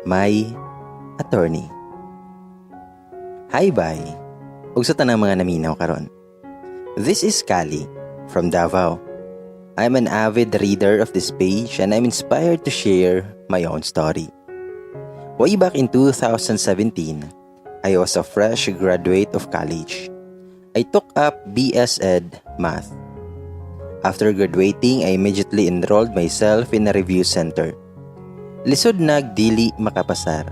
may attorney. Hi bye, ug sa tanang mga naminaw karon. This is Kali from Davao. I'm an avid reader of this page and I'm inspired to share my own story. Way back in 2017, I was a fresh graduate of college. I took up BS Ed Math. After graduating, I immediately enrolled myself in a review center. Lisod dili makapasar.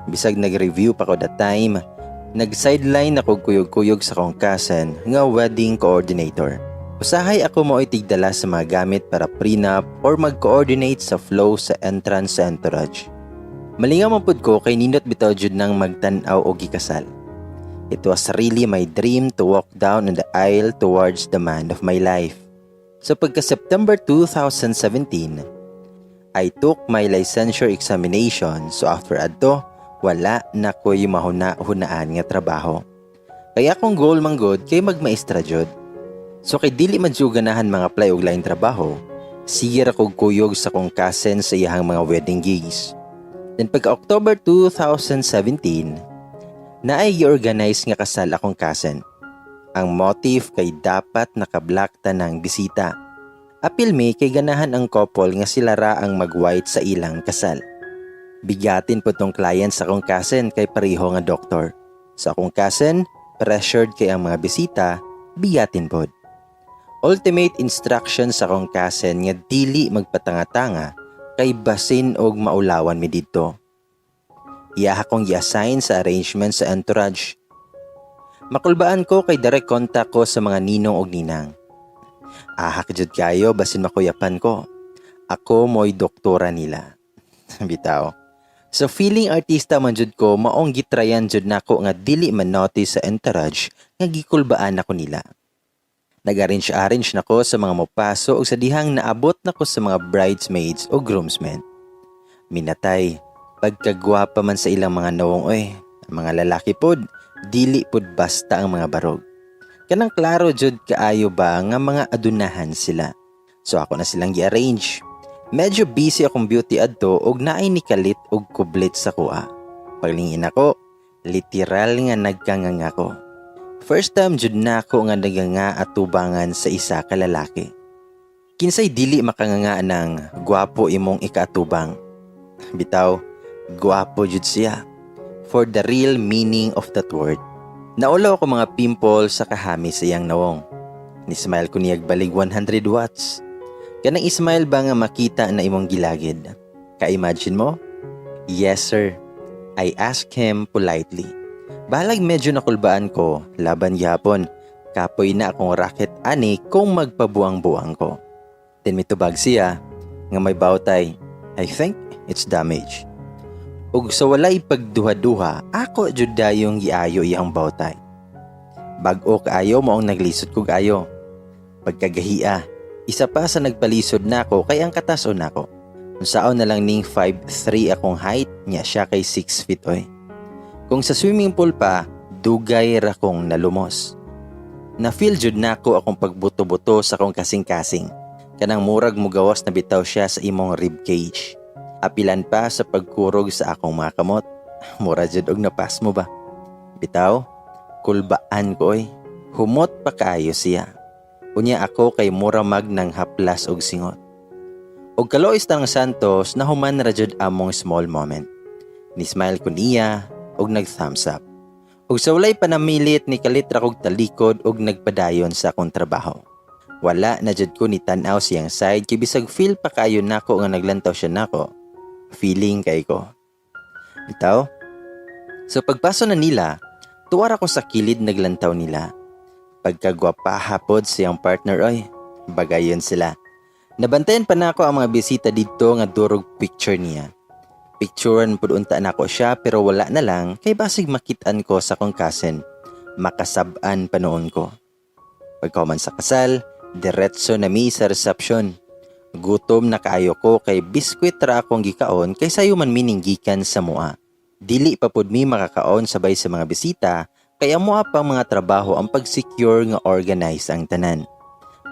Bisag nag-review pa ko that time, nag-sideline ako kuyog-kuyog sa kong cousin nga wedding coordinator. Usahay ako mo itigdala sa mga gamit para prenup or mag-coordinate sa flow sa entrance sa entourage. Malingaw man pud ko kay nindot bitaw jud nang magtan-aw og gikasal. It was really my dream to walk down in the aisle towards the man of my life. So pagka September 2017, I took my licensure examination, so after adto, wala na ko'y mahuna-hunaan nga trabaho. Kaya akong goal manggod kay magmaestra jud. So kay dili man jud ganahan mga apply og lain trabaho, sige ra kog kuyog sa kong cousin sa iyang mga wedding gigs. Then pagka October 2017, naay gi-organize nga kasal akong cousin. Ang motive kay dapat nakablock ta ng bisita. Apil me kay ganahan ang couple nga sila ra ang mag-white sa ilang kasal. Bigatin po tong client sa akong cousin kay pareho nga doktor. Sa akong cousin, pressured kay ang mga bisita, bigatin pod. Ultimate instruction sa akong cousin nga dili magpatanga-tanga kay basin og maulawan mi didto. Iya akong i-assign sa arrangement sa entourage. Makulbaan ko kay direct contact ko sa mga ninong og ninang. Ahak jud kayo basin makuyapan ko. Ako mo'y doktora nila. Bitaw. So feeling artista man jud ko, maong gitrayan jud nako nga dili man notice sa entourage nga gikulbaan ako nila. Nag-arrange nako sa mga mopaso o sa dihang naabot nako sa mga bridesmaids o groomsmen. Minatay, pagkagwapa man sa ilang mga nawong ang mga lalaki pod, dili pod basta ang mga barog. Kanang klaro jud kaayo ba nga mga adunahan sila. So ako na silang gi-arrange. Medyo busy akong beauty adto og naay ni kalit og kublit sa kuha. Paglingin ako, literal nga nagkanganga ko. First time jud nako nga naganga at tubangan sa isa ka lalaki. Kinsay dili makanganga ng gwapo imong ikaatubang. Bitaw, gwapo jud siya. For the real meaning of that word. Naulaw ako mga pimple sa kahami sa iyang nawong. Ni-smile ko niyag balig 100 watts. Kanang ismile ba nga makita na imong gilagid? Ka-imagine mo? Yes sir. I asked him politely. Balag medyo nakulbaan ko, laban yapon. Kapoy na akong racket ani kung magpabuang-buang ko. Then mitubag siya, nga may bawtay. I think it's damaged. Ug sa walay pagduha-duha, ako jud dayong giayo iyang bawtay. Bag-o kaayo mo ang naglisod kog ayo. Pagkagahia, isa pa sa nagpalisod nako kay ang katason nako. Unsaon na lang ning 5'3" akong height, nya siya kay 6 feet oy. Kung sa swimming pool pa, dugay ra kong nalumos. Na-feel jud nako akong pagbuto-buto sa akong kasing-kasing. Kanang murag mugawas na bitaw siya sa imong rib cage. Apilan pa sa pagkurog sa akong mga kamot. Mura jud og napas mo ba? Bitaw, kulbaan ko Humot pa kaayo siya. Unya ako kay mura mag ng haplas og singot. Og kalois tang Santos na human ra jud among small moment. Ni-smile ko niya og nag-thumbs up. Og sa walay panamilit ni kalitra kog talikod og nagpadayon sa akong trabaho. Wala na jud ko ni tan-aw siyang side kay bisag feel pa kayo nako nga naglantaw siya nako. Feeling kay ko. Bitaw. So pagpaso na nila, tuwar ako sa kilid naglantaw nila. Pagkagwapa hapod siyang partner bagayon sila. Nabantayan pa nako ang mga bisita dito nga durog picture niya. Picturean pud unta nako siya pero wala na lang kay basig makitaan ko sa kong cousin. Makasab-an pa noon ko. Pagkauman sa kasal, diretso na mi sa reception. Gutom na kaayo ko kay biskwit ra akong gikaon kay sayo man mininggikan sa mua. Dili pa pud mi makakaon sabay sa mga bisita kaya mua pang mga trabaho ang pag-secure nga organize ang tanan.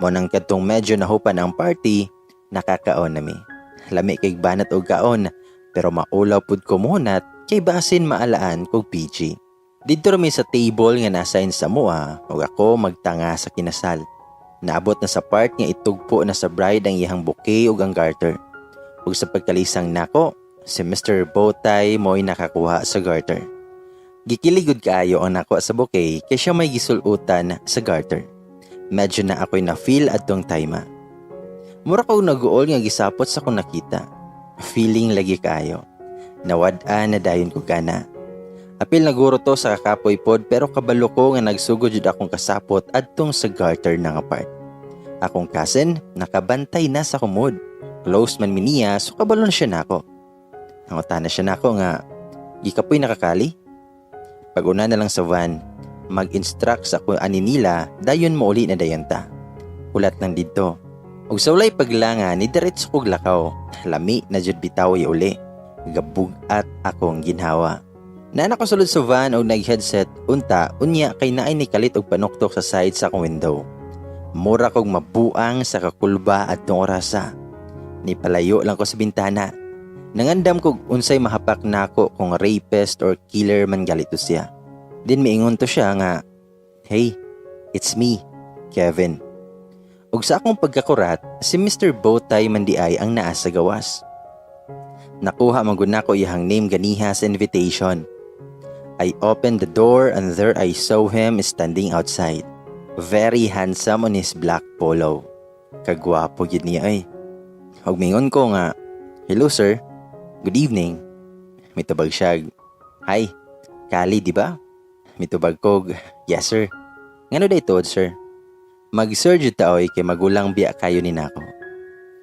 Mo nang kadtong medyo nahupan ang party, nakakaon na mi. Lami kay banat og kaon. Pero maulaw pud ko munat kay basin maalaan kog PG. Dito rami sa table nga nasign sa mua ug ako magtanga sa kinasal. Naabot na sa part nga itugpo na sa bride ang iyang bouquet ug ang garter. Ug sa pagkalisang nako, si Mr. Bowtie mo'y nakakuha sa garter. Gikiligod kaayo ang nako sa bouquet kay siya may gisulutan sa garter. Medyo na ako'y na-feel adtong time. Mura ko naguol nga gisapot sa kung nakita. Feeling lagi kaayo. Nawad-an na dayon ko kana. Apil naguro to sa kakapoy pod pero kabalo ko nga nagsugod jud akong kasapot adtong sa garter na nga part. Akong cousin nakabantay na sa kumod. Close man miniya so kabalo na siya nako. Nangutana siya nako nga gikapoy nakakali. Pag-una na lang sa van, mag-instruct sa kung ani nila dayon mo uli na dayon ta. Ulat lang dito. Ug sa ulay paglanga ni diretso kog lakaw. Lami na jud bitaw ya uli. Gabugat akong ginhawa. Na nakasulod sa van o nag-headset, unta, unya kay naay ni kalit og panuktok sa side sa akong window. Mura kog mabuang sa kakulba at tong orasa. Ni palayo lang ko sa bintana. Nangandam kog unsay mahapak nako kung rapist or killer man galito siya. Din miingon to siya nga, "Hey, it's me, Kevin." Ug sa akong pagkakurat, si Mr. Bowtie man di ay ang naa sa gawas. Nakuha man gud nako iyang name ganiha sa invitation. I opened the door and there I saw him standing outside. Very handsome on his black polo. Kagwapo gid niya ay. Ug mingon ko nga, "Hello sir, good evening." Mitubag siya, "Hi, Kali di ba?" Mitubag kog, "Yes sir." "Ngano daytod sir?" "Mag-sir jud ta oy kay magulang biya kayo ni nako."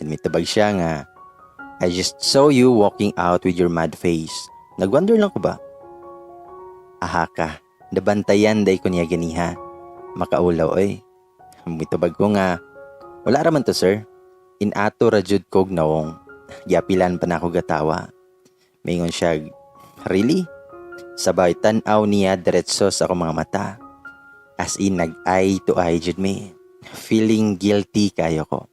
And mitubag siya nga, "I just saw you walking out with your mad face. Nagwonder lang ko ba?" Aha ka, nabantayan day ko niya ganiha. Makaulaw oy. Mitubag ko nga, "Wala raman to sir." Inato ra jud kog nawong. Giapilan pa nako gatawa. Mingon siya, "Really?" Sabay tan-aw niya diretso sa akong mga mata. As in nag-eye to eye jud me. Feeling guilty kayo ko.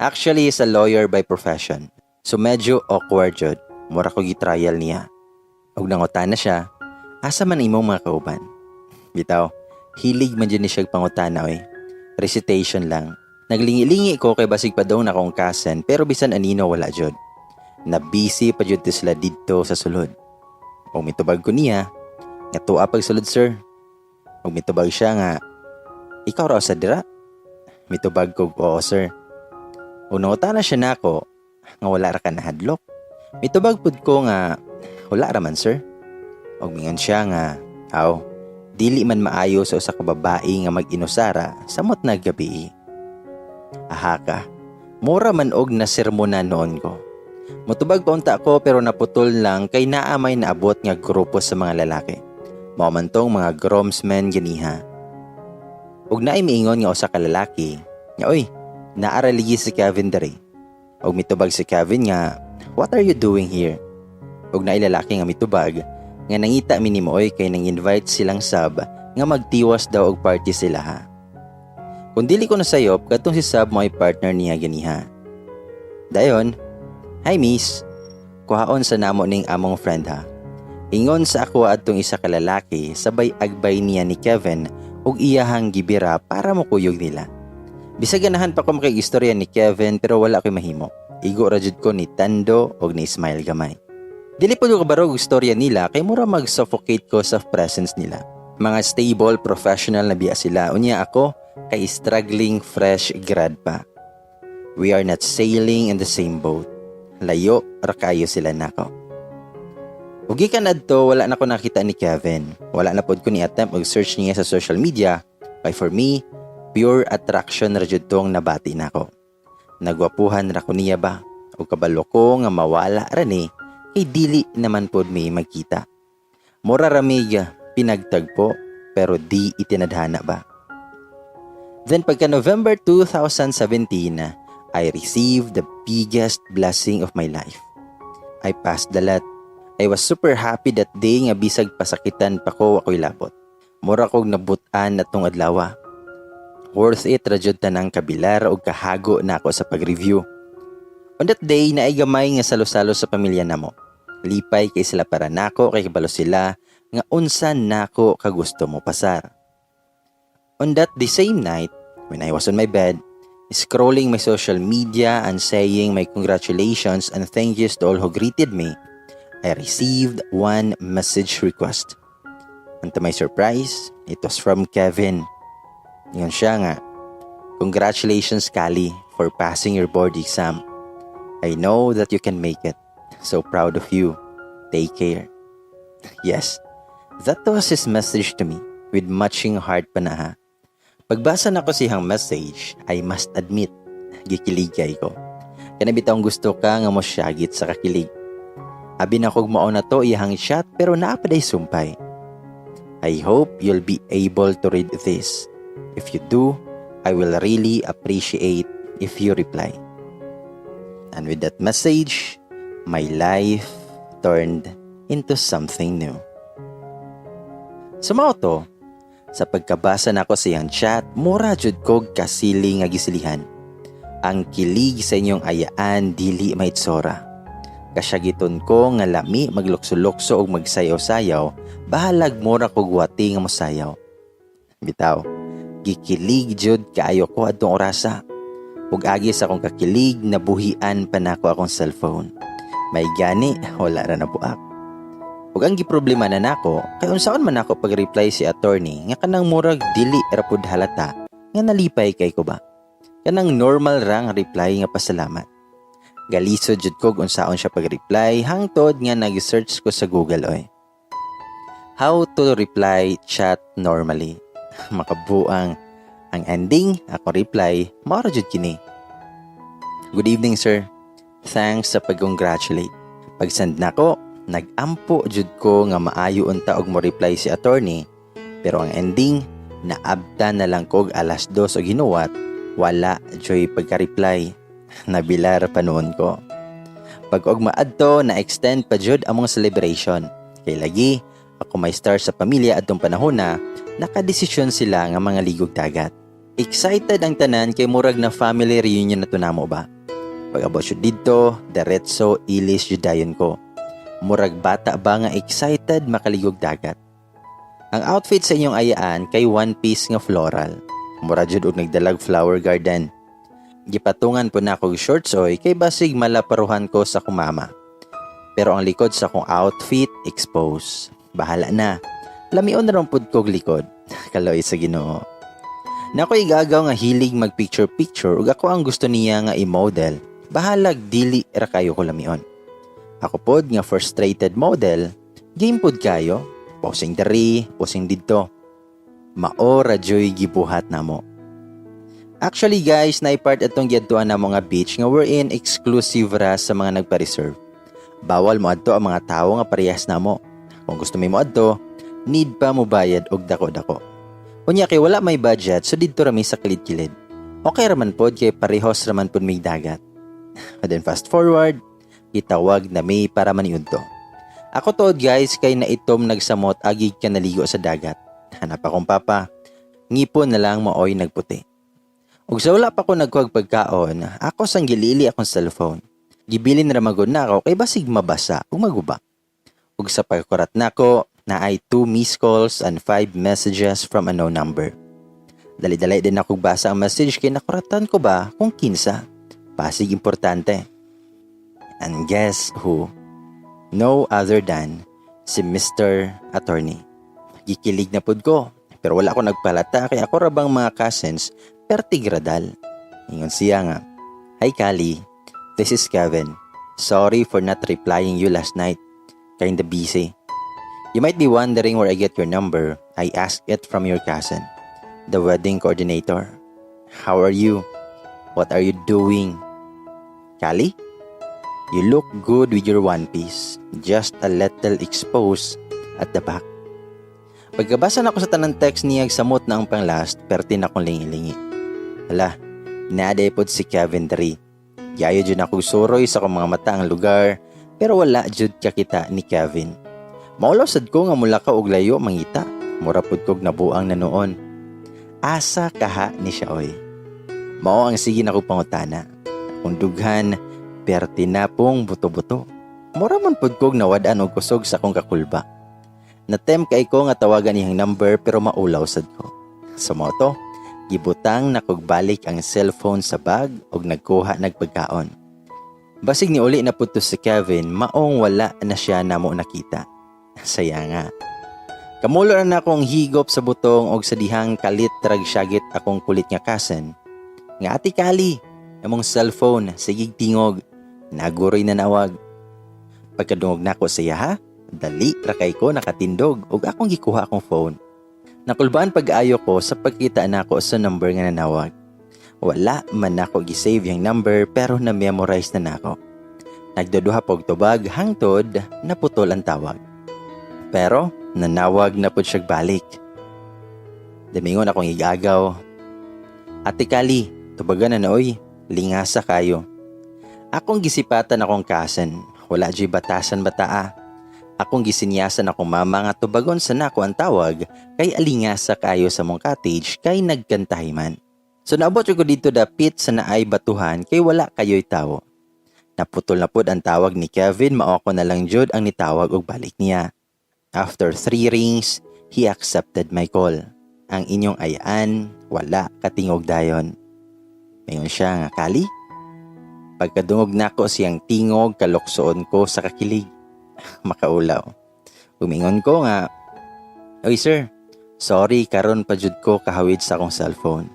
Actually, is a lawyer by profession. So medyo awkward jud. Mura ko gi-trial niya. Og nangutan na siya, "Asa man imong mga kauban?" Bitaw, hilig man dyan ni siya pangutana oy. Recitation lang. Naglingi-lingi ko kay basig pa daw na akong cousin pero bisan anino wala jud. Na busy pa jud sila didto sa sulod. O mitubag ko niya, nga tuwa pag sulod sir. O mitubag siya nga, "Ikaw raw sa dira?" Mitubag ko, "Oo sir." O nangutana siya nako, nga wala ra ka nahadlok. Mitubag pud ko nga, "Wala ra man sir." Og mingon siya nga, "Aw, dili man maayo sa usa ka babae nga mag-inusara samot na gabi." Aha ka, mura man og nasermona noon ko. Mutubag pa unta ko pero naputol lang kay naa may naabot nga grupo sa mga lalaki. Mao man tong mga groomsmen ganiha. Og naay miingon nga usa ka lalaki, nga, "Oy, naara ligi si Kevin dere." Og mitubag si Kevin nga, "What are you doing here?" Og naay lalaki nga mitubag, nga nangita mi nimo oy kay nang invite silang sub nga magtiwas daw og party sila ha. Kung dili ko nasayop katong si sub mo ay partner niya ganiha. Dayon, "Hi miss, kuhaon sa namo ning among friend ha." Ingon sa ako adtong isa ka lalaki sabay agbay niya ni Kevin ug iyahang gibira para mokuyog nila. Bisag ganahan pa ko makig-istorya ni Kevin pero wala ko'y mahimo. Igo ra jud ko ni Tando ug ni Smile gamay. Dili po ko barog istorya nila kay mura mag-suffocate ko sa presence nila. Mga stable, professional na biya sila. Unya ako, kay struggling fresh grad pa. We are not sailing in the same boat. Layo, ra kayo sila nako. Ugi ka na to, wala na ko nakita ni Kevin. Wala na pod ko ni attempt mag-search niya sa social media. Kay for me, pure attraction ra jud tong nabati nako. Nagwapuhan ra ko niya ba? O kabalo ko nga mawala ra ni kay dili naman pod may magkita. Mura ramig pinagtagpo pero di itinadhana ba. Then pagka November 2017, I received the biggest blessing of my life. I passed the lot. I was super happy that day nga bisag pasakitan pa ko ako'y labot. Mura kog nabutan na tong adlaw. Worth it ra jud tanang kabilar og kahago na ako sa pag-review. On that day, naay gamay nga salo-salo sa pamilya namo. Lipay kay sila para nako kay kabalo sila nga unsa nako kagusto mo pasar. On that the same night, when I was on my bed, scrolling my social media and saying my congratulations and thank yous to all who greeted me, I received one message request. And to my surprise, it was from Kevin. Yun siya nga, "Congratulations Kali for passing your board exam. I know that you can make it. So proud of you. Take care." Yes, that was his message to me with matching heart pa na ha. Pagbasa na ko siyang message, I must admit, gikiligay ko. Kanabitang gusto ka nga mo syagit sa kakilig. Abi na kog mao na to iyang chat pero naapaday sumpay. I hope you'll be able to read this. If you do, I will really appreciate if you reply. And with that message, my life turned into something new. Sumao to, sa pagkabasa nako sa iyang chat, mura jud kog kasili nga gisilihan. Ang kilig sa inyong ayaan dili maitsora. Kasyagiton ko nga lami maglukso-lukso og magsayaw-sayaw, bahalag mura kog wati nga mosayaw. Bitaw, gikilig jud kaayo ko adtong orasa. Ug agi sa akong kakilig nabuhian pa nako akong cellphone. May gani wala ra nabuak. Ug ang giproblema na nako kay unsaon man ako pag-reply si attorney nga kanang murag dili ra pud halata nga nalipay kay ko ba. Kanang normal ra nga reply nga pasalamat. Galisod jud ko unsaon siya pag-reply hangtod nga nag-search ko sa Google oy. How to reply chat normally. Makabuang ang ending ako reply mao ra jud kini. "Good evening sir. Thanks sa pag-congratulate. Pag-send nako, nag-ampo jud ko nga maayo unta og mo reply si attorney, pero ang ending naabta na lang kog alas 2 og hinuwat, wala joy pagka-reply. Nabilar pa noon ko. Pag og maadto na extend pa jud among celebration. Kay lagi ako may star sa pamilya adtong panahon na nakadesisyon sila nga mga ligog dagat. Excited ang tanan kay murag na family reunion na tunamo ba. Pag abot jud didto, diretso ilis jud dayon ko. Murag bata ba nga excited makaligog dagat. Ang outfit sa inyong ayaan kay one piece nga floral. Mura jud og nagdalag flower garden. Gipatungan po na akong shorts oy kay basig malaparuhan ko sa akong mama. Pero ang likod sa akong outfit exposed. Bahala na. Lamion na ron pud kog likod. Kaloy sa Ginoo. Nako igagaw nga hilig mag picture ug ako ang gusto niya nga i-model. Bahalag dili ra kayo ko lamion. Ako pod nga frustrated model, game pod kayo, posing diri, posing didto. Mao ra joy gibuhat namo. Actually guys, naipart atong giadtuan na mga beach nga wherein exclusive ra sa mga nagpa-reserve. Bawal mo adto ang mga tawo nga parehas namo. Kung gusto mo adto, need pa mo bayad og dako-dako. Unya kay wala may budget, so didto ra mi sa kilid-kilid. Okay raman pod kay parehos raman pod may dagat. And then fast forward, gitawag na may para maniudto. Ako tood guys kay naitom nagsamot agig ka naligo sa dagat. Hanap akong papa, ngipon na lang maoy nagputi. Ug sa wala pa ko nagkuhag pagkaon, ako sang gilili akong cellphone. Gibilin ra magod na ako kay basig mabasa ug maguba. Ug sa pagkurat nako, na ay 2 missed calls and 5 messages from a unknown number. Dali-dali din ako basa ang message kay nakuratan ko ba kung kinsa. Pasig importante. And guess who? No other than si Mr. Attorney. Gikilig na pud ko, pero wala ako nagpalata kay ako ra bang mga cousins pertigradal. Ingon siya nga, "Hi Kali, this is Kevin. Sorry for not replying you last night. Kinda busy. You might be wondering where I get your number. I asked it from your cousin, the wedding coordinator. How are you? What are you doing? Kali? You look good with your one piece. Just a little exposed at the back." Pagkabasa na ako sa tanang text niya samot na ang pang last, pertin akong lingi-lingi. Hala, naday pod si Kevin diri. Yayo jud ako suroy sa akong mga mata ang lugar, pero wala jud kakita ni Kevin. Maulaw sad ko nga mula ka og layo mangita. Mura pud kog nabuang na noon. Asa kaha ni siya oy. Mao ang sige nako pangutana. Kung dughan, perti na pong buto-buto. Mura man pud kog nawad-an og kusog sa akong kakulba. Natem kay ko nga tawagan iyang number pero maulaw sad ko. Sa moto, gibutang na kog balik ang cellphone sa bag og nagkuha nagpagkaon. Basig ni uli na pud to si Kevin, maong wala na siya namo nakita. Saya nga. Kamulo na akong higop sa butong og sa dihang kalit trag syagit akong kulit nga kasen. Nga ati Kali, among cellphone, sigig tingog, naguroy na nawag. Pagkadungog nako sa iya ha, dali ra kay ko nakatindog og akong gikuha akong phone. Nakulbaan pag-ayo ko sa pagkita nako sa number nga nanawag. Wala man nako gisave yung number pero na-memorize na nako. Nagduduha pog tubag hangtod naputol ang tawag. Pero nanawag na pud siya balik. Damingon akong igagaw. Ate Kali, tubagan na oy, lingasa kayo. Akong gisipatan akong kasen, wala jay batasan bataa. Akong gisinyasan akong mama nga tubagon sa nako ang tawag kay alingasa kayo sa mong cottage kay nagkantahiman. So naabot ko dito dapit sa naay batuhan kay wala kayo'y tawo. Naputol na pud ang tawag ni Kevin, mao ko na lang jud ang nitawag og balik niya. After 3 rings, he accepted my call. Ang inyong ayan, wala katingog dayon. Mayon siya nga Kali. Pagkadungog nako siyang tingog, kaloksoon ko sa kakilig. Makaulaw. Umingon ko nga, "Oy sir, sorry karon pa jud ko kahawid sa akong cellphone."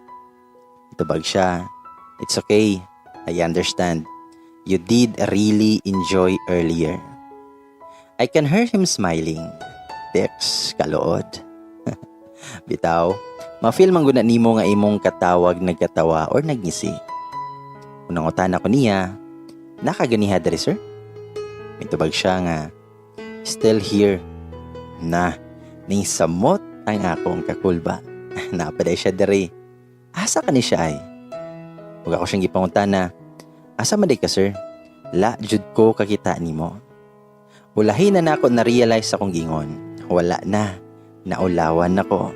Tubag siya, "It's okay, I understand. You did really enjoy earlier." I can hear him smiling. Tex, kalood. Bitaw, ma-feel man guna nimo nga imong katawag nagkatawa or nagngisi. Unang utan ako niya, "Nakaganiha diri sir?" Mitubag siya nga, "Still here." Na, ning samot ang akong kakulba. Napaday siya diri. Asa ka ni siya ay? Huwag ako siyang gipangunta na, "Asa man di ka sir? La jud ko kakita nimo." Ulahin na nako na-realize akong gingon. Wala na. Naulawan nako.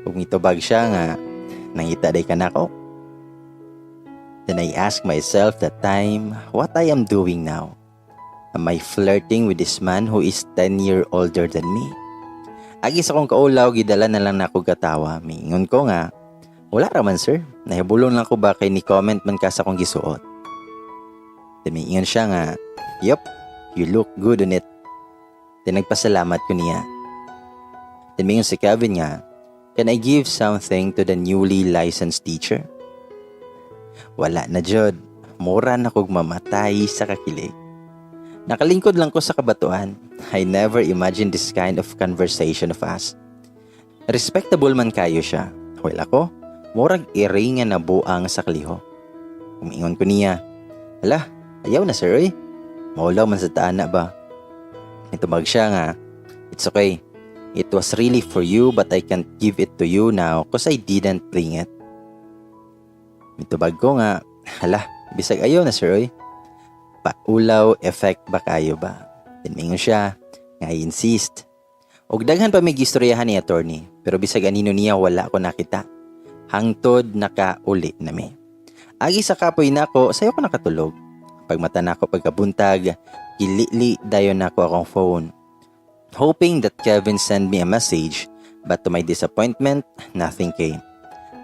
Kung itubag siya nga, nangita day ka nako. Then I ask myself that time, what I am doing now? Am I flirting with this man who is 10 years older than me? Agis akong kaulaw, gidala na lang nako gatawa. Mingon ko nga, "Wala raman sir. Nahibulong lang ko ba kay ni comment man ka sa akong gisuot?" Then mingon siya nga, "Yup. You look good on it." Then nagpasalamat ko niya. Then mingon si Kevin nga, "Can I give something to the newly licensed teacher?" Wala na jud. Mura na kog mamatay sa kakilig. Nakalingkod lang ko sa kabatuan. I never imagined this kind of conversation of us. Respectable man kayo siya. Well ako, murag iri nga nabuang sa kliho. Umingon ko niya, "Hala, ayaw na sir eh. Maulaw man sa taana ba?" Itubag siya nga, "It's okay. It was really for you but I can't give it to you now cause I didn't bring it." Itubag ko nga, "Hala, bisag ayaw na sir oy. Paulaw effect ba kayo ba?" Tinmingon siya, nga I insist. Og daghan pa may gistoryahan ni attorney pero bisag anino niya wala ko nakita. Hangtod nakauli nami. Agi sa kapoy nako, sayo ko nakatulog. Pagmata nako pagkabuntag, ilili dayon nako akong phone. Hoping that Kevin send me a message, but to my disappointment, nothing came.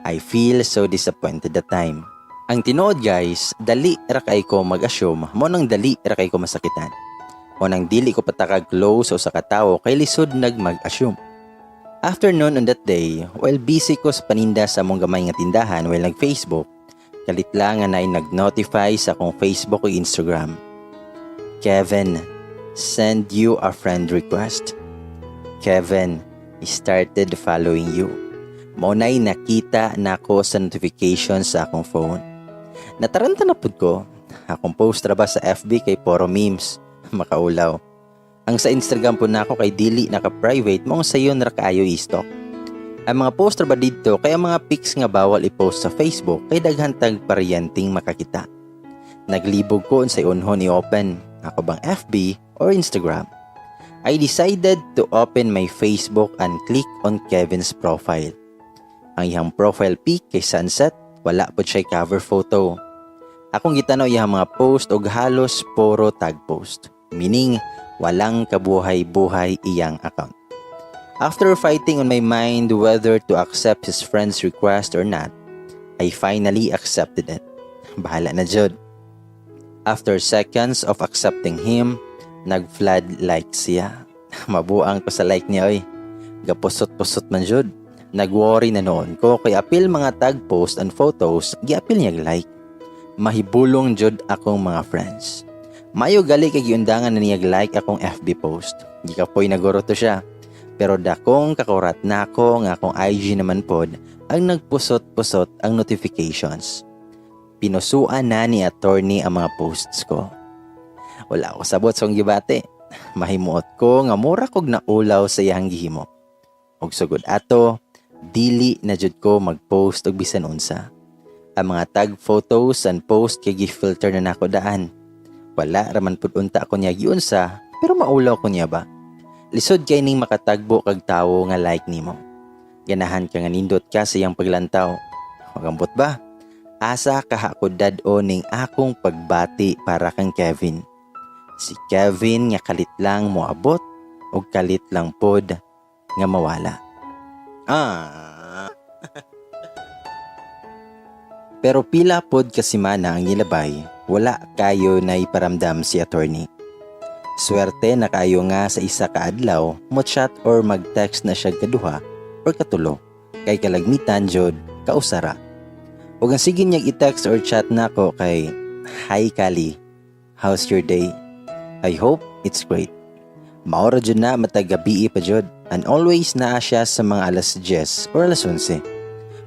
I feel so disappointed that time. Ang tinuod guys, dali ra kay ko mag-assume, mo nang dali ra kay ko masakitan. O nang dili ko patakag close o sa katawo kay lisod mag-assume. After noon on that day, while busy ko sa paninda sa among gamay nga tindahan while nag-Facebook, kalit lang nga na nag-notify sa akong Facebook o Instagram. "Kevin, send you a friend request. Kevin, started following you." Maunay nakita nako sa notification sa akong phone. Nataranta na pud ko. Akong post ra ba sa FB kay puro memes. Makaulaw. Ang sa Instagram po nako kay dili naka-private mong sayon ra kaayo i-stalk. Ang mga post ra ba dito kay ang mga pics nga bawal i-post sa Facebook kay daghan tag paryanting makakita. Naglibog ko unsay unhon i-open. Ako bang FB or Instagram? I decided to open my Facebook and click on Kevin's profile. Ang iyang profile pic kay sunset, wala po siya cover photo. Akong gitanaw iyang mga post og halos puro tag post. Meaning, walang kabuhay-buhay iyang account. After fighting on my mind whether to accept his friend's request or not, I finally accepted it. Bahala na jud. After seconds of accepting him, nag-flood like siya. Mabuang ko sa like niya oy. Gapusot-pusot man jud. Nag-worry na noon ko kay apil mga tag post and photos, giapil niya like. Mahibulong jud akong mga friends. Mayo gali kay giundangan na niya like akong FB post. Gikapoy naguro to siya. Pero dakong kakurat na ako nga akong IG naman pod ang nagpusot-pusot ang notifications. Pinusuan na ni attorney ang mga posts ko. Wala ako sabot sa gibate. Mahimuot ko nga mura kog naulaw sa iyang gihimo. Og sugod ato, dili na jud ko mag-post og bisan unsa. Ang mga tag photos and post kay gi-filter na nako daan. Wala raman pud unta ako niya giunsa, pero maulaw ko niya ba. Lisod kay ning makatagbo kag tawo nga like nimo. Ganahan ka nga nindot ka sa iyang paglantaw. Magambot ba? Asa kahakod dad-o ning akong pagbati para kang Kevin. Si Kevin nga kalit lang moabot o kalit lang pod nga mawala. Pero pila pod kasimana ang nilabay, wala kayo na iparamdam si attorney. Swerte na kayo nga sa isa ka adlaw, mo-chat or mag-text na siya kaduha or katulo, kay kalagmitan jud kausara. Ug ang sige niyang i-text or chat nako kay, "Hi Kali, how's your day? I hope it's great." Maora jud na matagabi pa jud, and always naa siya sa mga alas 10 or alas 11.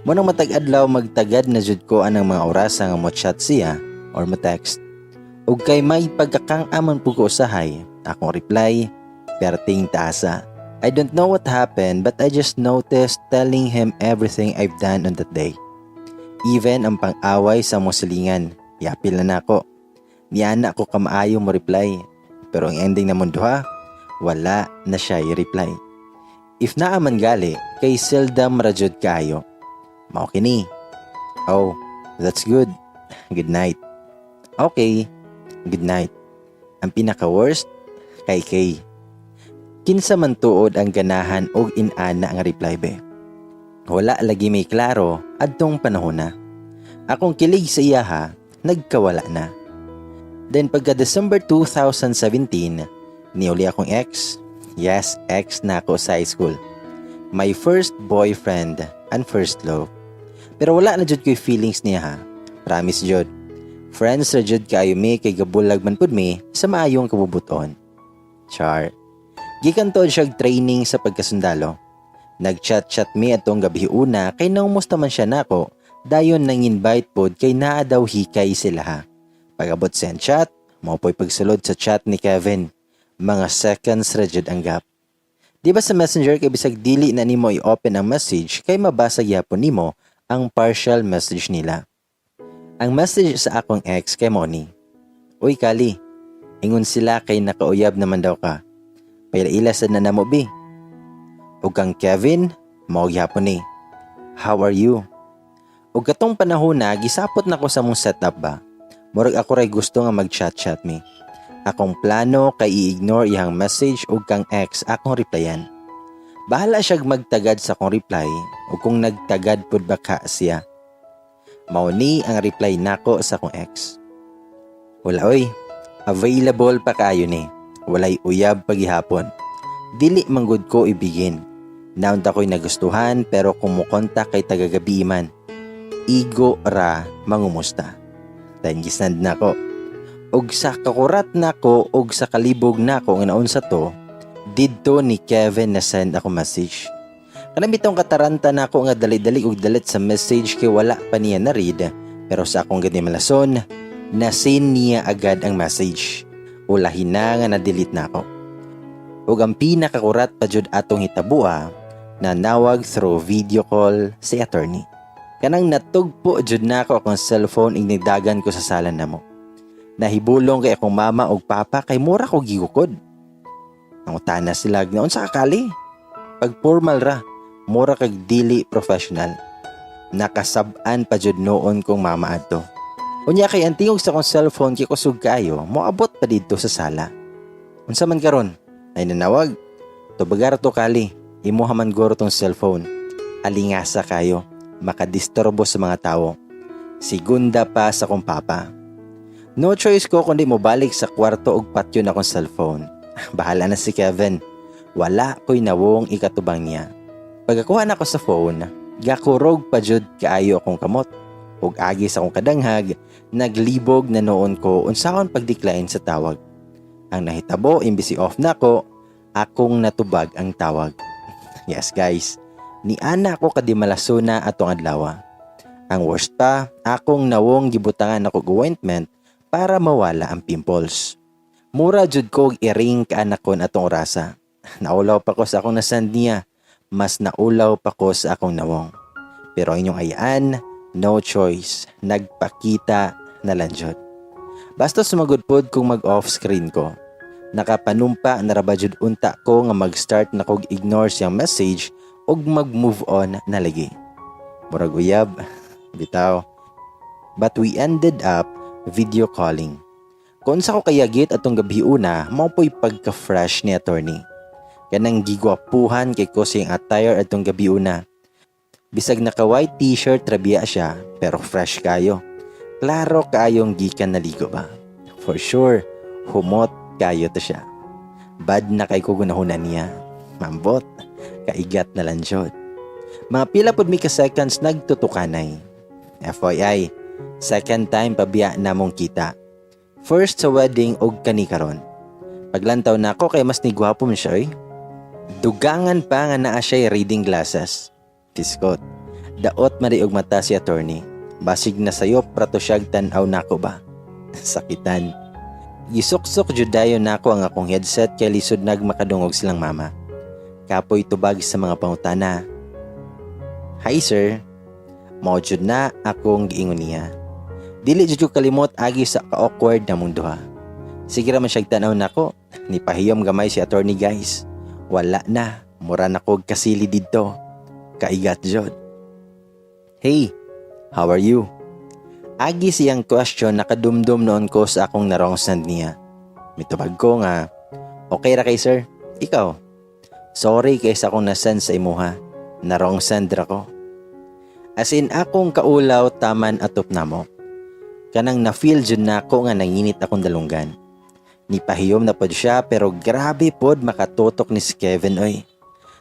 Munang matag-adlaw magtagad na jud ko anang mga oras nga mo-chat siya or mo-text. Ug kay may pagkakang amon po ko usahay, akong reply, perting taasa. I don't know what happened but I just noticed telling him everything I've done on that day. Even ang pang-away sa musilingan, yapil na nako. Niyana ko kamaayo mo reply. Pero ang ending na mundo ha, wala na siya i-reply. If naaman gali, kay seldom rajud kayo. Mao kini. Oh, that's good. Good night. Okay, good night. Ang pinaka-worst, kay Kay. Kinsa man tuod ang ganahan og inana ang reply be. Wala lagi may klaro adtong panahon na. Akong kilig sa iya ha, nagkawala na. Then pagka December 2017, niuli akong ex. Yes, ex na ako sa high school. My first boyfriend and first love. Pero wala na jud ko'y feelings niya ha. Promise jud. Friends ra jud kayo mi kay gabulag man pud mi sa maayong kabubuton. Char. Gikan to siya training sa pagkasundalo. Nag-chat-chat mi atong gabi una kay naumusta man siya nako. Dayon nang invite pod kay naa daw hikay sila ha. Pag-abot send chat, maopoy pagsulod sa chat ni Kevin. Mga seconds ra jud ang gap. Di ba sa messenger kay bisag dili na nimo i-open ang message kay mabasa gyapon nimo ang partial message nila. Ang message sa akong ex kay Moni. Uy Kali, ingon sila kay nakauyab naman daw ka. Paila-ila sad na namo bi. Ug kang Kevin, mao gyapon ni. How are you? Ug katong panahon na gisapot nako sa mong setup ba. Murag ako ray gusto nga mag-chat-chat mi. Akong plano kay i-ignore iyang message ug kang ex akong replyan. Bahala siya magtagad sa akong reply o kung nagtagad pud ba ka siya. Mao ni ang reply nako sa akong ex. Wala oy, available pa kayo ni. Walay uyab pagihapon. Dili manggod ko ibigin. Naon ta ko'y nagustuhan pero kumukontak kay tagagabi man. Igo ra mangumusta. Then gisnand nako. Og sa kakurat nako og sa kalibog nako nga naon sa to, didto ni Kevin na send ako message. Kanang bitong kataranta nako nga dali-dali og dalit sa message kay wala pa niya na read, pero sa akong gani malason, na-send niya agad ang message. Ulahin na nga na-delete nako. Ug ang pinakakurat pa jud atong hitabua na nawag through video call si attorney. Kanang natugpo jud nako akong cellphone ing nigdagan ko sa sala namo. Nahibulong kay akong mama ug papa kay mura ko gigukod. Nangutana sila gnaon sa kakali. Pag formal ra, mura kag dili professional. Nakasab-an pa jud noon kong mama adto. Unya kay ang tingog sa kong cellphone kay kusog kaayo, moabot pa dito sa sala. Unsa man karon? Ay nanawag. Tubagar to kali, imuha man guro tong cellphone. Alingasa kayo, makadisturbo sa mga tao. Segunda pa sa kong papa. No choice ko kundi mo balik sa kwarto og patyo na kong cellphone. Bahala na si Kevin. Wala ko'y nawong ikatubang niya. Pagkakuha na ko sa phone, gakurog pa jud kaayo akong kamot. Ug agi sa akong kadanghag, naglibog na noon ko unsaon pag-decline sa tawag. Ang nahitabo imbisi off na ko, akong natubag ang tawag. Yes guys, ni ana ko kadimalasuna atong adlaw. Ang worst pa, akong nawong gibutangan ako og ointment para mawala ang pimples. Mura jud ko og iring kaanakon atong rasa. Naulaw pa ko sa akong nasand niya, mas naulaw pa ko sa akong nawong. Pero inyong ayaan, no choice, nagpakita na lang jud. Basta sumagod pod kung mag-off screen ko. Nakapanumpa na raba jud unta ko nga mag-start na kog ignore siyang message ug mag-move on na lagi. Murag uyab, bitaw. But we ended up video calling. Kung sa ko kayagit atong gabi una, mao po'y pagka-fresh ni attorney. Kanang gigwapuhan kay ko siyang attire atong gabi una. Bisag naka white t-shirt trabiya siya, pero fresh kayo. Klaro kayong gikan naligo ba? For sure, humot kayo to siya. Bad na kay ko gunahunan niya. Mambot, kaigat na lang jod. Mga pila pod mi ka seconds nagtutukanay. FYI, second time pabiya na mong kita. First sa wedding og kani karon. Paglantaw na ako kay mas nigwapo man siya. Dugangan pa nga naa siya reading glasses. Tiskot, daot mari og mata si attorney. Basig na sayop prato siyag tan-aw nako ba. Sakitan. Gisuksok judayo nako ang akong headset kay lisod nagmakadungog silang mama. Kapoy tubag sa mga pangutana. Hi sir. Mao jud na akong giingon niya. Dili jud ko kalimot agi sa ka-awkward na mong duha. Sige ra man siyag tan-aw nako. Ni pahiyom gamay si attorney guys. Wala na, mura na kog kasili didto. Kaigat jod. Hey, how are you? Agi siyang question nakadumdum noon ko sa akong narongsan niya. Mitubag ko nga, okay ra kay sir? Ikaw? Sorry kay sa akong nasan sa imuha. Narongsan dra ko. As in akong kaulaw taman atop namo. Kanang na-feel jud nako nga nanginit akong dalunggan. Nipahiyom na pod siya pero grabe pod makatutok ni si Kevin oy.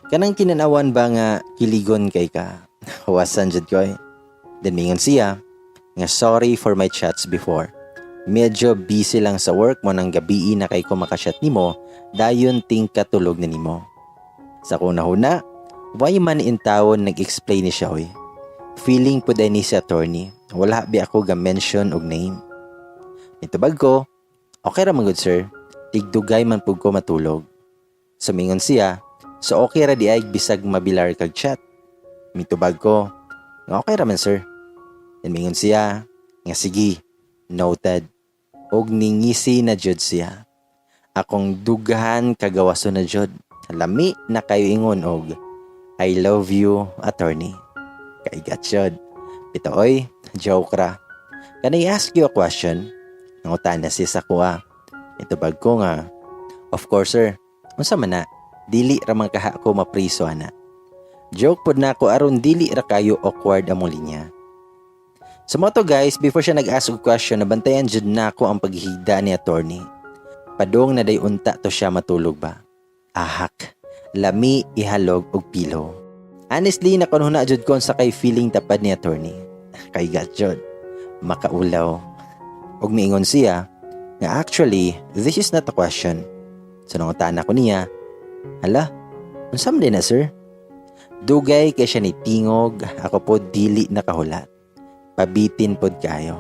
Kanang kinanawan ba nga kiligon kay ka? Wasan jud ko. Then mingon siya nga sorry for my chats before. Medyo busy lang sa work mo nang gabi na kay ko makachat nimo dayon ting katulog na nimo. Sa kunahuna, why man in tawon nag-explain ni siya oy. Feeling po din ni si attorney. Wala bi ako ga-mention og name. Itubag ko, okay ra man good sir. Tigdugay man pud ko matulog. Sumingon siya, so okay ra di ay bisag mabilar kag chat. Mitubag ko, nga okay ra man sir. Mingon siya, nga sige, noted. Og ningisi na jud siya. Akong dugahan kagawaso na jud. Lami na kayo ingon og I love you, attorney. Kaigat jud. Pitoy, joke ra. Can I ask you a question? Nangutan na siya sa kuha. Itubag ko nga, of course sir. Unsa man na, dili ra man kaha ko mapriso ana. Joke pod na ako aron dili ra kayo awkward among linya. So mo to guys, before siya nag-ask og question, nabantayan jud na ako ang paghigda ni attorney. Padong na day unta to siya matulog ba. Ahak, lami ihalog og pilo. Honestly, nakunhuna jud ko sa kay feeling tapad ni attorney. Kay gat jud, makaulaw. Og miingon siya, nga actually, this is not a question. So nangutan ako niya, hala, unsa man din na sir? Dugay kay siya ni tingog, ako po dili nakahulat. Pabitin pod kayo.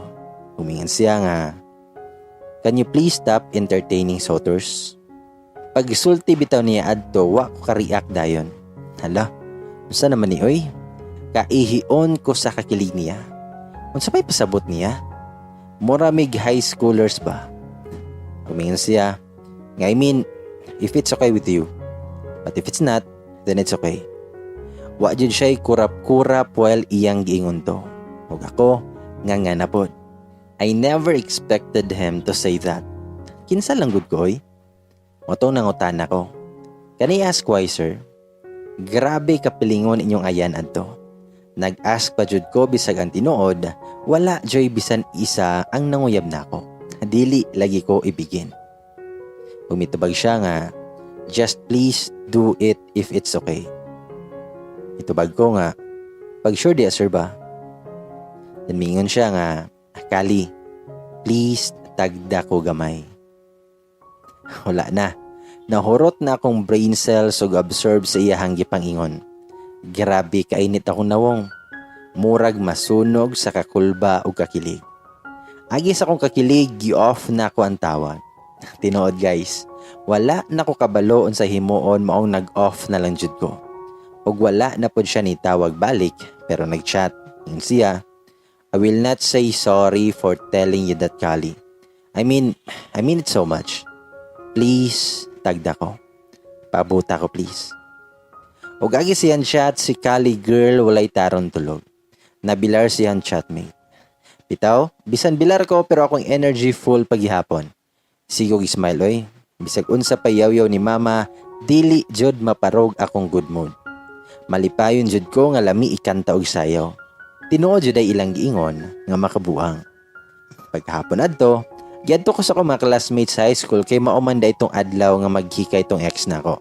Humingan siya nga, can you please stop entertaining suitors? Pag sulti bitaw niya adto, wa ko ka-react dayon. Hala, unsa naman ni oy? Kaihion ko sa kakilig niya. Unsa pa'y pasabot niya? Moramig high schoolers ba? Humingan siya, nga I mean, if it's okay with you. But if it's not, then it's okay. Wa jud siya'y kurap-kurap while iyang giingon to. Ug ako, nga na pod. I never expected him to say that. Kinsa lang gud ko oy. Motong nangutan ako. Can I ask why, sir? Grabe kapilingon inyong ayan adto. Nag-ask pa jud ko bisag ang tinuod, wala joy bisan isa ang nanguyab nako. Dili lagi ko ibigin. Umitubag siya nga, just please do it if it's okay. Itubag ko nga, pag sure di sir ba? Then mingon siya nga, Kali, please tagda ko gamay. Wala na. Nahurot na akong brain cells ug absorb sa iyahang gipangingon. Grabe kainit ako nawong. Murag masunog sa kakulba ug kakilig. Agi sa akong kakilig, gi-off na ako ang tawag. Tinuod guys, wala na ko kabalo sa himuon maong nag-off na lang jud ko. Ug wala na pod siya ni tawag balik pero nag-chat. Yun siya, I will not say sorry for telling you that, Kali. I mean it so much. Please, tagda ko. Pabuta ko, please. Ug agi siyan chat si Kali girl walay taron tulog. Nabilar siyan chatmate. Bitaw, bisan bilar ko pero akong energy full paghihapon. Sigog smile oy. Bisag unsa pa yaw ni mama, dili jud maparog akong good mood. Malipayon jud ko nga lami ikanta og sayaw. Tinuod jud ay ilang giingon nga makabuang. Paghapon adto, giadto ko sa ko mga classmates sa high school kay mauman da itong adlaw nga maghikay itong ex nako.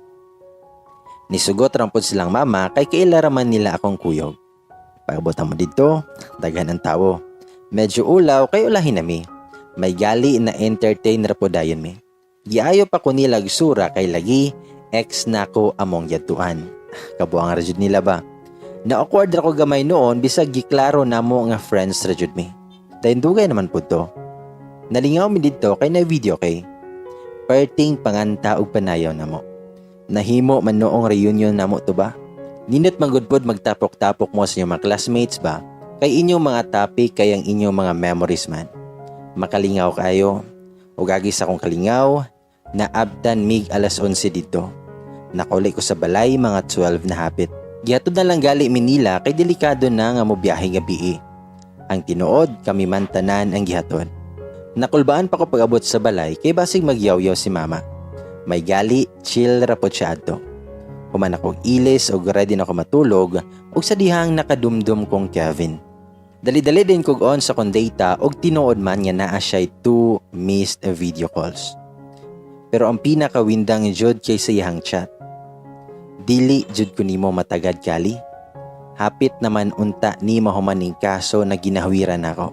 Nisugot rampod silang mama kay kailaraman nila akong kuyog. Pagbutan mo dito, daghan ang tawo. Medyo ulaw kay ulahin nami. May gali na entertain rapodayon mi. Giayo pa ko nilag sura kay lagi ex nako among yadtuan. Kabuang ra jud nila ba? Na-awkward ako gamay noon bisag giklaro namo nga friends ra jud mi. Dayon dugay naman pud to. Nalingaw mi didto kay na video kay. Perting panganta og panayaw namo. Nahimo man noong reunion namo to ba? Nindot man gud pod magtapok-tapok mo sa inyong mga classmates ba? Kay inyong mga topic kay ang inyong mga memories man. Makalingaw kayo. Ug agi sa akong kalingaw, naabtan mig alas 11 didto. Nakuli ko sa balay mga 12 na hapit. Gihatod na lang gali Manila kay delikado na nga mo biyahe gabi. Ang tinuod kami man tanan ang gihatod. Nakulbaan pa ko pag-abot sa balay kay basig magyaw-yaw si mama. May gali, chill rapod siya adto. Human akong ilis o ready na ako matulog o sa dihang nakadumdum kong Kevin. Dali-dali din kog on sa kong data o tinuod man nga naa siya'y 2 missed video calls. Pero ang pinakawindang jud kay sa iyang chat. Dili jud ko nimo matagad Kali. Hapit naman unta ni mahumaning kaso na ginahawiran ako.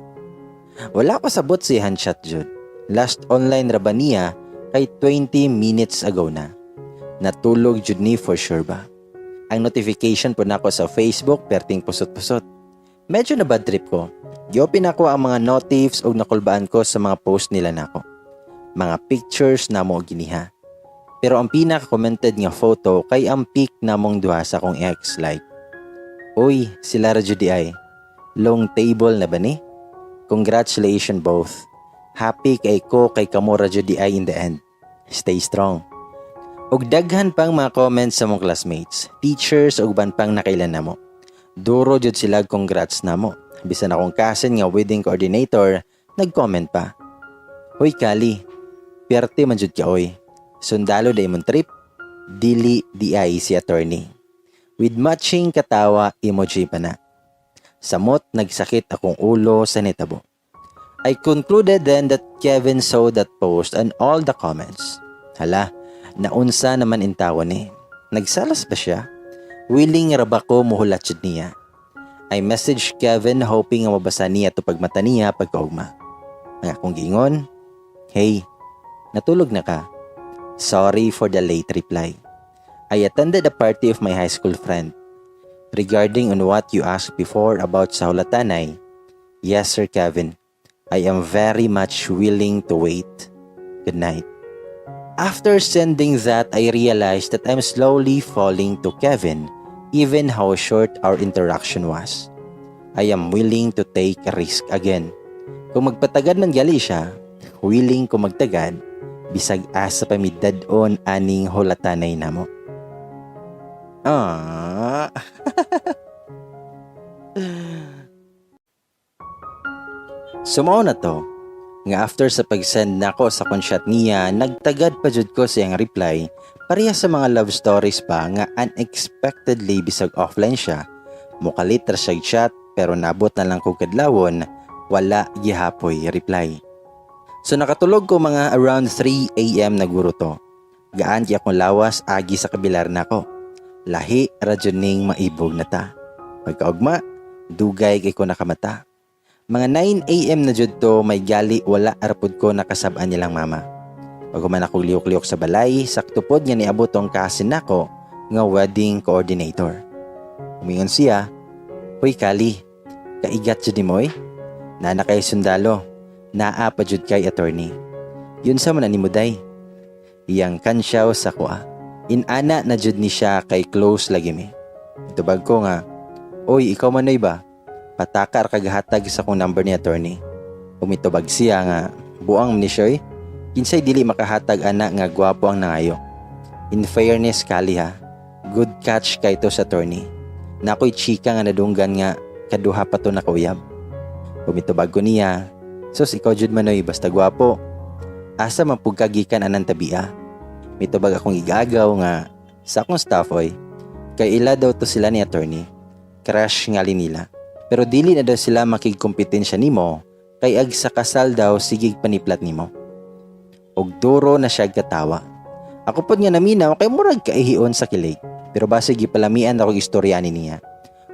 Wala pa sabot si iyang chat jud. Last online ra ba niya kay 20 minutes ago na. Natulog jud ni for sure ba. Ang notification po nako sa Facebook perting pusot-pusot. Medyo na bad trip ko. Gi-open ako ang mga notifs o nakulbaan ko sa mga post nila nako. Mga pictures na mo giniha. Pero ang pinaka-commented nga photo kay ang pic namong duha sa akong ex like, Uy, sila ra jud di ay. Long table na ba ni? Congratulations both. Happy kay ko kay kamo ra jud di ay in the end. Stay strong. Og daghan pang mga comments sa mong classmates, teachers ug ban pang nakailan namo. Duro jud sila congrats namo. Bisan akong cousin nga wedding coordinator, nag-comment pa. Hoy Kali, perte man jud ka oy. Sundalo day mong trip, dili di ay si attorney. With matching katawa emoji pa na. Samot nagsakit akong ulo sa netabo. I concluded then that Kevin saw that post and all the comments. Hala, naunsa naman intawan ni. Nagsalas ba siya? Willing ra ba ko muhulat jud niya? I messaged Kevin hoping nga mabasa niya to pagmata niya pagkaugma. Ang akong giingon, Hey, natulog na ka? Sorry for the late reply. I attended a party of my high school friend. Regarding on what you asked before about sa hulatanay, yes Sir Kevin, I am very much willing to wait. Good night. After sending that, I realized that I'm slowly falling to Kevin, even how short our interaction was. I am willing to take a risk again. Kung magpatagad man gali siya, willing ko magtagad, bisag asa pamidad-on aning hulatanay namo. Sumao na to, Nga after sa pag-send nako sa chat niya, nagtagad pa jud ko siyang reply. Pareha sa mga love stories pa nga unexpectedly bisag offline siya. Mukalit ra siya chat pero nabot na lang ko kadlawon, wala gihapoy reply. So nakatulog ko mga around 3 AM naguro to. Gaan kaya akong lawas agi sa kabilar nako. Lahi radyoning maibog na ta. Pagkaugma, dugay kay ko nakamata. Mga 9 AM na jud to, may gali wala arapod ko nakasab-an nilang mama. Pag man ako liyok-liyok sa balay, sakto pod nga niabot tong kasin nako nga wedding coordinator. Umingon siya, "Hoy Kali, kaigat jud ni moy? Nana kay sundalo, naa pa jud kay attorney. Yun sa man ni Muday." Iyang kansyaw sa kuha. Inana na jud ni siya kay close lagi mi. Itubag ko nga, "Oy, ikaw manoy ba? Patakar kagahatag sa kong number ni attorney." Umitubag siya nga, "Buang ni siya kinsay dili makahatag ana nga gwapo ang nangayo. In fairness Kali ha, good catch kay to sa attorney. Nakoy chika nga nadunggan nga kaduha pa to nakuyab." Umitubag ko niya, "Sus, ikaw jud manoy basta gwapo. Asa mapugkagikan anang tabia?" Mitubag akong igagaw nga sa akong staff oy, kay ila daw to sila ni attorney. Crush ngali nila. Pero dili na daw sila makigkompetensya nimo, kay ag sa kasal daw sigig paniplat nimo. Og duro na siya katawa. Ako pod nga naminaw kay murag kaihion sa kilig. Pero base gipalamian ako istorya ni niya.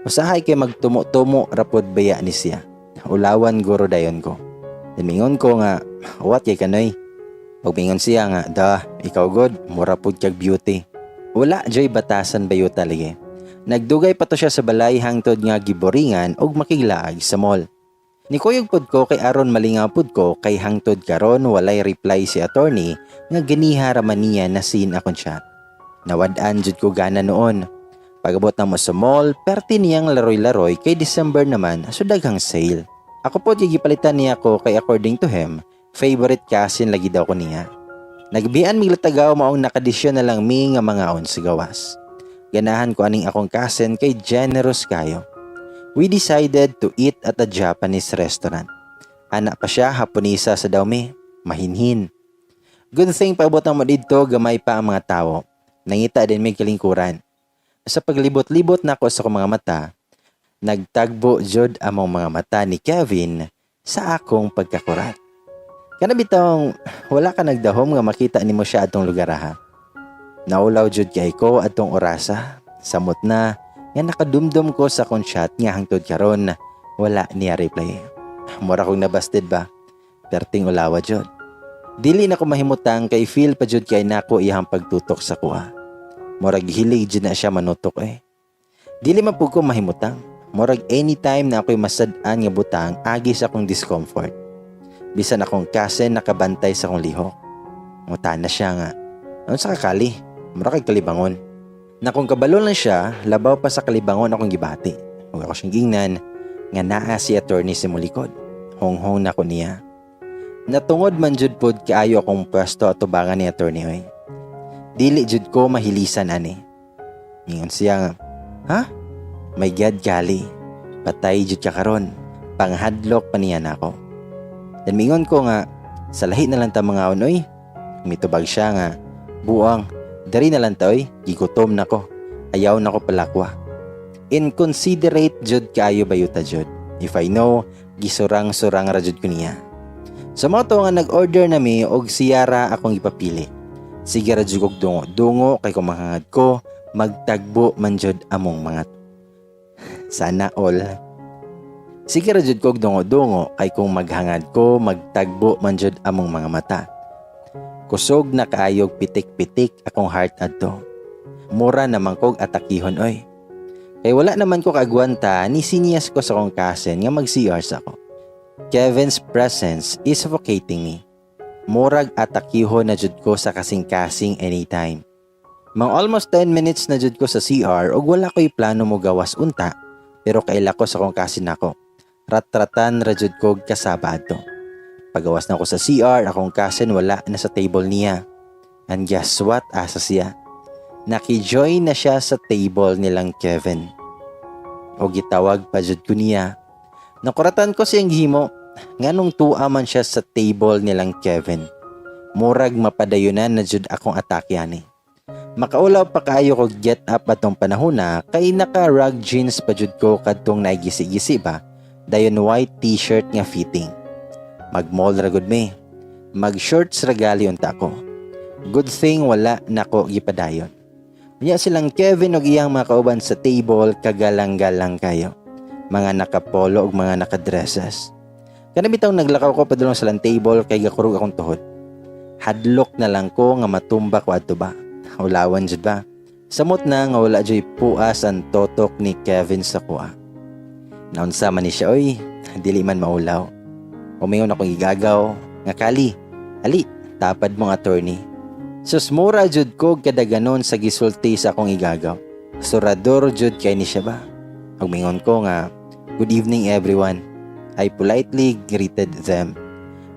Usahay kay magtumo-tumo rapod baya ni siya. Ulawan guro dayon ko. Mingon ko nga, "What kay kanoy?" Pagmingon siya nga, "Da, ikaw god, mura pod kag beauty." Wala joy batasan bayo taligi. Nagdugay pa to siya sa balay hangtod nga giboringan og makiglaag sa mall. Nikuyog pod ko kay aron malingaw pod ko kay hangtod karon walay reply si attorney nga ganiha ra man niya na scene akong chat. Nawad-an jud ko gana noon. Pagabot na mo sa mall, perti niyang laroy-laroy kay December naman so daghang sale. Ako pod gipalitan niya ko kay according to him, favorite cousin lagi daw ko niya. Nagbian mig latagaw maong nakadisyon na lang mi nga mga on sa gawas. Ganahan ko aning akong cousin kay generous kayo. We decided to eat at a Japanese restaurant. Anak pa siya Haponisa sa dawmi, mahinhin. Good thing paabot na mo dito gamay pa ang mga tao. Nangita din may kalingkuran. Sa paglibot-libot na ako sa akong mga mata, nagtagbo jud among mga mata ni Kevin sa akong pagkakurat. Kanabitong wala ka nagdahom nga makita nimo siya atong lugar ha. Naulaw jud kay ko atong orasa. Samot na nga nakadumdum ko sa akong chat nga hangtod karon wala niya reply. Mura kong nabasted ba? Perting ulawa jud. Dili na ko mahimutang kay feel pa jud kay nako iyang pagtutok sa kuha. Murag hilig jud na siya manutok eh. Dili man pud ko mahimutang. Murag anytime na ako'y masad-an nga butang agi sa akong discomfort. Bisan akong cousin nakabantay sa akong lihok. Muta na siya nga. Ano sa kakali? Mura kay kalibangon. Na kung kabalo lang siya, labaw pa sa kalibangon akong gibati. Huwag ako siyang gingnan nga naa si attorney si mulikod. Hong-hong na ko niya. Natungod man jud pod kaayo akong pwesto at tubangan ni attorney hoy. Dili jud ko mahilisan ani. Mingon siya nga, "Ha? My God Kali, patay jud ka karon. Panghadlok pa niya nako." Dan mingon ko nga, "Sa lahi na lang ta mga unoy." Mitubag siya nga, "Buang, dari na lang ta oy, gigutom nako. Ayaw nako palakwa." Inconsiderate jud kaayo bayuta jud. If I know, gisurang-surang ra jud ko niya. Sa mga to nga nag-order nami og siyara akong ipapili. Sige ra jud kog dungo kay kung mahangad ko, magtagbo man jud among mga sana all. Sige ra jud kog dungo kay kung maghangad ko, magtagbo man jud among mga mata. Kusog na kaayog pitik-pitik akong heart adto. Mura naman kog atakihon oy. Kay wala naman ko kagwanta ni sinias ko sa kong cousin nga mag-CR sa ako. Kevin's presence is suffocating me. Murag atakihon na jud ko sa kasing-kasing anytime. Mang almost 10 minutes na jud ko sa CR ug wala ko'y plano mo gawas unta, pero kaila ko sa kong cousin nako. Rat-ratan ra jud kog kasaba adto. Pagawas na ako sa CR, akong cousin wala na sa table niya. And guess what? Asa siya? Nakijoin na siya sa table nilang Kevin. O gitawag pa jud ko niya. Nakuratan ko siyang gihimo. nganong tuwa man siya sa table nilang Kevin. Murag mapadayunan na jud akong atakyan eh. Makaulaw pa kaayo ko get up atong panahon na kay naka rug jeans pa jud ko kadtong naigisi-gisi ba, dayon white t-shirt nga fitting. Mag-mall ra gud me. Mag-shorts ra gali unta ko. Good thing wala nako gipadayon. Unya silang Kevin ug iyang mga kauban sa table kagalang-galang kayo. Mga nakapolo ug mga nakadresses. Kana bitaw naglakaw ko padulong sa lang table kay gakurog akong tuhod. Hadlok na lang ko nga matumba ko adto ba. Ulawan jud ba. Samot na nga wala joy puas ang totok ni Kevin sa kuha. Naunsa man ni siya oy, dili man maulaw. Umingon akong igagaw nga kali. Ali, tapad mong attorney. Sus mura jud ko kada ganon sa gisulti sa akong igagaw. Surador jud kay ni siya ba. Umingon ko nga, good evening everyone. I politely greeted them.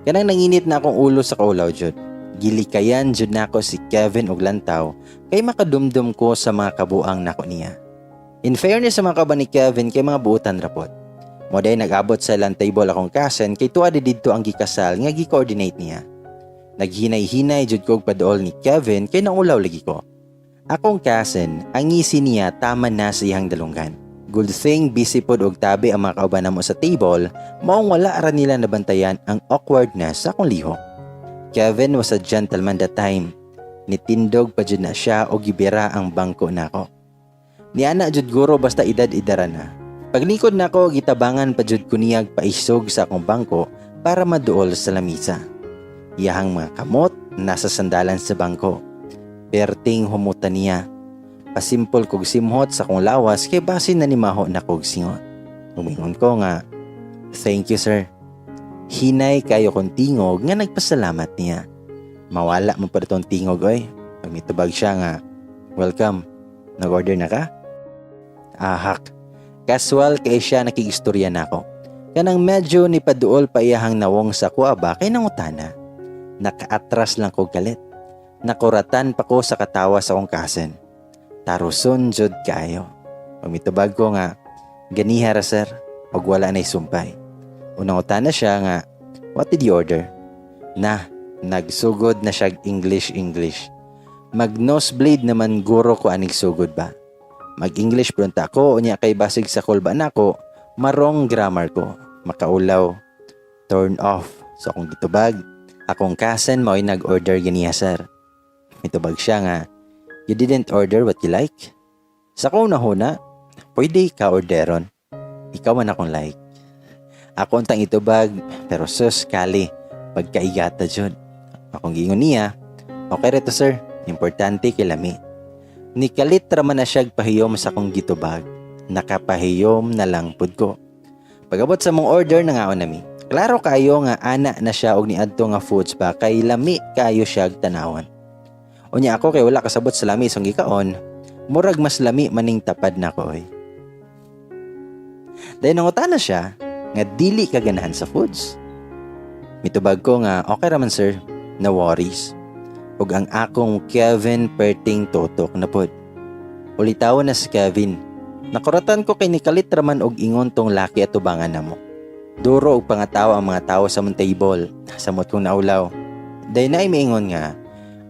Kanang nanginit na akong ulo sa kaulaw jud. Gilikayan jud nako si Kevin og lantaw kay makadumdum ko sa mga kabuang nako niya. In fairness sa mga kaban ni Kevin kay mga buutan rapot. Moday nag-abot sa ilang table akong kasen kay tuwa didto ang gikasal nga gi-coordinate niya. Naghinay-hinay jud ko paduol ni Kevin kay naulaw lagi ko. Akong kasen, ang ngisi niya tama na sa iyang dalunggan. Good thing busy pod og tabi ang mga kauban namo sa table, maong wala ra nila nabantayan ang awkwardness sa akong lihok. Kevin was a gentleman that time. Nitindog pa jud na siya o gibira ang bangko nako. Niana jud guro basta edad-edara na. Paglikod nako gitabangan pa jud ko niyag paisog sa akong bangko para maduol sa lamisa. Iyahang mga kamot nasa sandalan sa bangko. Perting humutan niya. Pasimpol kog simhot sa akong lawas kay basin na nimaho na kog singot. Umingon ko nga, thank you sir. Hinay kayo kong tingog nga nagpasalamat niya. Mawala mo pa itong tingog oy. Pag mitubag siya nga, welcome. Nag-order na ka? Ahak. Casual kay siya nakigistorya na ako. Kanang medyo ni paduol pa iyahang nawong sa kuaba kay nangutana. Nakaatras lang ko galit. Nakuratan pa ko sa katawa sa akong kasen. Taruson jud kayo. Pag mitubag ko nga, ganiha ra sir. Pag wala na'y sumpay. Unang-utana siya nga, what did you order? Na, nagsugod na siya English. Mag-nosebleed naman guro ko aning sugod ba. Mag-English pronta ko, unya kay basig sa kulban ako, marong grammar ko. Makaulaw, turn off. So akong gitubag, akong kasen mo'y nag-order ganiya sir. Mitubag siya nga, you didn't order what you like? Sa kong nahuna, pwede ka orderon. Ikaw man akong like. Ako untang itubag, pero sus, kali, pagkaigata jud. Akong gingon niya, okay reto sir, importante kay lami. Nikalit raman na siya pahiyom sa akong gitubag. Nakapahiyom na lang pud ko. Pagabot sa mong order na ngaon nami. Klaro kayo nga ana na siya og niadto nga foods ba kay lami kayo siya tanawon. Unya ako kay wala kasabot sa lami isong gikaon, murag mas lami maning tapad na ko oy. Dahil nangutana siya, nga dili ka ganahan sa foods. Mitubag ko nga, okay raman sir, na worries. Ug ang akong Kevin perting totok na pod. Ulitawon na si Kevin. Nakuratan ko kay nikalit raman og ingon tong laki at tubangan namo. Duro og pangatawa ang mga tao sa mong table. Samot kong naulaw. Dahil na ay maingon nga,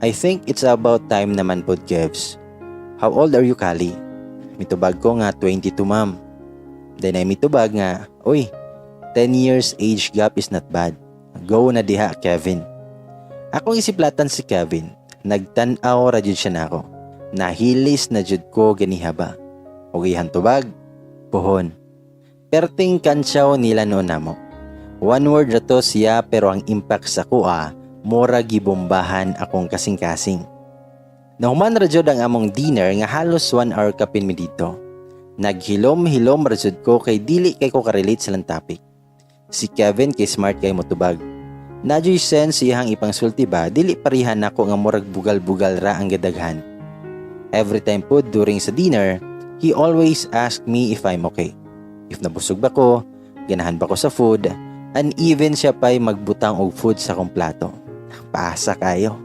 I think it's about time naman pod Kevs. How old are you Kali? Mitubag ko nga 22 ma'am. Dahil na mitubag nga, uy, 10 years age gap is not bad. Go na diha, Kevin. Akong isiplatan si Kevin. Nagtanaw ra jud siya nako. Nahilis na jud ko ganiha ba. Og ihan tubag, puhon. Perting kansyaw nila noon namo. One word ra to siya pero ang impact sa kuha, mura gibombahan akong kasing-kasing. Nahuman ra jud ang among dinner nga halos 1 hour kapin mi dito. Naghilom-hilom ra jud ko kay dili kay ko ka-relate sa lang topic. Si Kevin kay smart kay motubag. Najoy sense iyang ipangsulti ba, dili parihan nako nga murag bugal-bugal ra ang gadaghan. Every time po during sa dinner, he always ask me if I'm okay. If nabusog ba ko, ganahan ba ko sa food, and even siya pa'y magbutang og food sa kong plato. Paasa kayo.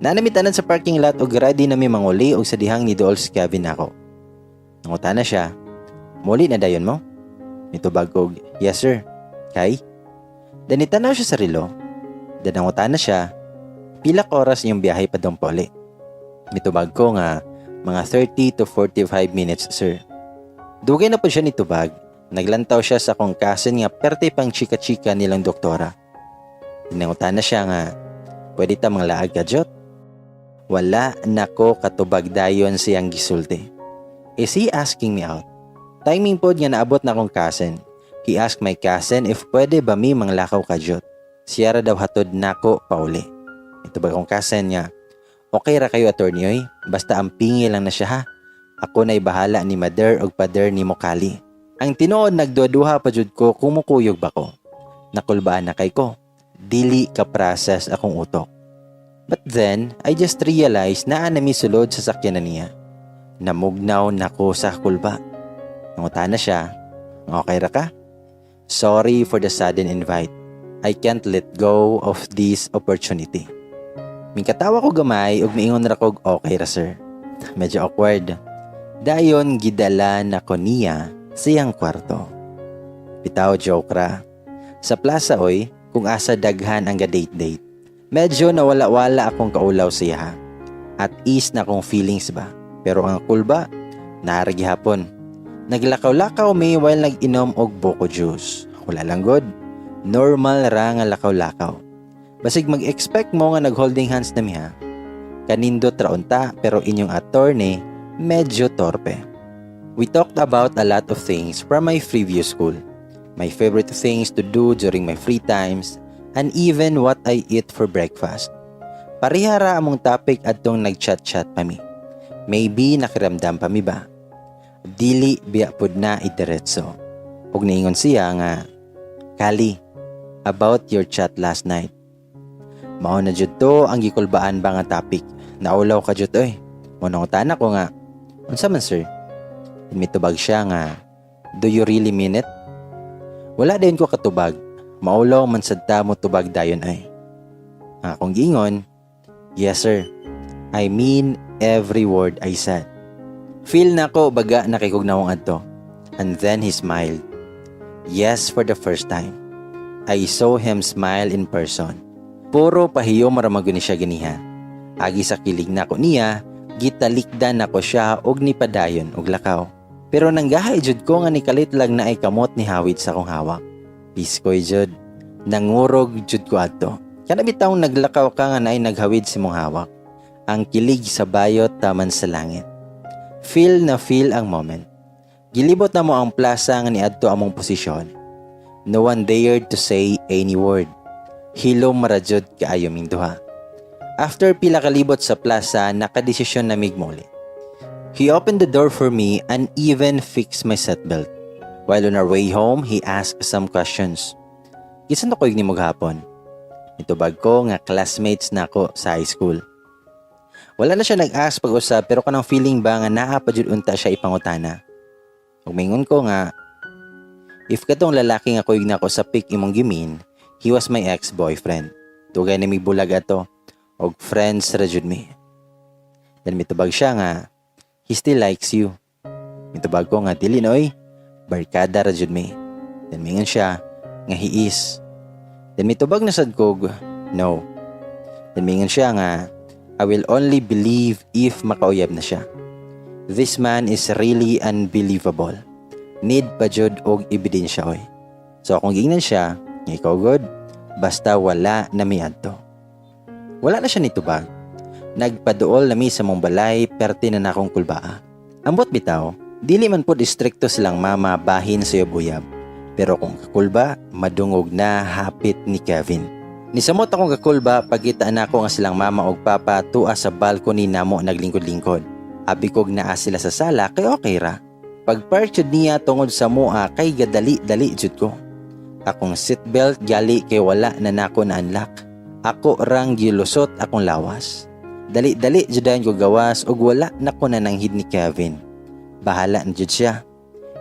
Nanamitanan sa parking lot og ready na may manguli og sa dihang ni Dool si Kevin ako. Nangutana siya, muli na dayon mo? Mitubag og, yes sir. Kay? Dan itanaw siya sa relo. Dan nanguta na siya, pila ka oras yung biyahe pa dong poli. Mitubag ko nga, mga 30 to 45 minutes, sir. Dugay na po siya nitubag. Naglantaw siya sa kong cousin nga perte pang chika-chika nilang doktora. Nanguta na siya nga, pwede ta mang laag ka, Jot? Wala nako katubag dayon siyang gisulti. Is he asking me out? Timing pod nga naabot na kong cousin. He asked my cousin if pwede ba mi manglakaw ka, Jot. Siya ra daw hatod nako pauli. Ito ba kong cousin niya? Okay ra kayo, attorney oy. Basta ang pingi lang na siya ha. Ako na'y bahala ni mother og father ni Mokali. Ang tinuod nagduha pa jud ko kumukuyog ba ko. Nakulbaan na kay ko. Dili ka process akong utok. But then, I just realized na anami sulod sa sakyanan niya. Namugnaw nako sa kulba. Nanguta na siya. Okay ra ka? Sorry for the sudden invite. I can't let go of this opportunity. Mingkatawa ko gamay ug miingon ra kog okay ra, sir. Medyo awkward. Dayon gidala na ko niya siyang kwarto. Bitaw joke ra. Sa plaza oy, kung asa daghan ang ga-date-date. Medyo nawala-wala akong kaulaw siya. At ease na akong feelings ba. Pero ang kulba, naaragi hapon. Naglakaw-lakaw may while nag-inom og buko juice. Wala lang good. Normal ra nga lakaw-lakaw. Basig mag-expect mo nga nag-holding hands na miha. Kanindot raunta pero inyong attorney medyo torpe. We talked about a lot of things from my previous school. My favorite things to do during my free times and even what I eat for breakfast. Parihara among topic adtong nag-chat-chat pa mi. Maybe nakiramdam pa mi ba? Dili biya pud na idiretso. Ug niingon siya nga, Kali, about your chat last night. Mao na jud to ang gikulbaan ba nga topic. Naulaw ka jud oy. Monongutan ako nga, unsa man sir? Mitubag siya nga, do you really mean it? Wala din ko katubag. Maulaw man sadta mo tubag dayon ay. Akong giingon, yes sir. I mean every word I said. Feel na ko baga nakikugnawang adto. And then he smiled. Yes, for the first time. I saw him smile in person. Puro pahiyo maramago ni siya ganiha. Agi sa kilig na ko niya, gitalikdan na ko siya og ni padayon og lakaw. Pero nanggahay jud ko nga nikalit lang na ay kamot ni hawid sa kong hawak. Piskoy jud, nangurog jud ko adto. Kana bitaw naglakaw ka nga naay naghawid si mong hawak. Ang kilig sa bayot taman sa langit. Feel na feel ang moment. Gilibot na mo ang plaza nga niadto among posisyon. No one dared to say any word. Hilom marajud kaayo ming duha. After pila kalibot sa plaza, nakadesisyon na migmuli. He opened the door for me and even fixed my seatbelt. While on our way home, he asked some questions. Kisan ako ni maghapon. Itubag ko nga classmates na ako sa high school. Wala na siya nag-ask pag-usap pero kanang feeling ba nga naa pa jud unta siya ipangutana. Ug mingon ko nga, if katong lalaki nga kuyog na ako sa pick imong gimin, he was my ex-boyfriend. Tugay na mi bulag ato og friends ra jud mi. Then mitubag siya nga, he still likes you. Mitubag ko nga dili noy, barkada ra jud mi. Then mingon siya nga he is. Then mitubag na sad ko, no. Then mingon siya nga, I will only believe if makauyab na siya. This man is really unbelievable. Need pa jud og ebidensya oy. So akong gingnan siya, nga ikaw good, basta wala na mi adto. Wala na siya nitubag. Nagpaduol na mi sa mong balay perti na nakong kulbaa. Ambot bitaw, dili man pod istrikto silang mama bahin sa uyab. Pero kung kakulba, madungog na hapit ni Kevin. Nisamot akong kakulba pagitaan ako nga silang mama og papa tuwa sa balcony namo naglingkod-lingkod. Abi kog naa sila sa sala kay okay ra. Pagpark jud niya tungod sa mua kay gadali-dali jud ko. Akong seatbelt gali kay wala na nako na unlock. Ako rang gilusot akong lawas. Dali-dali judayan ko gawas ug wala nako na nanghid ni Kevin. Bahala na jud siya.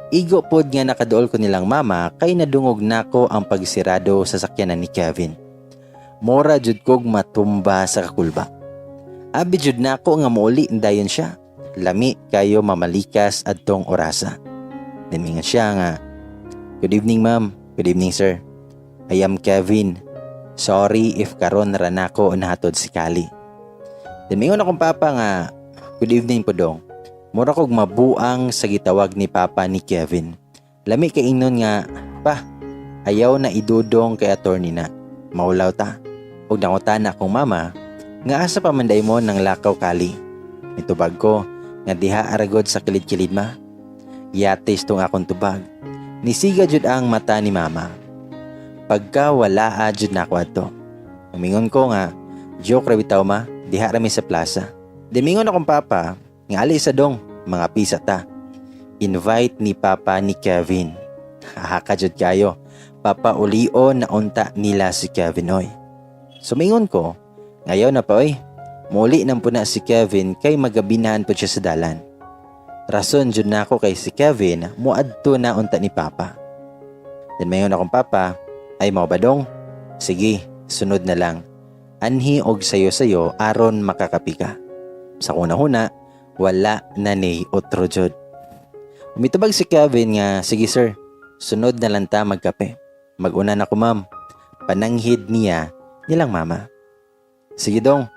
Igo pod nga nakaduol ko nilang mama kay nadungog nako ang pagsirado sa sakyanan ni Kevin. Mora jud kog matumba sa kakulba. Abi jud nako nga mouli dayon siya. Lami kayo mamalikas adtong orasa. Demingan siya nga, good evening ma'am, good evening sir. I am Kevin. Sorry if karon ra nako nahatod si Kali. Then mingon akong papa nga, good evening po dong. Mura kog mabuang sa gitawag ni papa ni Kevin. Lami kay ingnon nga, pa, ayaw na idudong kay attorney na. Maulaw ta. Ug nangutan na akong mama, nga asa pa manday mo ng lakaw Kali. Mitubag ko, nga diha aragod sa kilid-kilid ma. Yatis tong akong tubag. Nisiga jud ang mata ni mama. Pagka wala jud na ako ato. Umingon ko nga, joke ra bitaw ma, diha rami sa plaza. Demingon akong papa, nga ali sa dong, mga pisa ta. Invite ni papa ni Kevin. Hahaka jud kayo, papa ulio na unta nila si Kevin oy. Sumingon ko, ngayon na pa oy, muli nang puna si Kevin kay magabinahan po siya sa dalan. Rason jud na ako kay si Kevin, muadto na unta ni papa. Then mayon akong papa, ay mao ba dong? Sige, sunod na lang. Anhi og sayo-sayo aron makakapi ka. Sa kuna-huna, wala na ni otro jud. Umitubag si Kevin nga, sige sir, sunod na lang ta magkape. Mag-una na ko ma'am. Pananghid niya nilang mama. Sige dong,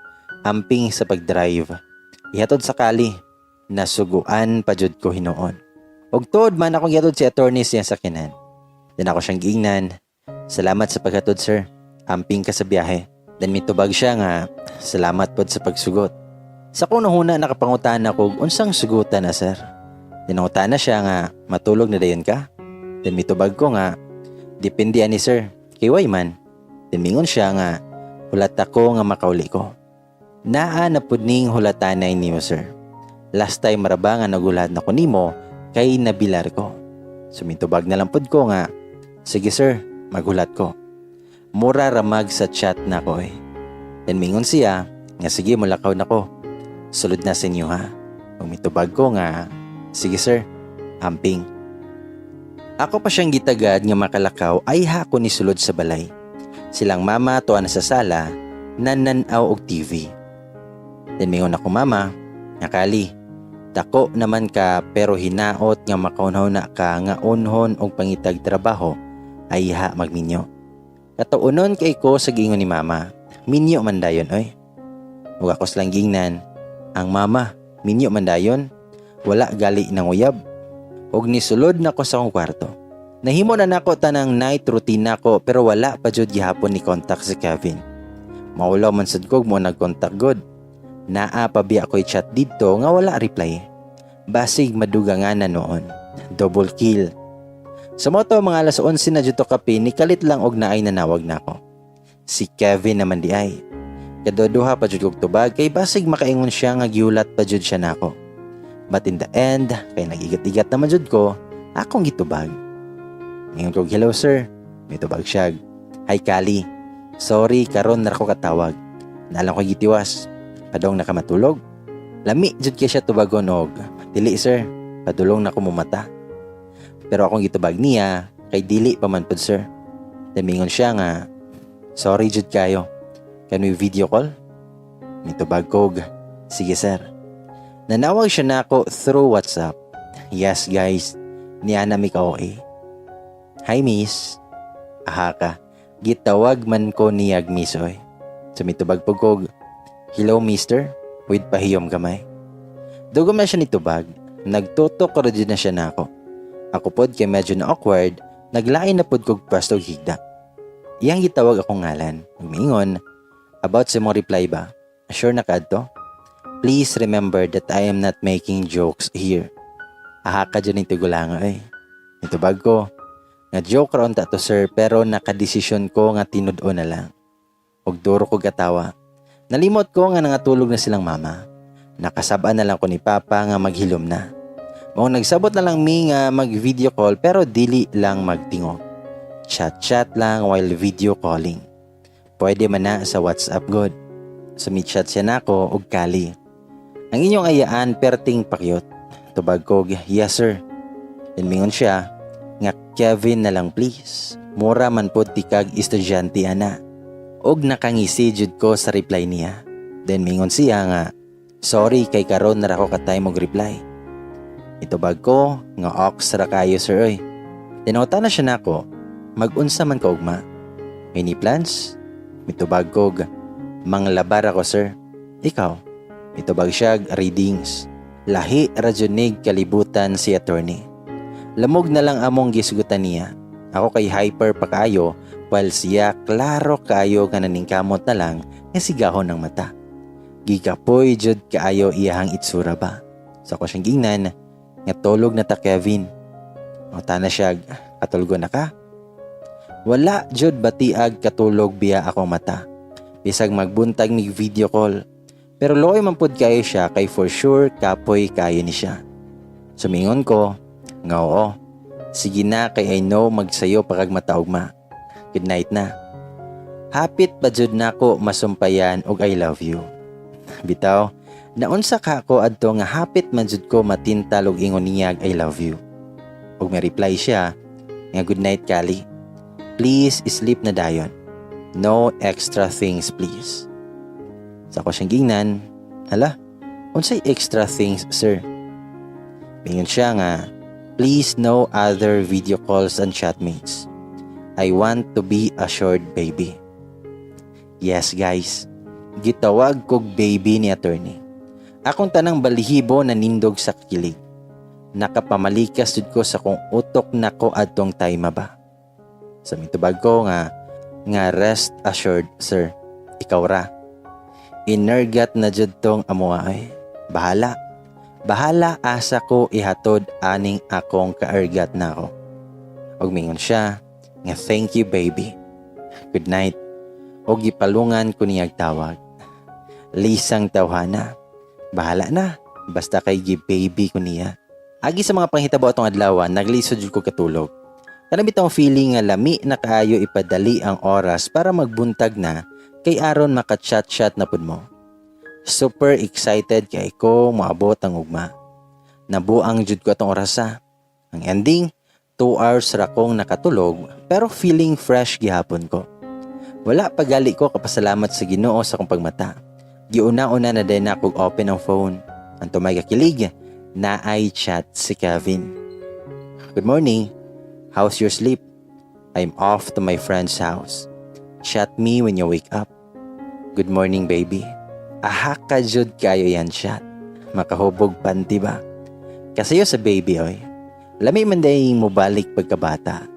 amping sa pagdrive. Ihatod sa Kali, nasuguan pa jud ko hinuon. Og tuod man akong gihatod si attorney siya sa kinan. Then ako siyang giingnan. Salamat sa paghatod sir. Amping ka sa biyahe. Then mitubag siya nga, salamat pod sa pagsugot. Sa kunahuna nakapangutan ako unsang sugutan na sir. Dinangutan na siya nga, matulog na dayon ka? Then mitubag ko nga, depende ani sir, kay way man. Then mingon siya nga, hulat ako nga makauli ko. Naa na pud ning hulatanay nimo sir. Last time maraba nga nagulat na ko nimo, kay nabilar ko. Sumitubag na lang pud ko nga, sige sir, maghulat ko. Mura ramag sa chat na ko eh. Then mingon siya, nga sige mulakaw na ko. Sulod na sa inyo ha. Umitubag ko nga, sige sir, amping. Ako pa siyang gitagad nga makalakaw ay hako ni sulod sa balay. Silang mama tuwa na sa sala, nananaw og TV. Then mingon ako mama, nga Kali, dako naman ka pero hinaot nga makaunhaw na ka nga unhon og pangitag trabaho ay ha magminyo. Kataunon kay ko sa gingon ni mama, minyo man dayon oy. Ug ako lang gingnan, ang mama, minyo man dayon, wala gali nang uyab. Og nisulod na ko sa akong kwarto. Nahimo na nako tanang night routine nako pero wala pa jud gihapon ni contact si Kevin. Maulaw man sad ko mo nag-contact god. Naa pa biya ko'y chat dito nga wala reply. Basig maduga nga na noon. Double kill. Sa moto mga alas 11 na jud to kape ni kalit lang og naay nanawag nako. Si Kevin naman di ay. Kaduduha pa jud kog tubag kay basig makaingon siya nga giulat pa jud siya nako. But in the end, kay nagigat-igat naman jud ko, akong gitubag. Ngayon ko, hello sir. May tubag siya. Hi Kali. Sorry, karon na ako katawag. Nalang ko gitiwas. Padong nakamatulog. Lami jud kay siya tubagon og, dili sir, padulong na ko mumata. Pero akong gitubag niya, kay dili pa man pod sir. Damingon siya nga, sorry jud kayo. Can we video call? May tubag kog, sige sir. Nanawag siya na ako through WhatsApp. Yes guys, niya na mi ka OA. Hi miss. Aha ka, gitawag man ko niyag miss oy. Sumitubag po kog, hello mister, with pahiyom gamay. Dugom na siya nitubag, nagtutok ko rin na siya na ako. Ako pod kay medyo na awkward, naglain na pod kog pwesto higda. Iyang gitawag akong ngalan, umingon, about sa mong reply ba? Sure na kad to? Please remember that I am not making jokes here. Aha ka dyan ito gulanga eh. Ito bag ko. Nga joke raon ta to sir pero nakadesisyon ko nga tinudo na lang. Og duro ko gatawa. Nalimot ko nga nangatulog na silang mama. Nakasabaan na lang ko ni papa nga maghilom na. Mao nagsabot na lang mi nga mag video call pero dili lang magtingog. Chat lang while video calling. Pwede man na sa WhatsApp god. Sumit-chat siya na ako og Kali. Ang inyong ayaan perting pakyot. Tubag ko, yes sir. Then mingon siya, nga Kevin na lang please. Mura man po tikag estudyante ana. Og nakangisi jud ko sa reply niya. Then mingon siya nga, sorry kay karon na ako katay mog reply. Itubag ko, nga ox ra kayo sir oy. Tinota na siya nako, mag-unsa man ka ugma. Any plans? Mitubag kog, manglabar ako sir. Ikaw? Mitubag siya, readings. Lahi radyonig kalibutan si attorney. Lamog na lang among gisgutan niya. Ako kay hyper pa kaayo, while siya klaro kaayo nga naningkamot na lang nga sigahon ng mata. Gigapoy jud kaayo iyahang itsura ba. Sa ko siyang gingnan, nga tulog na ta Kevin. O tana siya, katulgo na ka? Wala jud batiag katulog biya akong mata. Bisag magbuntag ni video call. Pero lokoy man pud kayo siya kay for sure kapoy kayo ni siya. Sumingon ko, nga oo. Sige na kay I know magsayo pakag mataugma. Good night na. Hapit pa jud nako masumpayan og I love you. Bitaw, naunsa ka ko adto nga hapit man jud ko matintal og ingon niya I love you. Og may reply siya nga good night Kali. Please sleep na dayon. No extra things please. Sa ko siyang gingnan, hala, unsay extra things sir? Bingon siya nga, please no other video calls and chatmates. I want to be assured baby. Yes guys, gitawag kog baby ni attorney. Akong tanang balihibo na nindog sa kilig. Nakapamalikas jud ko sa kung utok nako adtong time ba. Sa mitubag ko nga rest assured sir, ikaw ra. Inergat na jud tong amuay. Bahala. Bahala asa ko ihatod aning akong kaergat na ako. Og mingon siya nga thank you baby. Good night. Og gipalungan ko niyag tawag. Lisang tawhana. Bahala na. Basta kay gi-baby ko niya. Agi sa mga panghitabo atong adlaw, naglisod jud ko katulog. Kana bitong feeling nga lami na kaayo ipadali ang oras para magbuntag na kay aron maka-chat-chat na pud mo. Super excited kay ko moabot ang ugma. Nabuang jud ko atong orasa. Ang ending, 2 hours ra kong nakatulog pero feeling fresh gihapon ko. Wala pagali ko kapasalamat sa Ginoo sa akong pagmata. Giuna-una na din ako open ang phone. Ang tumay kakilig, na I chat si Kevin. Good morning. How's your sleep? I'm off to my friend's house. Chat me when you wake up. Good morning baby. Aha ka jud kayo yan chat. Makahubog panty ba? Kasayo sa baby oy. Lami man dahil mo balik pagkabata.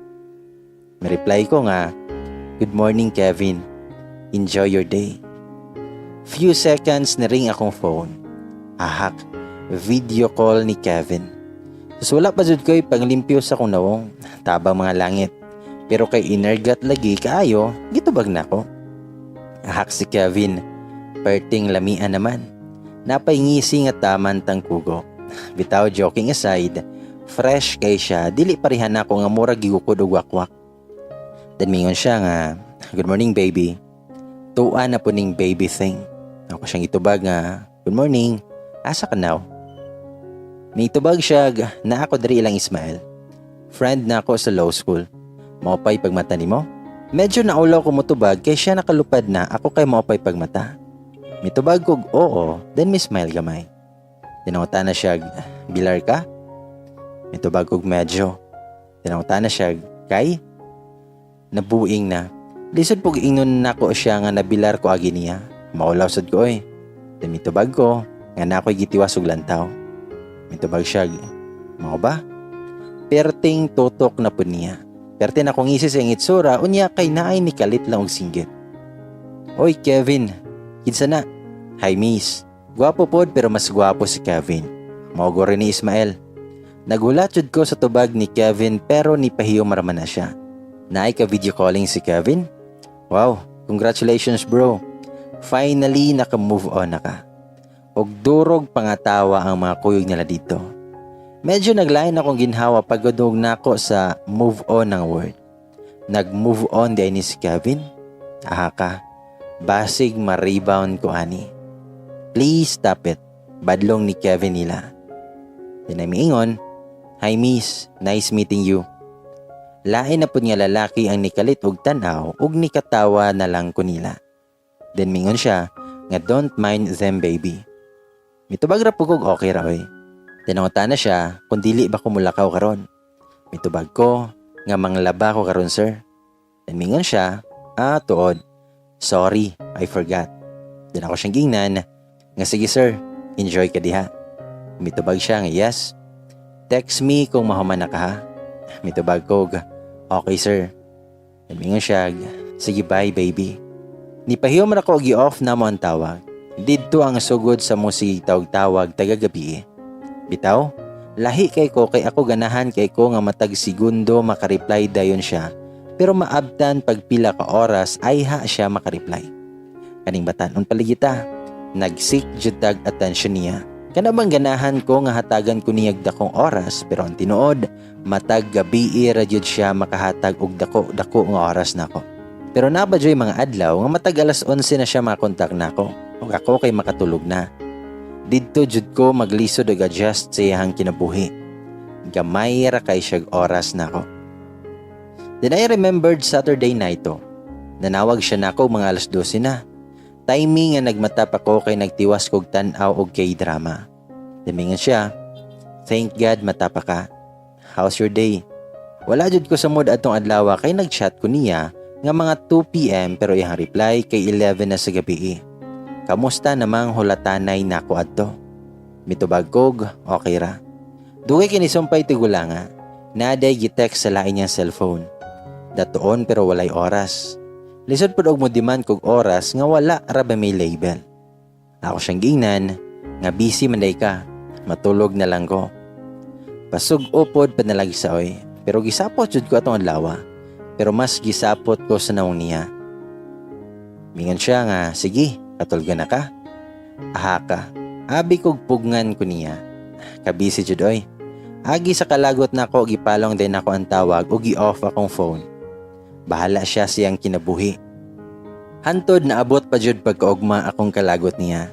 May reply ko nga, good morning Kevin. Enjoy your day. Few seconds na ring akong phone. Ahak, video call ni Kevin. So wala pa jud ko'y paglimpyo sa kong nawong. Tabang mga langit. Pero kay inergat lagi kaayo, gitubag na ko. Ahak si Kevin, perting lamian naman. Napaingisi nga taman tangkugo. Bitaw joking aside, fresh kay siya, dili parihan ako nga mura gigukod og wakwak. Then mingon siya nga, good morning baby. Tuan na po ning baby thing. Ako siyang itubag nga, good morning, asa ka now? May itubag siya na ako dari ilang Ismael. Friend na ako sa law school. Maupay pagmata ni mo? Medyo naulaw ko motubag kay siya nakalupad na ako kay maupay pagmata. Mitubag kog oo, then may smile gamay. Tinangutan na siya, bilar ka? Mitubag kog medyo. Tinangutan na siya, kay? Nabuing na. Lisod pog ingnon na ko siya nga nabilar ko agi niya. Maulaw sad ko eh. Then mitubag ko, nga na ako'y gitiwas og lantaw. Mitubag siya, mao ba? Perting tutok na po niya. Perte na kong isis ang itsura, unya kay naay ni kalit lang og singgit. Oy Kevin, kinsa na? Hi miss, gwapo pod pero mas gwapo si Kevin. Maugo rin ni Ismael. Nagulat jud ko sa tubag ni Kevin pero ni pahiyo maraman na siya. Naay ka video calling si Kevin? Wow, congratulations bro. Finally naka-move on na ka. Og durog pangatawa ang mga kuyog nila dito. Medyo naglain akong ginhawa pagudog na ako sa move on ng word. Nag-move on di ni si Kevin? Aha ka, basig ma-rebound ko ani. Please stop it, badlong ni Kevin nila. Dinamiingon, hi miss, nice meeting you. Lain na po nga lalaki ang nikalit og tanaw ug nikatawa na lang ko nila. Then mingon siya, nga don't mind them baby. Mitubag ra pugog okay ra oy. Tinangutan na siya kung dili ba ko mulakaw karon. Mitubag ko nga manglaba ko karon sir. Then mingon siya, Tuod. Sorry, I forgot. Din ako siyang gingnan. Nga sige sir, enjoy ka diha. Mitubag siya nga yes. Text me kung mahuman na ka ha. Mitubag ko, okay sir. Mingon siya, sige bye baby. Nipahiyo man ako gi-off na mo ang tawag. Didto ang sugod sa musig tawag-tawag tagagabi. Bitaw, lahi kay ko kay ako ganahan kay ko nga matag segundo makareply dayon siya. Pero maabtan pag pila ka oras ay ha siya makareply. Kaning batanon paligita, nagsik jud tag atensyon niya. Kana bang ganahan ko nga hatagan ko niyag dakong oras pero ang tinuod, matag gabi ra jud siya makahatag og dako nga oras nako. Pero nabadyoy mga adlaw nga matag alas 11 na siya makontak nako. Ug ako kay makatulog na. Didto jud ko maglisod og adjust sa iyang kinabuhi. Gamay ra kay siyag oras nako. Then I remembered Saturday night to. Nanawag siya nako mga alas 12 na. Timing nga nagmatap ako kay nagtiwas kog tan-aw og K-drama. Dimingan siya, thank God matapa ka. How's your day? Wala jud ko sa mood atong adlaw kay nagchat ko niya nga mga 2 PM pero iyang reply kay 11 na sa gabi. Kamusta namang hulatanay nako adto? Mitubag kog, okay ra. Dugay kini sumpay tigulanga. Naday gi-text sa lain niyang cellphone. Datoon pero walay oras. Lisod pod og modiman kog oras nga wala ra ba may label. Ako siyang gingnan nga busy man day ka. Matulog na lang ko. Pasug-o pod panalagi sa oy. Pero gisapot jud ko atong adlaw. Pero mas gisapot ko sa naong niya. Mingon siya nga, sige, katulgan na ka. Aha ka. Abi kog pugngan ko niya. Kabisi jud oy. Agi sa kalagot nako gipalong din ako ang tawag o gi-off akong phone. Bahala siya siyang kinabuhi. Hantod na abot pa jud pagkaugma akong kalagot niya.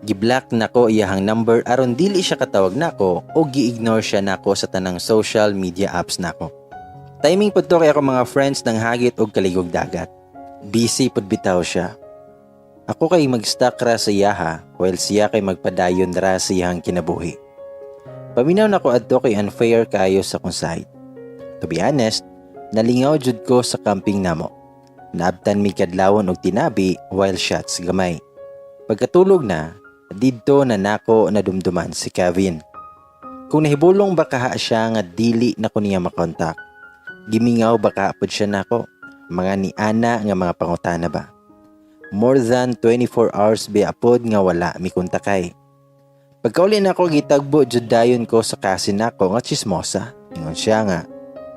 Giblock nako iyahang number aron dili siya katawag nako o gi-ignore siya nako sa tanang social media apps nako. Timing pud to kay ako mga friends nang hagit og kaligog dagat. Busy pud bitaw siya. Ako kay mag-stuck ra sa iyaha while siya kay magpadayon ra sa iyang kinabuhi. Paminaw nako adto kay unfair kayo sa kung side. To be honest, nalingaw jud ko sa camping namo. Naabtan mi kadlawon og tinabi while shots gamay. Pagkatulog na, didto na nako nadumduman si Kevin. Kung nahibulong baka siya nga dili na ko niya makontak. Gimingaw baka pod siya nako. Mga ni ana nga mga pangutana ba. More than 24 hours biapod nga wala mi kontakay. Pagkauli nako gitagbo jud dayon ko sa kasin nako nga chismosa. Ingon siya nga,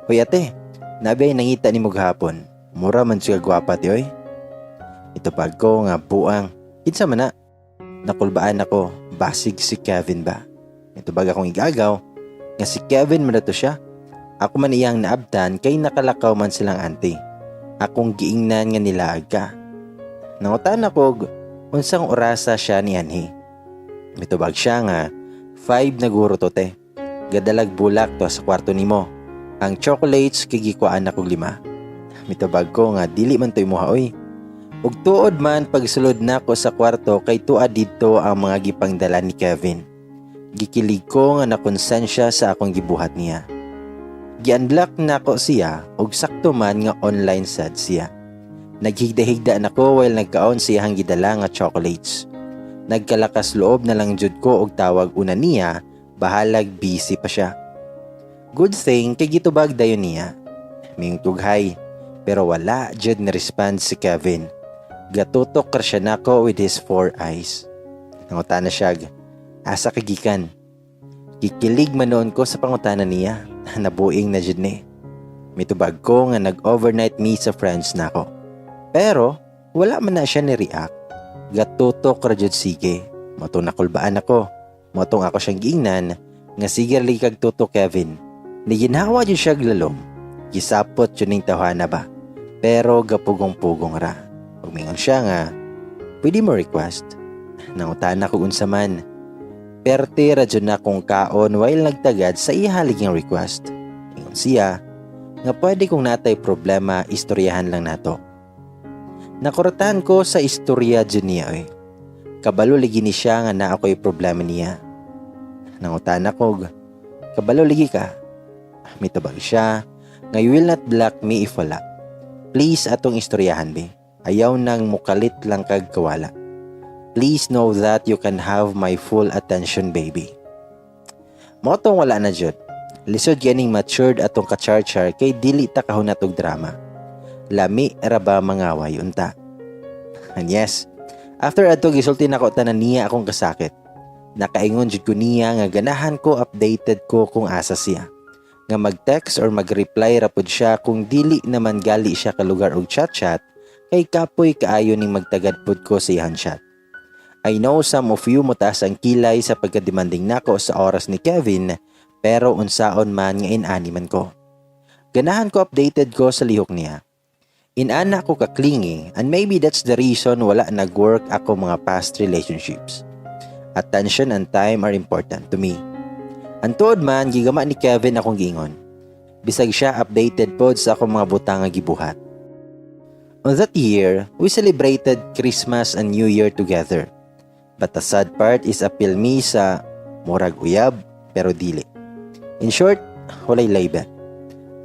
"Hoy ate, nabi ay nangita ni mo gahapon. Mura man siya gwapa ti oy." Ito pag ko nga buang. Kinsa man na? Nakulbaan ako, basig si Kevin ba? Ito bag akong igagaw, nga si Kevin man to siya. Ako man iyang naabtan kay nakalakaw man silang auntie. Akong giingnan nga nilaag ka. Nangutan ako, unsang orasa siya ni Anhi. Ito bag siya nga, 5 na guro to te. Gadalag bulak to sa kwarto nimo. Ang chocolates kigikuan ako 5. Mitubag ko nga dili man to'y muha oy. Ug tuod man pagsulod nako sa kwarto kay tuad didto ang mga gipangdala ni Kevin. Gikilig ko nga nakonsensya sa akong gibuhat niya. Gi-unblock nako siya ug sakto man nga online sad siya. Naghigda-higda nako while nagkaon siyang gidala nga chocolates. Nagkalakas loob na lang jud ko og tawag una niya, bahalag busy pa siya. Good thing kay gitubag dayon niya. Ming tughay. Pero wala jud na respond si Kevin. Gatutok ka siya nako with his 4 eyes. Nangutana siya, asa kagikan? Kikilig man noon ko sa pangutana niya. Nabuing na jud ni. Mitubag ko nga nag-overnight me sa friends nako. Pero wala man na siya ni-react. Gatutok ra jud sige. Matong nakulbaan ako. Matong ako siyang giingnan nga sige lig kag tutok Kevin. Niginhawa jud siya glalom. Gisapot jud ning tawhana ba. Pero gapugong-pugong ra. Umingon siya nga, pwede mo request? Nangutana ko unsa man. Perte ra jud na kong kaon while nagtagad sa ihaliging request. Ingon siya, nga pwede kong natay problema, istoryahan lang nato. Nakuratan ko sa istorya jud niya oy. Kabalo ligi ni siya nga naa ko'y problema niya. Nangutana ko, kabalo ligi ka? Mitubag siya, nga you will not block me if wala. please atong istoryahan be. Ayaw nang mukalit lang kag kawala. Please know that you can have my full attention, baby. Motong wala na jud. Lisod ganing matured atong kachar-char kay dili ta kahunat og drama. Lami ra ba mangaway unta. And yes, after ato gisulti nako tanan niya akong kasakit. Nakaingon jud ko niya nga ganahan ko updated ko kung asa siya. Nga mag-text or mag-reply ra pud siya kung dili naman gali siya ka lugar og chat-chat kay kapoy kaayo ning magtagad pud ko sa iyang chat. I know some of you mutaas ang kilay sa pagka-demanding nako sa oras ni Kevin pero unsaon man nga inani man ko. Ganahan ko updated ko sa lihok niya. Inana ko ka-clingy and maybe that's the reason wala nag-work ako mga past relationships. Attention and time are important to me. Antod man, gigama ni Kevin akong giingon. Bisag siya updated pod sa akong mga butang nga gibuhat. On that year, we celebrated Christmas and New Year together. But the sad part is appeal me sa murag uyab pero dili. In short, walay label.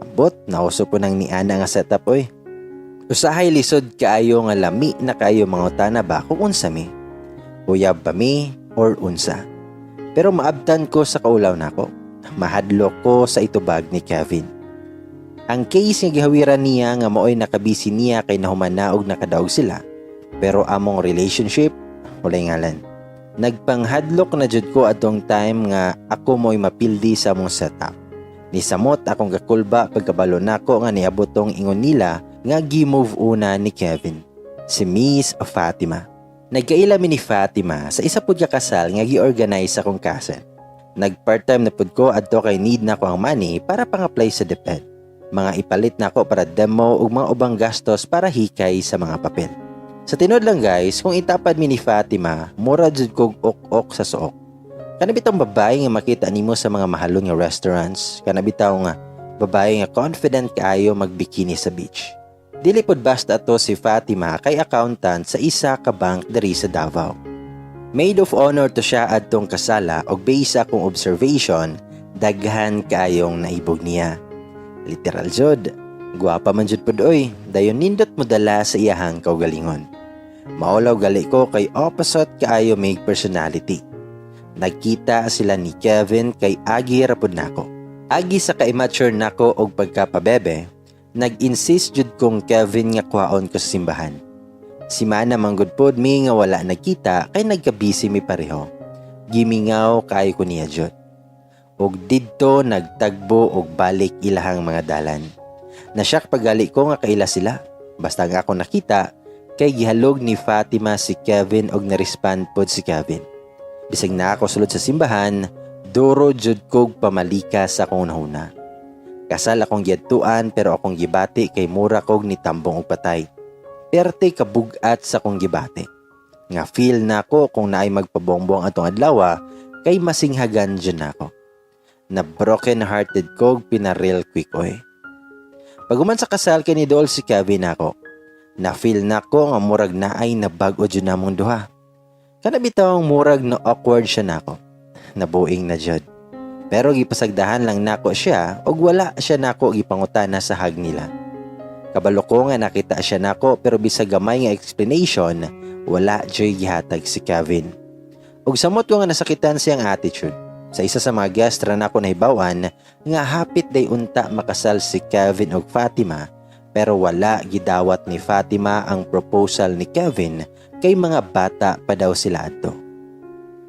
Abot, nauso po nang ni Ana nga setup oy. Usahay lisod kaayo nga lami na kaayo mga utana ba kung unsa mi? Uyab ba mi or unsa? Pero maabtan ko sa kaulaw nako. Mahadlok ko sa itubag ni Kevin. Ang case nga gihawiran niya nga maoy nakabisi niya kay nahumanaog nakadaog sila. Pero among relationship, walay ngalan. Nagpanghadlok na jud ko atong time nga ako mo'y mapildi sa among setup. Nisamot akong gakulba pagkabalo nako nga niabot tong ingon nila nga gi-move una ni Kevin. Si Miss Fatima. Nagkaila mi ni Fatima sa isa pud ka kasal nga gi-organize akong cousin. Nag-part-time na pud ko adto kay need na ko ang money para pang-apply sa DepEd. Mga ipalit na ko para demo ug mga ubang gastos para hikay sa mga papel. Sa tinod lang guys, kung itapad mi ni Fatima, mura jud kog ok-ok sa suok. Kanabitang babae nga makita nimo sa mga mahalon nga restaurants, kanabitaw nga babae nga confident kaayo magbikini sa beach. Dili pod basta to si Fatima kay accountant sa isa ka bank diri sa Davao. Maid of honor to siya adtong kasala og base sa akong observation, daghan kaayong naibog niya. Literal jud, guwapa man jud pod oy, dayon nindot mo dala sa iyahang kaugalingon. Maulaw gali ko kay opposite kaayo may personality. Nagkita sila ni Kevin kay agi ra pud nako. Agi sa ka-immature nako og pagkapabebe, nag-insist jud kong Kevin nga kuhaon ko sa simbahan. Si Mana manggod pod mi nga wala nagkita kay nagka-busy mi pareho. Gimingaw kaayo ko niya jud. Og didto nagtagbo og balik ilahang mga dalan. Nasyak pagali ko nga kaila sila. Basta nga ako nakita, kay gihalog ni Fatima si Kevin og na-respond pod si Kevin. Bisag na ako sulod sa simbahan, duro jud kog pamalika sa akong nahuna. Kasal akong giadtuan pero akong gibati kay mura kog nitambong og patay. Perte kabugat sa akong gibati. Nga feel na ko kung naay magpabongbong atong adlaw kay masinghagan jud nako. Na broken hearted kog pinarel quick oy. Paguman sa kasal kay ni Dol si Kevin ako. Na feel na ko nga murag naay na bag-o jud namong duha. Kanabitaw murag na awkward siya nako. Nabuing na jud. Pero gipasagdahan lang nako siya og wala siya nako gipangutana sa hag nila. Kabalo ko nga nakita siya nako pero bisag gamay nga explanation, wala joy gihatag si Kevin. Og samot ko nga nasakitan siyang attitude. Sa isa sa mga guest ra nako nahibawan nga hapit day unta makasal si Kevin og Fatima pero wala gidawat ni Fatima ang proposal ni Kevin kay mga bata pa daw sila adto.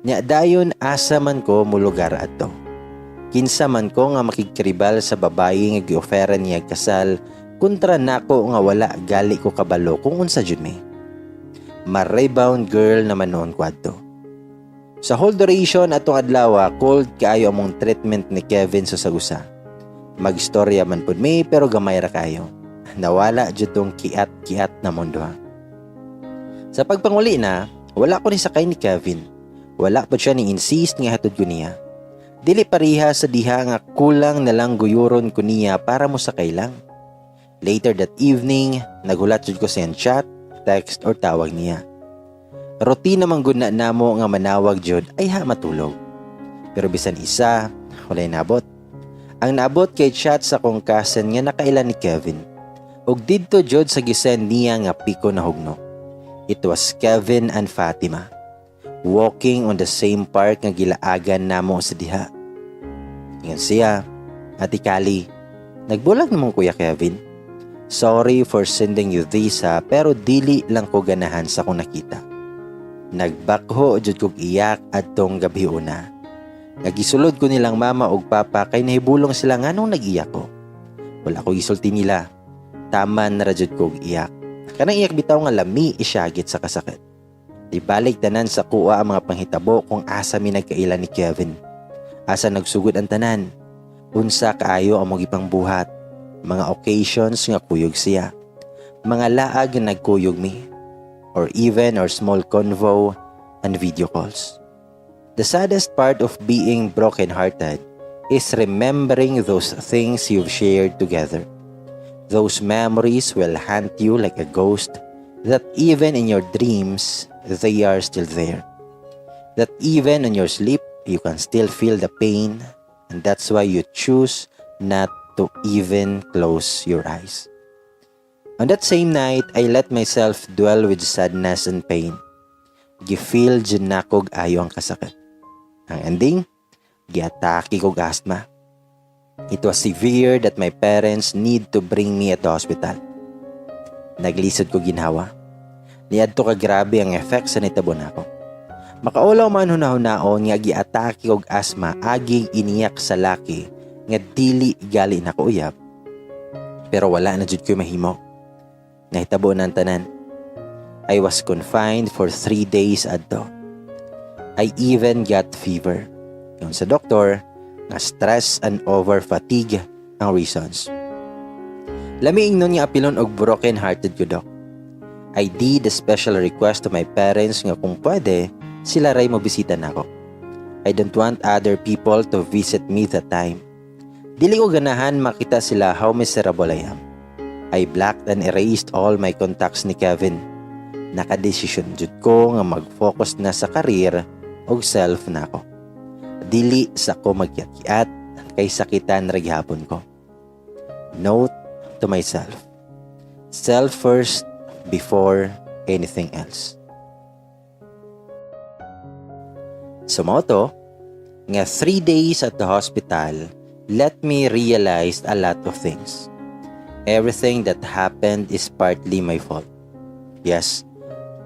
Nya dayon asa man ko mulugar adto. Kinsa man ko nga makigkribal sa babaye nga gi-ofera niya kasal kontra nako nga wala gali ko kabalo kung unsa jud mi. Ma-rebound girl naman noon kwadto. Sa whole duration atong adlaw, cold kaayo among treatment ni Kevin sa sagusa. Magstorya man pud mi pero gamay ra kayo. Nawala jud tong kiat-kiat na mundo. Sa pagpanguli na, wala ko ni sakay ni Kevin. Wala pa siya ni insist nga hatod ko niya. Dili pariha sa diha nga kulang na lang guyuron ko niya para mo sakay lang. Later that evening, nagulat jud ko sa chat, text or tawag niya. Routine naman gud na namo nga manawag jud ay ha matulog. Pero bisan isa, walay nabot. Ang nabot kay chat sa kong cousin nga nakaila ni Kevin. ug didto jud sa gisend niya nga piko na hugno. It was Kevin and Fatima walking on the same park nga gilaagan namo sa diha. Ingon siya, Ate Kali, nagbulag namang Kuya Kevin. Sorry for sending you this pero dili lang ko ganahan sa kung nakita. Nagbakho jud kog iyak adtong gabi una. Nagisulod ko nilang mama ug papa kay nahibulong sila nganong nag-iyak ko. Wala ko gisulti nila. Taman na jud kog iyak. Kanang iyak bitaw nga lami isyagit sa kasakit. Di balik tanan sa kuha ang mga panghitabo kung asa mi nagkaila ni Kevin. Asa nagsugod ang tanan. Unsa kaayo ang mga ipangbuhat. Mga occasions nga kuyog siya. Mga laag nga nagkuyog mi. Or even our small convo and video calls. The saddest part of being broken-hearted is remembering those things you've shared together. Those memories will haunt you like a ghost that even in your dreams, they are still there. That even in your sleep, you can still feel the pain, and that's why you choose not to even close your eyes. On that same night, I let myself dwell with sadness and pain. Gifeel dyan na kog ayo ang kasakit. Ang ending, giatake kog asthma. It was severe that my parents need to bring me at the hospital. Naglisod ko ginhawa. Niadto ka grabe ang effect sa nitabo nako. Makaulaw man hunahunaon nga giatake og asthma aging iniyak sa laki nga dili gali nako uyab. Pero wala na jud ko mahimo. Nahitabo ng tanan. I was confined for 3 days adto. I even got fever. Yung sa doktor, nga stress and over fatigue ang reasons. Lamiing nun nga apilon og broken hearted ko dok. I did a special request to my parents nga kung pwede, sila ray mobisita nako. I don't want other people to visit me that time. Dili ko ganahan makita sila how miserable I am. I blocked and erased all my contacts ni Kevin. Nakadesisyon jud ko nga mag-focus na sa career o self na ako. Dili sa ko magkiat-kiat kay sakitan ra gihapon ko. Note to myself. Self first before anything else. Sumoto, nga 3 days at the hospital let me realize a lot of things. Everything that happened is partly my fault. Yes,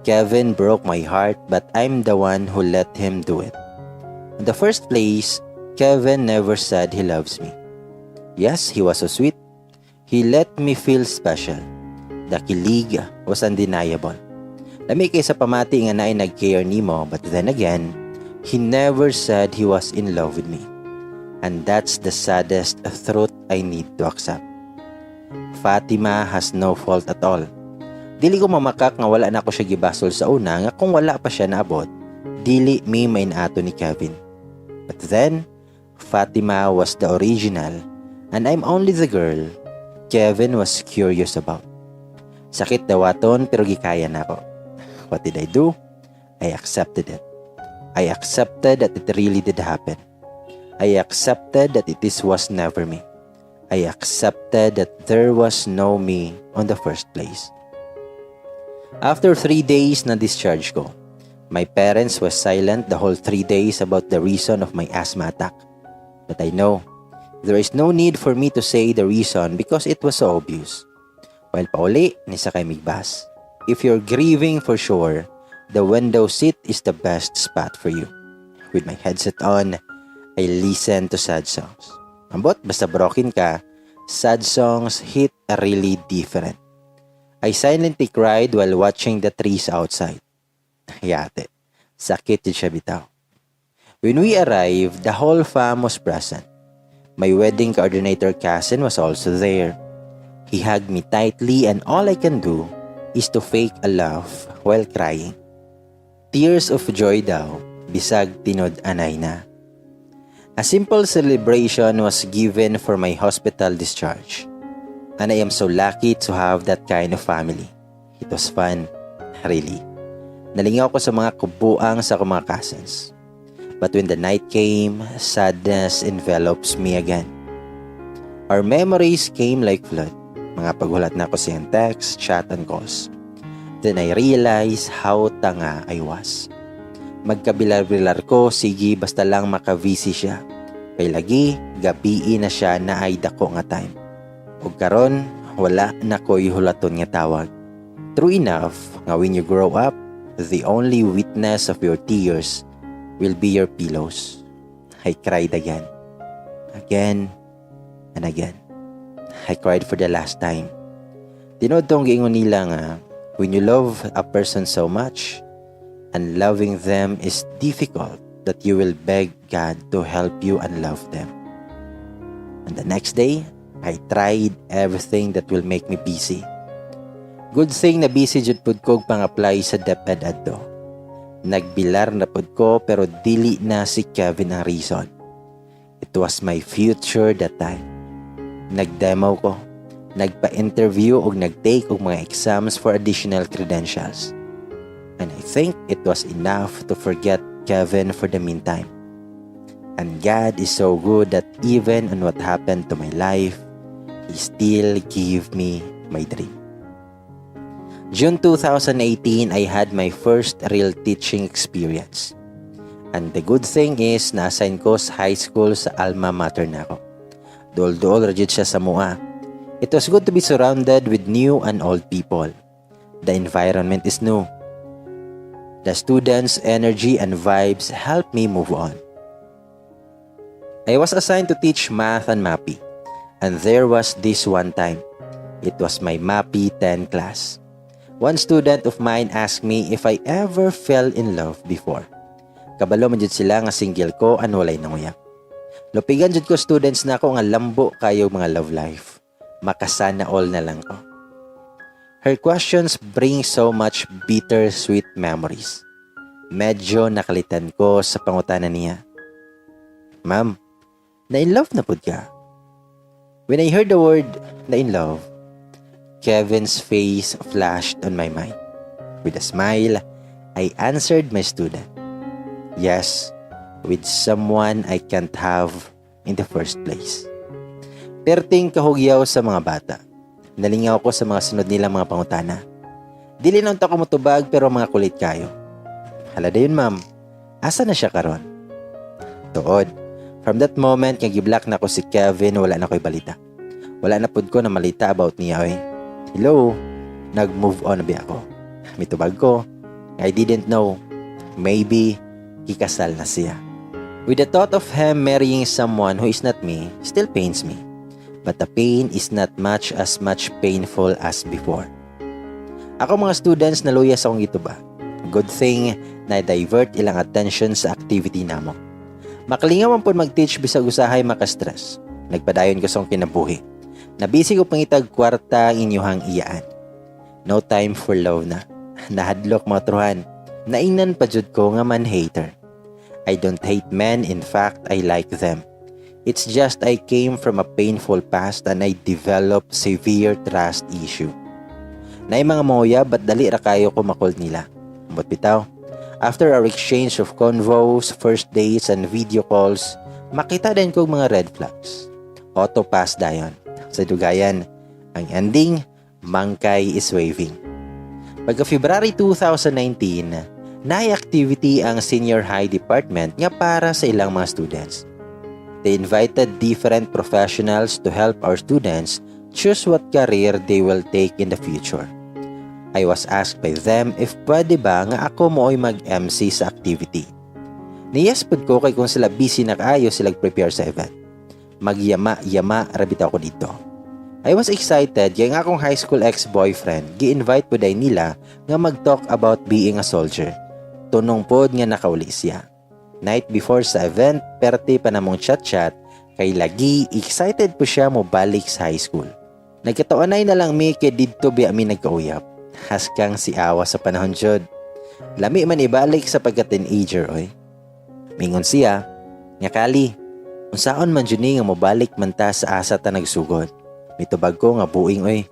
Kevin broke my heart but I'm the one who let him do it. In the first place, Kevin never said he loves me. Yes, he was so sweet. He let me feel special. The kilig was undeniable. Lami kay sa pamati nga naay nag-care nimo but then again, he never said he was in love with me. And that's the saddest truth I need to accept. Fatima has no fault at all. Dili ko mamakak nga wala na ako siya gibasol sa una nga kung wala pa siya naabot, dili mi mainato ni Kevin. But then, Fatima was the original and I'm only the girl Kevin was curious about. Sakit daw aton pero gikaya na ako. What did I do? I accepted it. I accepted that it really did happen. I accepted that was never me. I accepted that there was no me on the first place. After 3 days na discharge ko, my parents were silent the whole 3 days about the reason of my asthma attack. But I know, there is no need for me to say the reason because it was so obvious. While pauli, ni sakay migbas. If you're grieving for sure, the window seat is the best spot for you. With my headset on, I listen to sad songs. Ambot, basta broken ka, sad songs hit really different. I silently cried while watching the trees outside. Yate, sakit din siya bitaw. When we arrived, the whole fam was present. My wedding coordinator cousin was also there. He hugged me tightly and all I can do is to fake a laugh while crying. Tears of joy daw, bisag tinod anay na. A simple celebration was given for my hospital discharge. And I am so lucky to have that kind of family. It was fun, really. Nalingaw ko sa mga kubuang sa mga cousins. But when the night came, sadness envelops me again. Our memories came like flood. Mga paghulat na ko siyang text, chat, and calls. Then I realized how tanga I was. Magkabilar-bilar ko, sige basta lang maka-busy siya. Kay lagi, gabi na siya na ay dako nga time. Ug karon, wala na ko'y hulaton nga tawag. True enough, nga when you grow up, the only witness of your tears will be your pillows. I cried again. Again and again. I cried for the last time. Tinod tong giingon nila nga, when you love a person so much, and loving them is difficult, that you will beg God to help you and love them. And the next day, I tried everything that will make me busy. Good thing na busy jud pud ko pang-apply sa DepEd adto. Nagbilar na pud ko pero dili na si Kevin ang reason. It was my future that time. Nagdemo ko, nagpa-interview o nag-take og mga exams for additional credentials. And I think it was enough to forget Kevin for the meantime. And God is so good that even on what happened to my life, He still gave me my dream. June 2018, I had my first real teaching experience. And the good thing is, na-assign ko sa high school sa alma mater na ako. Duol-duol rajud siya sa mua. It was good to be surrounded with new and old people. The environment is new. The students' energy and vibes helped me move on. I was assigned to teach math and MAPI. And there was this one time. It was my MAPI 10 class. One student of mine asked me if I ever fell in love before. Kabalo man jud sila nga single ko and walay nanguyak. Lupigan jud ko students na ako nga lambo kayo mga love life. Makasana all na lang ko. Her questions bring so much bittersweet memories. Medyo nakalitan ko sa pangutana niya. Ma'am, na-in love na pud ka? When I heard the word na-in love, Kevin's face flashed on my mind. With a smile, I answered my student. Yes, with someone I can't have in the first place. Perting kahugyaw sa mga bata. Nalingaw ko sa mga sunod nilang mga pangutana. Dili nang ta ko mutubag pero mga kulit kayo. Hala dayon ma'am, asa na siya karon? Tuod, from that moment nga giblock na ko si Kevin, wala na ko'y balita. Wala na pud ko na malita about niya oy. Hello, nag-move on ba ako? Mitubag ko, I didn't know. Maybe kikasal na siya. With the thought of him marrying someone who is not me still pains me. But the pain is not much painful as before. Ako mga students naluya sa akong ituba. Good thing na divert ilang attention sa activity namo. Makalingaw man po mag-teach bisag usahay makastress. Nagpadayon ko sa akong kinabuhi. Nabisi ko pangitag kwarta ang inyuhang iyaan. No time for love na. Nahadlok mga truhan. Naingnan pa jud ko nga man hater. I don't hate men, in fact, I like them. It's just I came from a painful past and I developed severe trust issue. Naay mga moya, ba't dali ra kayo kumakol nila? But bitaw, after our exchange of convos, first dates, and video calls, makita din ko mga red flags. Auto pass dayon. Sa dugayan, ang ending, mangkay is waving. Pagka February 2019, naay activity ang senior high department nga para sa ilang mga students. They invited different professionals to help our students choose what career they will take in the future. I was asked by them if pwede ba nga ako mooy mag-MC sa activity. Niyes pud ko kay kung sila busy na kaayo sila prepare sa event. Magyama-yama rabitaw ko dito. I was excited kaya nga akong high school ex-boyfriend gi-invite po day nila nga mag-talk about being a soldier. Tunong pod nga nakauli siya. Night before sa event, perti pa namong chat-chat, kay lagi excited po siya mo balik sa high school. Nagkataonay na lang mi kay didto bi ami nagkauyap. Haskang si awa sa panahon jud. Lami man ibalik sa pagka-teenager oy. Mingon siya, nga kali, unsaon man jud ni nga mobalik man ta sa asa ta nagsugod. Mitubag ko nga buing oy.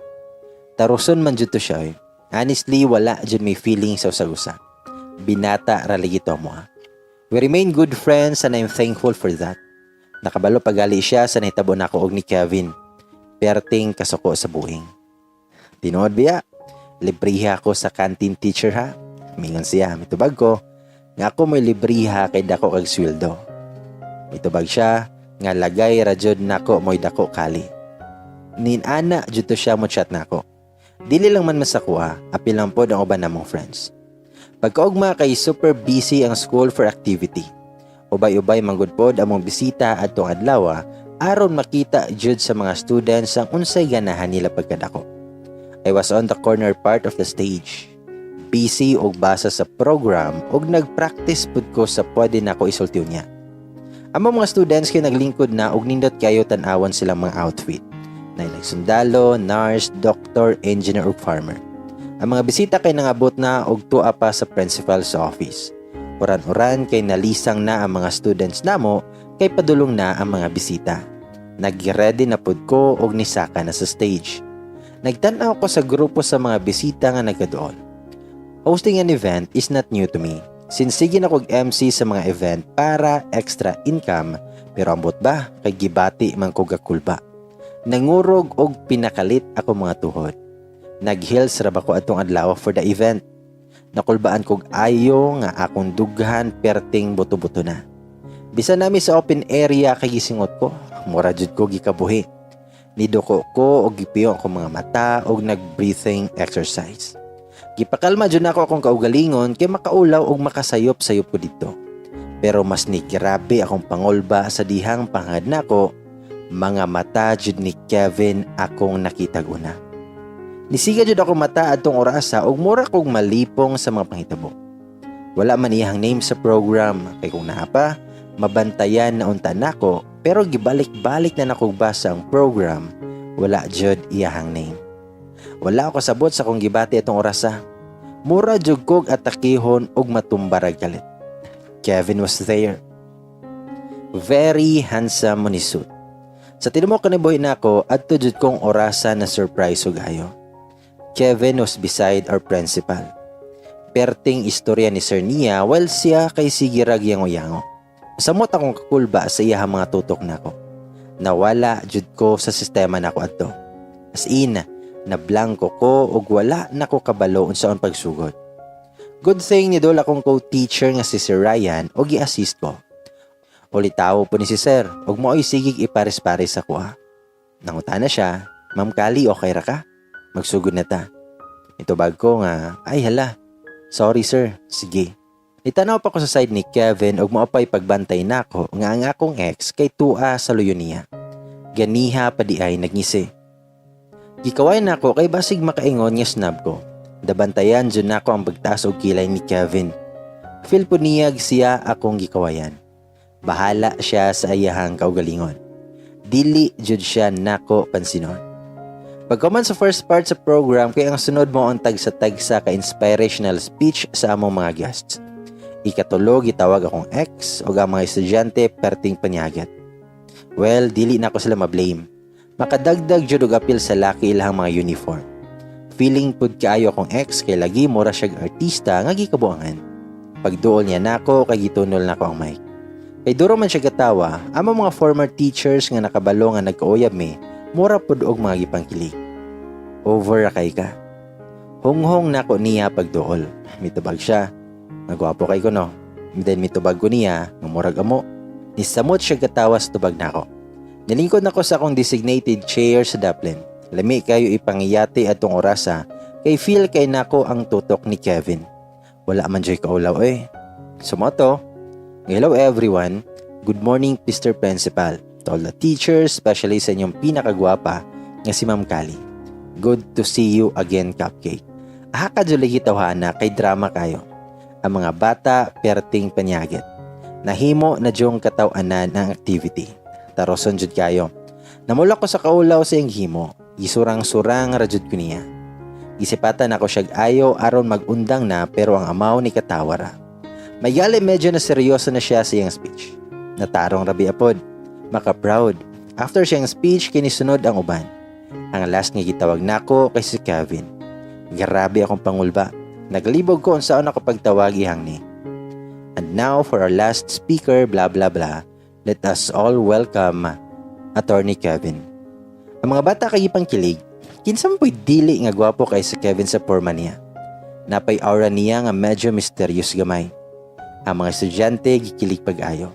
Taruson man jud to siya oy. Honestly, wala jud may feeling sa usag-usag. Binata raligito mo ha. We remain good friends and I'm thankful for that. Nakabalo pagali siya sa nahitabo nako og ni Kevin. Perting kasuko sa buhing. Tinuod biya, libriha ako sa canteen teacher ha. Mingon siya, mitubag ko, nga ako may libriha kay dako kag sweldo. Mitubag siya, nga lagay radyod nako mo'y dako kali. Ninana, dito siya mo chat nako. Dili lang man masakwa, apil lang pod ang uban namong friends. Pagkaugma kay super busy ang school for activity. Ubay-ubay manggod pod among bisita adtong adlaw aron makita jud sa mga students ang unsay ganahan nila pagkadako. I was on the corner part of the stage. Busy og basa sa program og nagpractice pud ko sa pwede nako isultiw niya. Among mga students kay naglingkod na og nindot kayo tan-awon silang mga outfit. Nailang sundalo, nurse, doctor, engineer ug farmer. Ang mga bisita kay nangabot na og tuwa pa sa principal's office. Uran-uran kay nalisang na ang mga students namo kay padulong na ang mga bisita. Nag-ready na pud ko og nisaka na sa stage. Nagtan-aw ko sa grupo sa mga bisita nga nagadoon. Hosting an event is not new to me. Since sige na kog MC sa mga event para extra income, pero ambot ba kay gibati man kog gakulba. Nangurog og pinakalit ako mga tuhod. Nag-heels ra ba ko atong adlaw for the event. Nakulbaan kog ayo nga akong dughan perting buto-buto na. Bisan nami sa open area kay gisingot ko, mura jud ko gikabuhi. Nidoko ko og gipiyo ako mga mata og nag-breathing exercise. Gipakalma jud nako akong kaugalingon kay makaulaw og makasayop-sayop ko dito. Pero mas nikirabi akong pangolba sa dihang pangad nako, mga mata jud ni Kevin akong nakitag una. Nisiga jud ako mata adtong orasa og mura kog malipong sa mga panghitabo. Wala man iyang name sa program kay kung naa pa mabantayan na unta nako pero gibalik-balik na nako basa ang program, wala jud iyang name. Wala ako sabot sa kong gibati atong orasa. Mura jud kog atakihon og matumbarag galit. Kevin was there. Very handsome mo ni suit. Sa tinumok kanibuhi nako adto jud kong orasa na surprise ug ayo. Kevin was beside our principal. Perting istorya ni Sir Nia while siya kay sigirag yango-yango. Samot akong kakulba sa iyang mga tutok nako. Nawala jud ko sa sistema nako adto. As in, na blanco ko og wala nako kabalo unsaon pagsugod. Good thing ni dol akong co-teacher nga si Sir Ryan og gi-assist ko. Ulitaw po ni si Sir og mo'y sigig ipares-pares ako ha. Nangutana siya, Ma'am Kali, okay ra ka? Magsugod na ta. Itubag ko nga, ay hala. Sorry sir, sige. Itanaw pa ko sa side ni Kevin og moapay pagbantay nako nga ang akong ex kay tua sa luyo niya. Ganiha pa di ay nagngisi. Gikaway nako kay basig makaingon nga snub ko. Dabantayan jud nako ang pagtaas og kilay ni Kevin. Feel po niyag siya akong gikawayan. Bahala siya sa iyahang kaugalingon. Dili jud siya nako pansinon. Pagkaman sa first part sa program kay ang sunod mo ang tagsa-tagsa ka inspirational speech sa among mga guests. Ikatulo gitawag akong ex o ang mga estudyante perting panyagat. Well, dili na ako sila ma-blame. Makadagdag jud og apil sa laki ilang mga uniform. Feeling pud kaayo akong ex kay lagi mura siyag artista nga gikabuangan. Pagduol niya nako kay gitunol nako ang mic. Kay duro man siya gatawa, among mga former teachers nga nakabalo nga nagkauyab mi, mura pud og mga gipangkilig. Over ra kay ka. Honghong nako niya pagduol. Mitubag siya. Nagwapo kay ko no. Then mitubag ko niya, nga murag amo. Nisamot siya gatawa sa tubag nako. Nilingkod nako sa akong designated chair sa Dublin. Lami kayo ipangiyati atong orasa kay feel kay nako ang tutok ni Kevin. Wala man joy kaulaw eh. Sumoto. Hello everyone. Good morning Mr. Principal. To all the teachers, especially sa inyong pinakagwapa nga si Ma'am Kali. Good to see you again, Cupcake. Aha ka dyan gitawhana kay drama kayo. Ang mga bata perting panyaget. Nahimo na dyong katawanan ang activity. Taroson jud kayo. Namula ko sa kaulaw sa iyang himo. Gisurang-surang rajud ko niya. Isipatan ako siyag ayo aron magundang na pero ang amaw ni katawara. Mayali medyo na seryoso na siya sa iyang speech. Natarong rabi apod. Maka-proud. After siyang speech, kinisunod ang uban. Ang last nga gitawag nako kay si Kevin. Grabe akong pangulba. Naglibog ko unsaon ako pagtawag ihang ni. And now for our last speaker, blah blah blah. Let us all welcome Attorney Kevin. Ang mga bata kay ipangkilig, Kinsa man po'y dili nga gwapo kay si Kevin sa porma niya. Napay aura niya nga medyo mysterious gamay. Ang mga estudyante gikilig pag-ayo.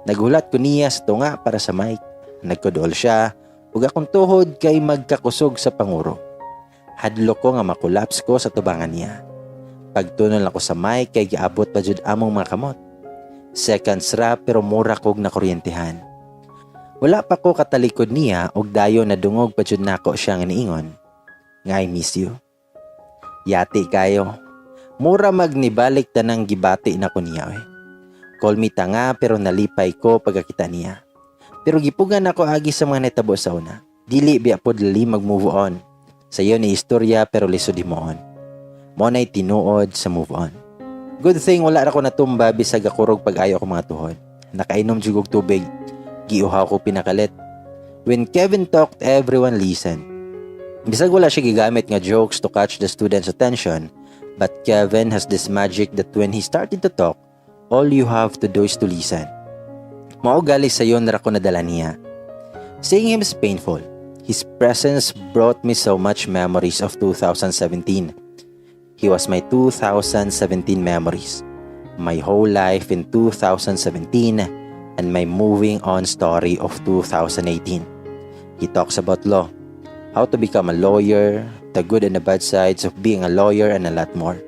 Nagulat ko niya sa tunga para sa mic. Nagkudool siya ug akong tuhod kay magkakusog sa panguro. Hadlo ko nga makulaps ko sa tubangan niya. Pagtunol ako sa mic kay giabot pa jud among mga kamot. Seconds ra pero mura kog nakuryentehan. Wala pa ko katalikod niya og dayo na dungog pa jud nako siya nga niingon. Nga I miss you. Yati kayo. Mura magnibalik tanang gibati na ko niya. Call me tanga pero nalipay ko pagkakita niya. Pero gipugan ako agi sa mga netabo sa una. Dili biya pod lali mag-move on. Sayo ni istorya pero lisod himoon. Mo na'y tinuod sa move on. Good thing wala ra ko natumba bisag akurog pag-ayo ko mga tuhod. Nakainom jud og tubig. Giuhaw ko pinakalit. When Kevin talked, everyone listened. Bisag wala siya gigamit nga jokes to catch the students' attention, but Kevin has this magic that when he started to talk, all you have to do is to listen. Mao gali sa yon ra ko nadala niya. Seeing him is painful. His presence brought me so much memories of 2017. He was my 2017 memories. My whole life in 2017 and my moving on story of 2018. He talks about law, how to become a lawyer, the good and the bad sides of being a lawyer, and a lot more.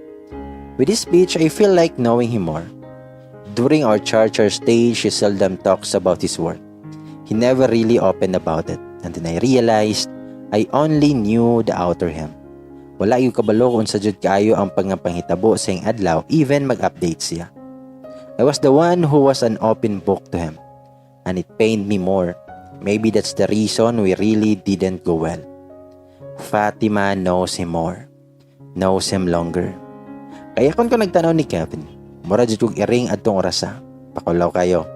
With this speech, I feel like knowing him more. During our charter stage, he seldom talks about his work. He never really opened about it. And then I realized, I only knew the outer him. Wala yung kabalo kung sa jud kaayo ang pangapangitabo sa iyang adlaw, even mag-update siya. I was the one who was an open book to him. And it pained me more. Maybe that's the reason we really didn't go well. Fatima knows him more. Knows him longer. Kaya kung nagtanaw ni Kevin, mura jud kog iring adtong orasa. Pakulaw kayo.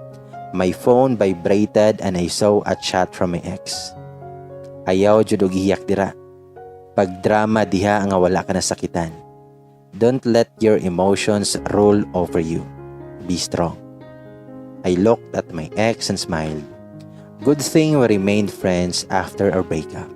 My phone vibrated and I saw a chat from my ex. Ayaw jud og iyak dira. Pagdrama diha nga wala ka nasakitan. Don't let your emotions rule over you. Be strong. I looked at my ex and smiled. Good thing we remained friends after our breakup.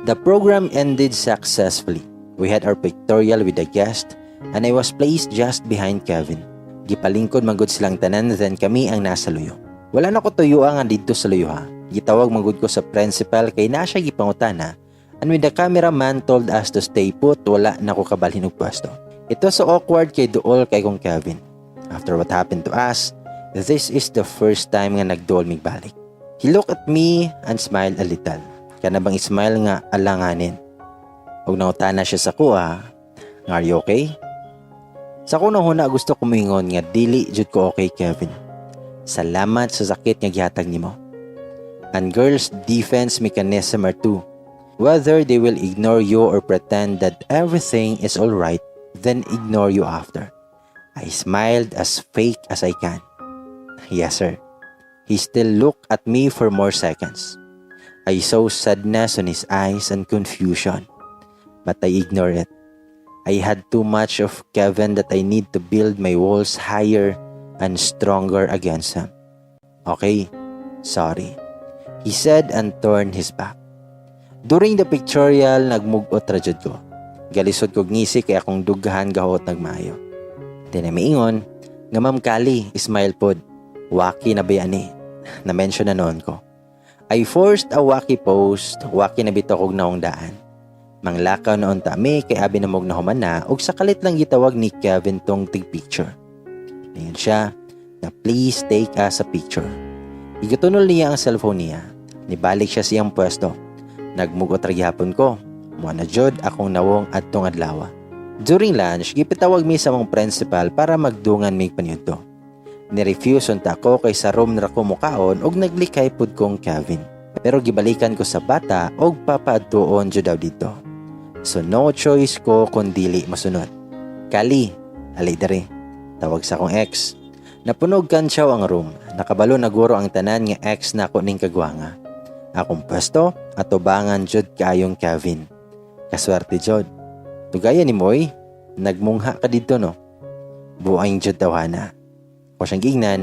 The program ended successfully. We had our pictorial with the guest and I was placed just behind Kevin. Gipalingkod manggod silang tanan, then kami ang nasa luyo. Wala na ko tuyuan nga dito sa luyo ha. Gitawag manggod ko sa principal kay na siya gipangutana, and when the cameraman told us to stay put, wala na ko kabalhin og pwesto. It was so awkward kay duol kay kong Kevin. After what happened to us, this is the first time nga nagduol mig balik. He looked at me and smiled a little. Kana bang smile nga alanganin. Og nangutana siya sa kuha, "Are you okay?" Sa kuno huna gusto ko mingon nga dili jud ko okay, Kevin. Salamat sa sakit nga gihatag nimo. And girls' defense mechanism are too. Whether they will ignore you or pretend that everything is all right, then ignore you after. I smiled as fake as I can. Yes, sir. He still looked at me for more seconds. I saw sadness on his eyes and confusion, but I ignored it. I had too much of Kevin that I need to build my walls higher and stronger against him. Okay, sorry, he said and turned his back. During the pictorial, nagmugot ra jud ko. Galisod kog ngisi kay akong dughan gahot nagmaayo. Tinamiingon nga Ma'am Kali, smile pod. Waki na bayani. Na-mention na noon ko. I forced a waki post, waki na bitaw kog naong daan. Manglakaw noon tami kay abi na mog nahuman na ug sakalit lang gitawag ni Kevin tong tig picture. Ngayon siya na please take us a picture. Igatunol niya ang cellphone niya. Nibalik siya siyang pwesto. Nagmugot ra gihapon ko. Mo na jud akong nawong adtong adlaw. During lunch, gipitawag mi sa mong principal para magdungan mig paniudto. Ni-refuse unta ko kay sa room ra ko mukaon ug naglikay pud kong Kevin. Pero gibalikan ko sa bata og papaadtuon jud daw dito. So no choice ko kundili masunod. Kali, alay dere. Tawag sa akong ex. Napunog kantsaw ang room. Nakabalo na guro ang tanan nga ex nako ning kagwanga. Akong pwesto at tubangan jud kayong Kevin. Kaswerte jud. Tugaya ni Moy, nagmungha ka dito no. Buang jud tawhana. O siyang gignan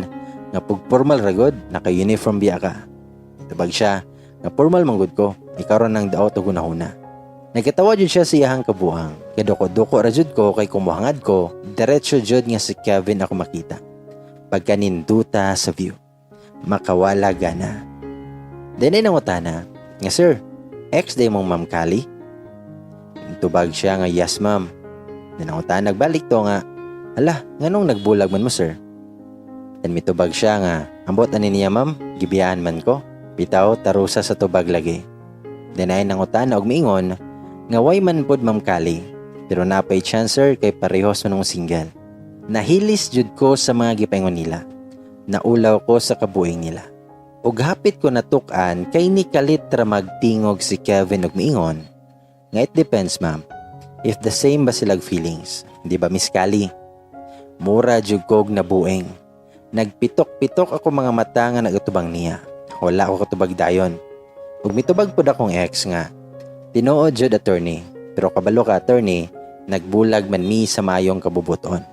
nga pug formal ragod naka-uniform biya ka. Tubag siya nga formal manggod ko. Ikaw ron nang daot og hunahuna. Nagkatawa jud siya sa iyahang kabuhang. Kadoko-doko ra jud ko kay kumuhangad ko, diretso jud nga si Kevin ako makita. Pagkaninduta sa view. Makawala gana. Then nangutana, nga sir, ex day mong Ma'am Kali? Tubag siya nga yes ma'am. Then nangutana nagbalik to nga, ala, nganong nagbulag man mo sir? Then mitubag siya nga, ambot ani niya ma'am, gibiyaan man ko. Bitaw tarusa sa tubag lagi. Then ay nangutana og miingon, nga way man pod Ma'am Kali, pero napay chancer kay parehos manong single. Nahilis jud ko sa mga gipaingon nila. Naulaw ko sa kabuing nila. Ug hapit ko natuk-an kay ni kalit ra magtingog si Kevin og miingon, nga it depends ma'am. If the same ba silag feelings, di ba Miss Kali? Mura jud kog nabuing. Nagpitok-pitok ako mga mata nga nagatubang niya. Wala ko katubag dayon. Ug mitubag pod akong ex nga tinuod jud attorney, pero kabalo ka attorney, nagbulag man mi sa mayong kabubuton.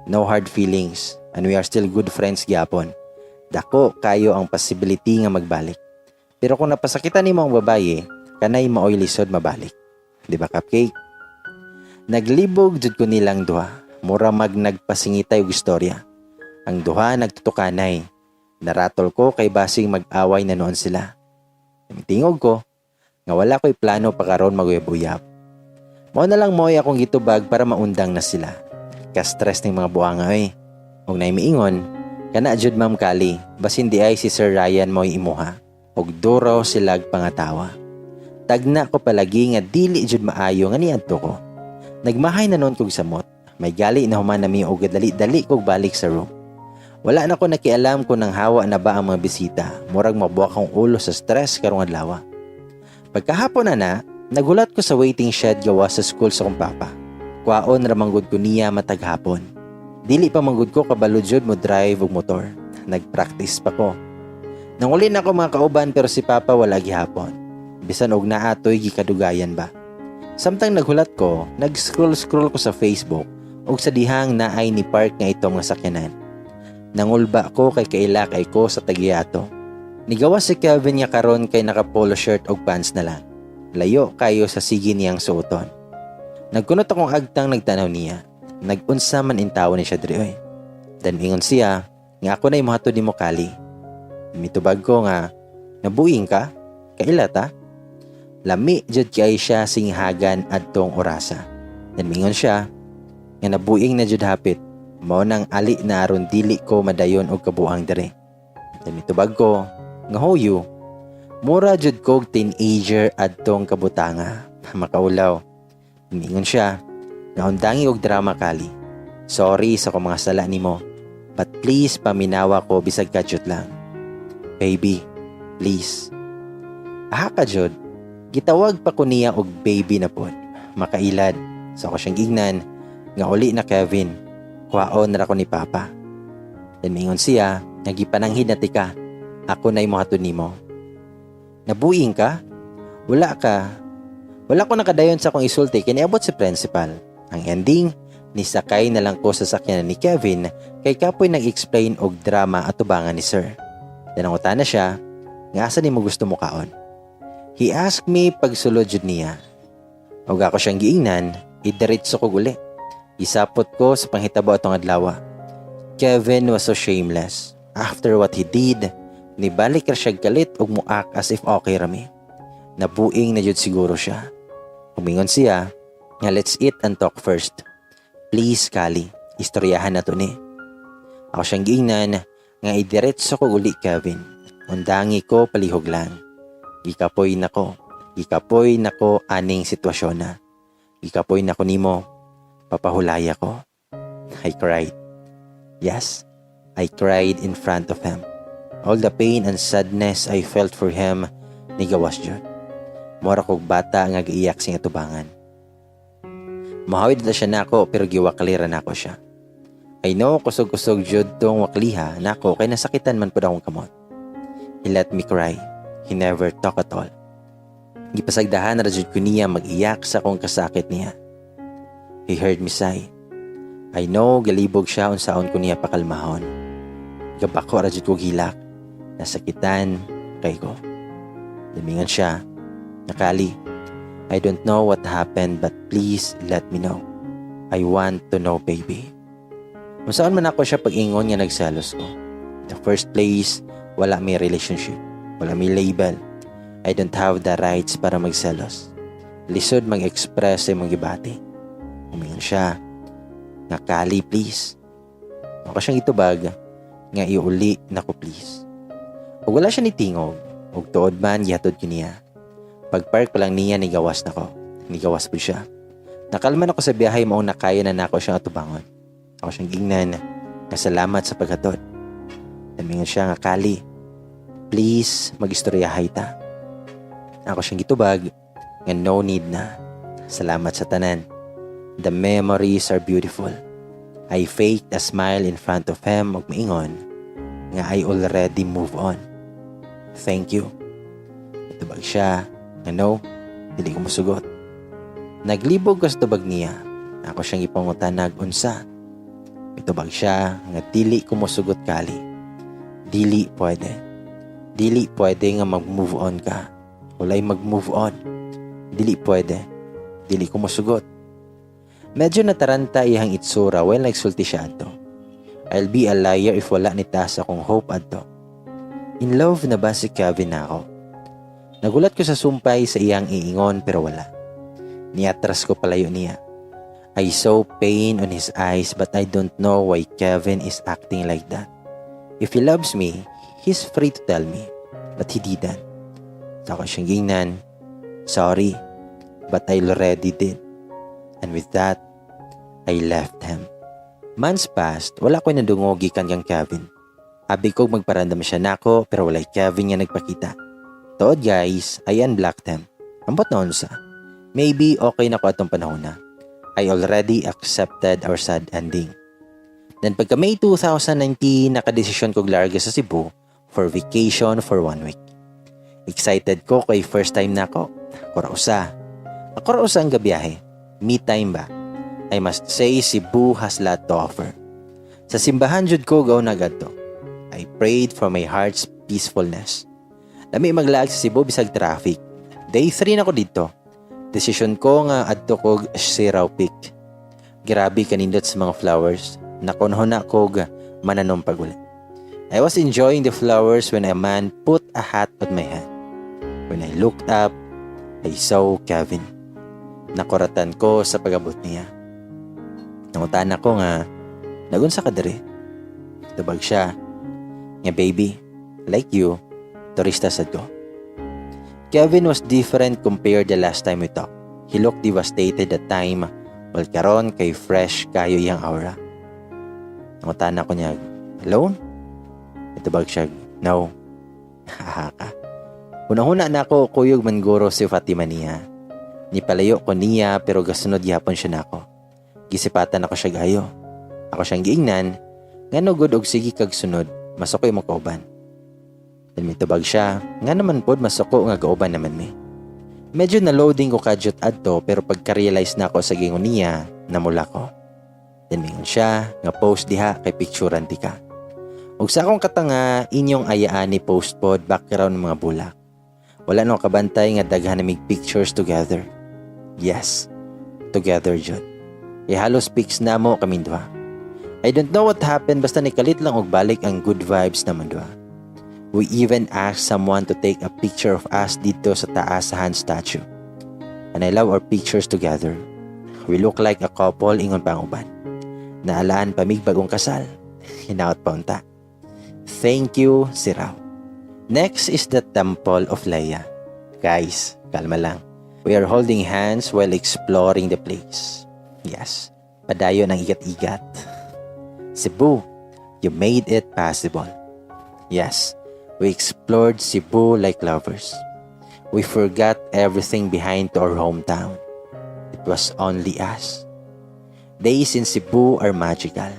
No hard feelings, and we are still good friends gyapon. Dako kayo ang possibility nga magbalik. Pero kung napasakitan nimo ang babaye, kanay maoy lisod mabalik. Di ba cupcake? Naglibog jud ko nilang duha, mura nagpasingitay og istorya. Ang duha nagtutukanay. Naratol ko kay basing mag-away na noon sila. Tingog ko, nga wala ko'y plano pa karon maguyab-uyab. Mao na lang mo'y akong gitubag para maundang na sila. Ka-stress ng mga buhanga eh. Huwag na imiingon, kana jud Ma'am Kali, basin di ay si Sir Ryan mo'y imuha. Huwag duraw silag pangatawa. Tagna ko palagi nga dili jud maayo nga niadto ko. Nagmahay na noon kog samot. May gali na human nami og dali-dali kog balik sa room. Wala na ko nakialam kung nang hawa na ba ang mga bisita. Murag mabuak akong ulo sa stress karong adlaw. Pagkahapon na, nagulat ko sa waiting shed gawa sa school sa kong papa. Kwaon ramanggod ko niya mataghapon. Dili pa manggod ko kabalo jud mo drive og motor. Nagpractice pa ko. Nangulin ako mga kauban pero si papa wala gihapon. Bisan og naatoy gikadugayan ba. Samtang naghulat ko, nag-scroll ko sa Facebook og sa dihang naay ni park nga itong nga sakyanan. Nangulba ko kay kailakay ko sa Tagiato. Nigawa si Kevin nga karon kay naka polo shirt og pants na lang. Layo kayo sa sige niyang suoton. Nagkunot akong agtang nagtanaw niya. Nagunsa man intawo ni siya diri oy. Dan ingon siya nga ako na imuhatod nimo Kali. Mitubag ko nga, nabuing ka? Kaila ta? Lami jud kay siya singhagan adtong orasa. Dan mingon siya nga nabuing na jud hapit. Mao nang ali na aron dili ko madayon og kabuang diri. Dan mitubag ko nga hoyo, mura jud kog teenager adtong kabutanga. Makaulaw. Mingon siya, nga undangi og drama Kali. Sorry sa kung mga sala nimo, but please paminawa ko bisag kadyot lang. Baby, please. Aha ka jud, gitawag pa ko niya og baby na pod. Makailad, so ako siyang ignan, nga uli na Kevin, kwaon na ko ni Papa. Then mingon siya, nagipananghid na tika. Ako na imuhatod nimo. Nabuing ka? Wala ka. Wala ko nakadayon sa akong isulti kiniabot si principal. Ang ending, nisakay na lang ko sa sakyanan ni Kevin kay kapoy nag-explain og drama at tubangan ni sir. Nanangutan na siya, nga asa ni mo gusto mo kaon? He asked me pagsulod jud niya. Og ako siyang giingnan, idiretso ko guli. Isapot ko sa panghitabo atong adlaw. Kevin was so shameless. After what he did, nibalik ra siya galit og muak as if okay rami. Nabuing na jud siguro siya. Umingon siya, nga let's eat and talk first. Please Kali, istoryahan na to ni. Ako siyang giingnan, nga idiretso ko uli Kevin. Undangi ko palihog lang. Gikapoy nako aning sitwasyon na. Gikapoy nako nimo, papahulaya ko. I cried. Yes, I cried in front of him. All the pain and sadness I felt for him, nigawas jud. Mora kog bata nga giiyak sing atubangan. Mahawid na siya nako pero giwaklira nako siya. I know kusog-kusog jud tong wakliha nako kay nasakitan man pud akong kamot. He let me cry. He never talk at all. Gipasagdahan ra jud ko niya mag-iyak sa akong kasakit niya. He heard me sigh. I know galibog siya unsaon ko niya pakalmahon. Gabako ra jud ko hilak. Nasakitan kay ko. Lumingon siya. Nakali, I don't know what happened but please let me know. I want to know, baby. Kung saan man ako siya pag-ingon nga nagselos ko. In the first place, wala may relationship. Wala may label. I don't have the rights para magselos. Lisod mag-express sa mong gibati. Umingon siya. Nga Kali, please. Ako siyang itubag. Nga iuli na ko, please. Ug wala siya ni tingog. Ug tuod man, gihatod ko niya. Pagpark pa lang niya, nigawas na ko. Nigawas po siya. Nakalman ako sa biyahe, maong nakaya na nako siyang atubangon. Ako siyang gingnan. Kasalamat sa paghatod. Namingon siya nga Kali. Please, mag-istoryahay ta. Ako siyang gitubag. Nga no need na. Salamat sa tanan. The memories are beautiful. I faked a smile in front of him ug maingon nga I already move on. Thank you. Itubag siya. Nga no, dili ko masugot. Naglibog ko sa tubag niya. Ako siyang ipangutan unsa. Itubag siya nga dili ko masugot Kali. Dili pwede. Dili pwede nga mag-move on ka. Walay mag-move on. Dili pwede. Dili ko masugot. Medyo nataranta iyang itsura while nagsulti siya adto. I'll be a liar if wala ni tasa kong hope adto. In love na ba si Kevin na ako? Nagulat ko sa sumpay sa iyang iingon pero wala. Niatras ko palayo niya. I saw pain on his eyes but I don't know why Kevin is acting like that. If he loves me, he's free to tell me. But he didn't. Ako siyang gingnan. Sorry, but I already did. And with that, I left him. Months passed, wala ko nadungogi kanyang Kevin. Abi ko magparandam siya nako pero walay Kevin nga nagpakita. Tood guys, I unblocked him. Ambot na unsa. Maybe okay na ko atong panahon na. I already accepted our sad ending. Then pagka May 2019, nakadesisyon ko larga sa Cebu for vacation for 1 week. Excited ko kay first time na ako. Kurausa. Kurausa ang gabiyahe. Me time ba? I must say Cebu has lot to offer. Sa simbahan jud ko gaw na gadto. I prayed for my heart's peacefulness. Lami maglaag sa Cebu bisag traffic. Day 3 na ko dito. Desisyon ko nga adto ko Sirao Peak. Grabe kanindot sa mga flowers. Nakunho na ko mananom pagulit. I was enjoying the flowers when a man put a hat on my head. When I looked up, I saw Kevin. Nakuratan ko sa pag-abot niya. Nangutaan ako nga, nagunsa ka diri. Tubag siya, nga baby, like you, turista sad ko. Kevin was different compared the last time we talked. He looked devastated that time, while karon kay fresh kayo iyang aura. Nangutaan ako niya, alone? Itubag siya, no. Hahaka. Unang-una na ako kuyog manguro si Fatima niya. Nipalayo ko niya pero gasunod yapon siya nako. Gisipatan ako siya gayo. Ako siyang giingnan, ngano good og sige kag sunod, masukoy mo kauban. Then mitubag siya, nga naman pod masuko nga kauban naman mi. Medyo na-loading ko kadyot adto pero pagka-realize na ako sa gingon niya, namula ko. Then mingon siya, nga post diha kay picturean ti ka. Ug sa akong katanga, inyong ayaan ni post pod background ng mga bulak. Wala no kabantay nga daghan na mig pictures together. Yes, together jud. Halos pics na mo kami dua. I don't know what happened basta nikalit lang og balik ang good vibes naman dua. We even asked someone to take a picture of us dito sa taas sa hand statue. And I love our pictures together. We look like a couple ingon pang uban. Naalaan pamig bagong kasal. Hinaot pa unta. Thank you, Sirao. Next is the Temple of Leia. Guys, kalma lang. We are holding hands while exploring the place. Yes, padayon ang igat-igat. Cebu, you made it possible. Yes, we explored Cebu like lovers. We forgot everything behind to our hometown. It was only us. Days in Cebu are magical.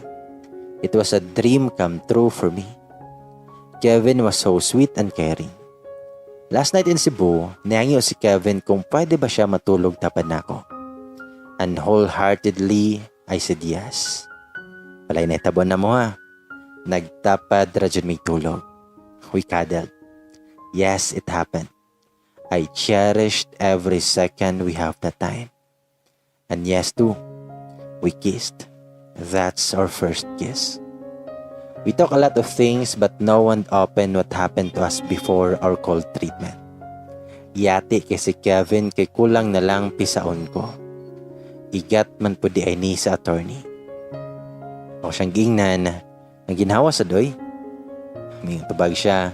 It was a dream come true for me. Kevin was so sweet and caring. Last night in Cebu, niyangyo si Kevin kung pwede ba siya matulog tapad na ako. And wholeheartedly, I said yes. Palay na itabon na mo ha. Nagtapad radyon may tulog. We cuddled. Yes, it happened. I cherished every second we have that time. And yes too, we kissed. That's our first kiss. We talk a lot of things but no one opened what happened to us before our cold treatment. Yati kay si Kevin kay kulang na lang pisaon ko. Igat man po di ay ni sa attorney. O siyang gingnan ang ginhawa sa doy. May tubag siya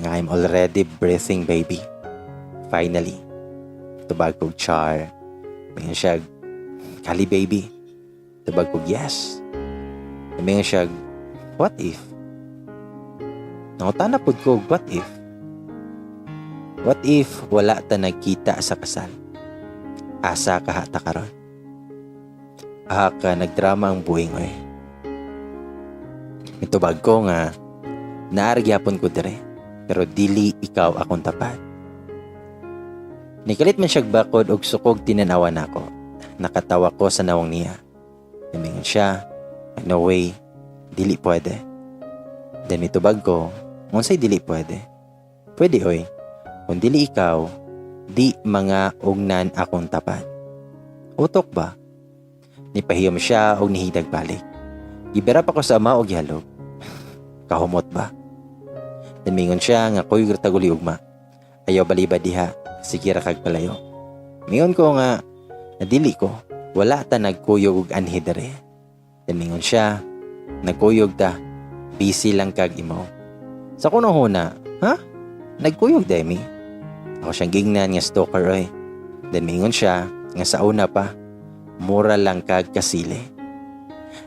nga I'm already breathing baby. Finally, tubag ko char. May siya kali baby. Tubag ko yes. May siya what if? Nakutana po ko what if? What if wala ta nagkita sa kasal? Asa kahata karon? Ka nagdrama ang buhing oy. Mitubag ko nga naargyapon ko dire pero dili ikaw akong tapat. Nikalit man siyag bakod og sukog tinanawan ako. Nakatawa ko sa nawang niya. Namingon siya, no way, dili pwede. Then mitubag ko, unsay dili pwede? Pwede oy, kung dili ikaw, di mga ugnan akong tapat. Utok ba? Nipahiyom siya og nihidag balik. Gibera pa ko sa ama og gihalog. Kahumot ba? Then mingon siya nga koy taguli ugma. Ayaw baliba diha, sige ra kag palayo. Mingon ko nga nadili ko, wala ta nagkuyog og anhi dere. Then mingon siya, nagkuyog ta, busy lang kag imo. Sa kuno huna, ha? Nagkuyog demi. Ako siyang gingnan nga stalker oy. Then mingon siya nga sa una pa, mura lang kag kasili.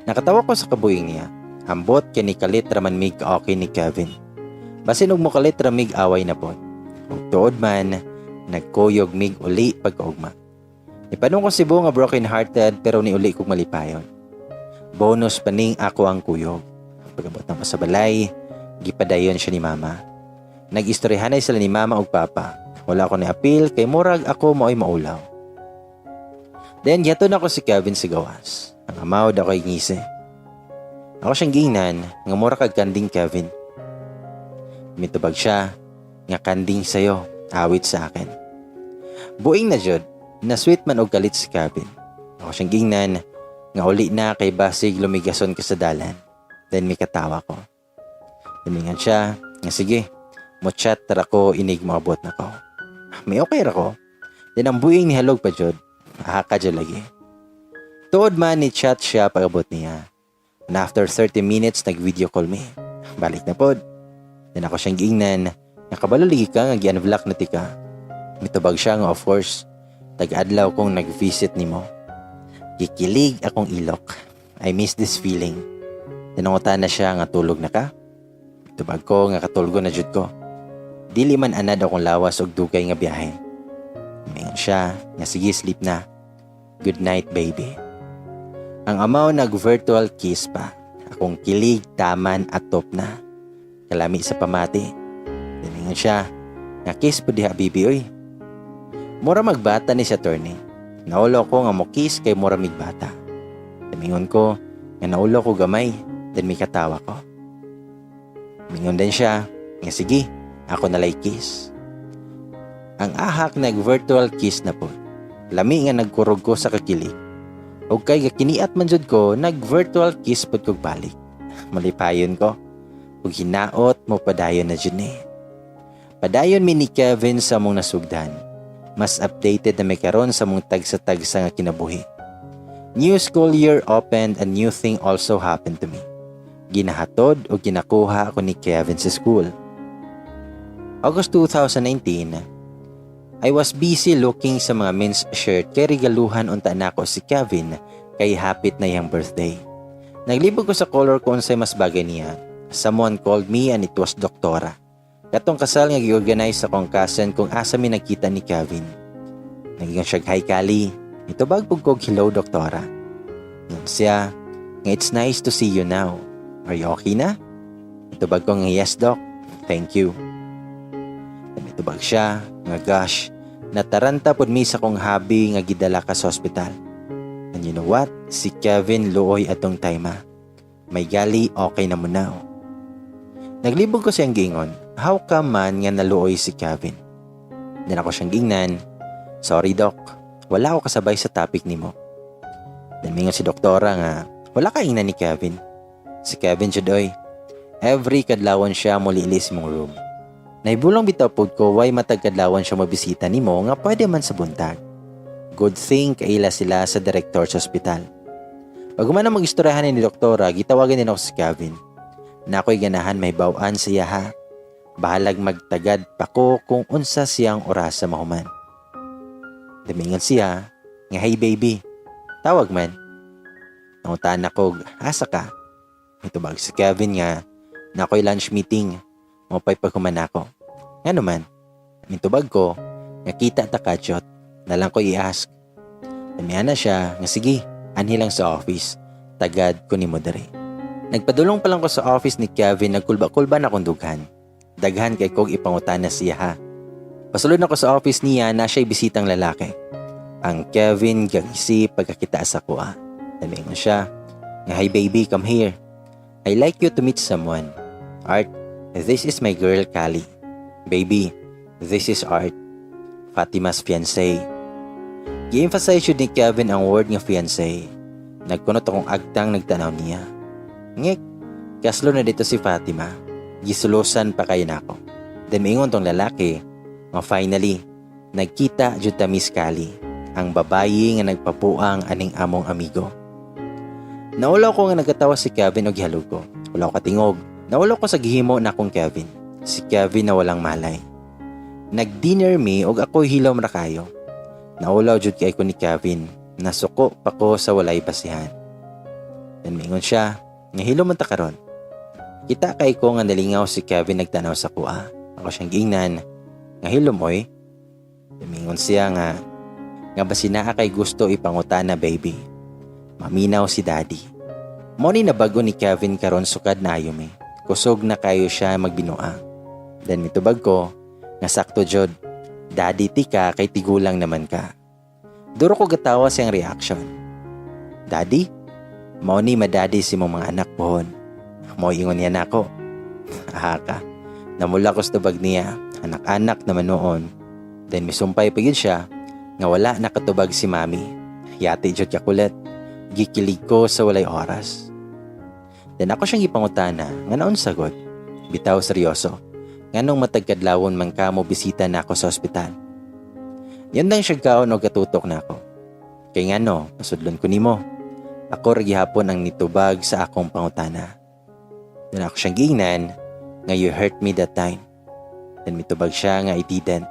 Nakatawa ko sa kabuing niya. Ambot kay ni kalit raman mig okay ni Kevin. Basin og mo kalit ramig away na pod. Ug tuod man nagkuyog mig uli pagkaugma. Ipanong ko si Bo nga broken hearted pero ni uli kog malipayon. Bonus paning ako ang kuyog. Pagabot na ko sa balay, gipadayon siya ni mama. Nag-istoryahanay sila ni mama ug papa. Wala ko ni appeal kay murag ako maoy maulaw. Then yato na ko si Kevin sa gawas. Ang amaw da ko'y ngisi. Ako siyang gingnan nga mura kag kanding Kevin. Mitubag siya nga kanding sayo, awit sa akin. Buing na jud, na sweet man og galit si Kevin. Ako siyang gingnan nga uli na kay basig lumigason ka sa dalan. Then may katawa ko. Tumingan siya nga sige, mo chat tara ko inig maabot na ko. May okay ra ko. Then ang buing ni halog pa jud. Haka dyan lagi. Tuod man ni chat siya pagabot niya. And after 30 minutes, nag-video call me. Balik na pod. Then ako siyang giingnan. Nakabalo lagi ka nga gi-unblock na tika. Mitubag siya nga of course. Tag-adlaw kong nag-visit ni mo. Kikilig akong ilok. I miss this feeling. Tinangutan na siya nga tulog na ka. Mitubag ko nga katulgo na jud ko. Dili man anad akong lawas og dugay nga biyahe. Mingon siya nga sige sleep na. Good night baby. Ang amaw nag-virtual kiss pa. Akong kilig, taman at top na. Kalami sa pamati. Mingon siya nga kiss po diha bibi oy. Mura magbata ni sa attorney. Naulo ko nga mo kiss kay mura migbata. Mingon ko nga naulo ko gamay. Then may katawa ko. Mingon din siya nga sige ako nalay kiss. Ang ahak nag-virtual kiss na po. Lami nga nagkurog ko sa kakilig. O kay kiniat man jud ko, nag-virtual kiss pod kog balik. Malipayon ko. Ug hinaot mo padayon na jud ni. Padayon mi ni Kevin sa mong nasugdan. Mas updated na may karon sa mong tagsa-tagsa nga kinabuhi. New school year opened and new thing also happened to me. Ginahatod o ginakuha ako ni Kevin sa school. August 2019, I was busy looking sa mga men's shirt kay regaluhan unta na ko si Kevin kay hapit na iyang birthday. Naglibog ko sa color kung unsay mas bagay niya. Someone called me and it was Doktora. Katong kasal nga gi-organize sa kong cousin kung asa mi nagkita ni Kevin. Naging siya hi Kali. Ito bagbog kog hello Doktora. Yan siya nga it's nice to see you now. Are you okay na? Ito bag ko nga yes doc. Thank you. Ito bag siya nga gosh. Nataranta pod mi sa kong hobby nga gidala ka sa ospital. And you know what? Si Kevin luoy atong time. May gali okay na mo now. Naglibog ko siyang gingon. How come man nga naluoy si Kevin? Then ako siyang gingnan, "Sorry Doc, wala ako kasabay sa topic nimo." Then mingon si doktora nga, "Wala ka ingnan ni Kevin. Si Kevin judoy. Every kadlawon siya mo liilis mong room." Naibulong bitaw pod ko why matag kadlawon siya mabisita nimo nga pwede man sa buntag. Good thing kaila sila sa direktor sa ospital. Pag man ang mag-istoryahan ni doktora, gitawagan din ako si Kevin. Na ako'y ganahan may bawaan siya ha. Bahalag magtagad pa ko kung unsa siyang orasa mahuman. Damingon siya, nga "Hey baby, tawag man." Nangutaan ako, "Asa ka?" Mitubag si Kevin nga, na ako'y lunch meeting. Mapay paghuman ako. Nga naman, mitubag ko, nga kita ta kachot, na lang ko i-ask. Damihan na siya, nga sige, anhi lang sa office, tagad ko ni mo dere. Nagpadulong pa lang ko sa office ni Kevin, nagkulba-kulba na kong dughan. Daghan kay kog ipangutan na siya ha. Pasulod na ko sa office niya na siya'y bisitang lalaki. Ang Kevin gagisi pagkakita sa kuha. Damingon siya, nga "Hi baby, come here. I like you to meet someone. Art, this is my girl Kali. Baby, this is Art, Fatima's fiancé." Gi-emphasize yun ni Kevin ang word nga fiancé. Nagkunot akong agtang nagtanaw niya. Ngek, kaslo na dito si Fatima. Gisulusan pa kayo na ako. Then maingon tong lalaki, finally, nagkita jud ta Miss Kali, ang babayi nga nagpapuang aning among amigo. Naulaw ko nga nagkatawa si Kevin og gihalog ko. Wala ko katingog. Naulaw ko sa gihimo na akong Kevin. Si Kevin na walang malay. Nag-dinner me og ako hilaw ra kayo. Naulaw jud kay ko ni Kevin. Nasuko pa ko sa walay basihan. Then mingon siya, nga "Hilom man ta karon." Kita kay ko nga nalingaw si Kevin nagtanaw sa kuha. Ako siyang giingnan, nga "Hilom oy." Mingon siya nga basinaa kay gusto ipangutana baby. Maminaw si daddy. Mo ni nabago ni Kevin karon sukad na ayo mi. Kusog na kayo siya magbinuang. Then mitubag ko, nga sakto jud. Daddy ti ka kay tigulang naman ka. Duro ko gatawa siyang reaction. "Daddy? Mao ni madaddy si mong mga anak pohon." Mo ingon niya nako. Aha ka. Namula ko sa tubag niya, anak-anak naman noon. Then misumpay pa yun siya, nga wala nakatubag si mami. Yati jud kakulit. Gikilig ko sa walay oras. Then ako siyang ipangutana, nga naon sagot. Bitaw seryoso. Nganong matagkadlawon man ka mo bisita na ako sa ospital. Yan lang siya kaon o gatutok na ako. Kay ngano, pasudlon ko nimo. Ako gihapon ang nitubag sa akong pangutana. Then ako siyang giingnan, nga "You hurt me that time." Then mitubag siya nga "I didn't.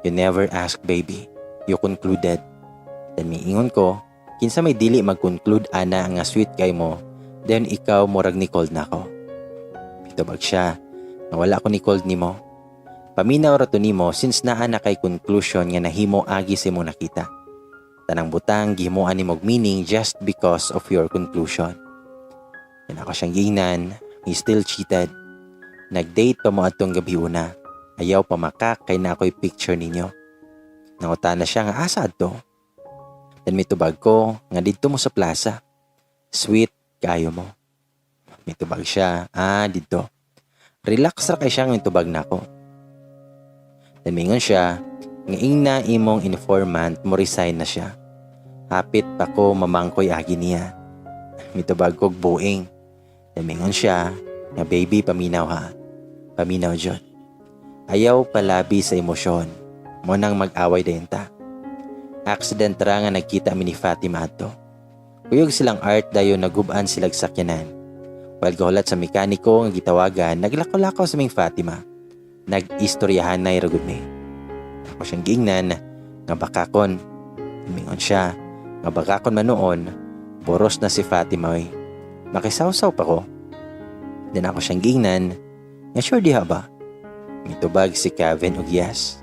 You never asked baby. You concluded." Then miingon ko, kinsa may dili mag-conclude ana nga sweet kay mo, then ikaw murag ni cold na ako. Mitubag siya, nga "Wala ko ni cold nimo. Paminaw ra to nimo since naa na kay conclusion nga nahimo agi sa mo nakita. Tanang butang gihimuan ni mog meaning just because of your conclusion." Then ako siyang giingnan, "He still cheated. Nag-date pa mo atong gabi una. Ayaw pa makak kay na ako'y picture ninyo." Nangutan na siya nga "Asa adto?" Then mitubag ko nga "Didto mo sa plaza. Sweet kayo mo." Mitubag siya, "Didto." Relax ra kay siya nga mitubag nako. Then mingon siya, nga "Ingna imong informant mo resign na siya. Hapit pa ko mamangkoy agi niya." Mitubag kog buing. Then mingon siya, nga "Baby, paminaw ha. Paminaw jud. Ayaw palabi sa emosyon. Mo nang mag-away dayon ta. Accident ra nga nagkita mi ni Fatima adto. Kuyog silang Art dayon nagub-an silag sakyanan. While gahulat sa mekaniko nga gitawagan, naglakaw-lakaw sa ming Fatima. Nag-istoryahan na iragod mi. Ako siyang giingnan, nga bakakon. Mingon siya, nga bakakon man noon, boros na si Fatima oy. Makisawsaw pa ko. Then ako siyang giingnan, nga "Sure diha ba?" Mitubag si Kevin og yes.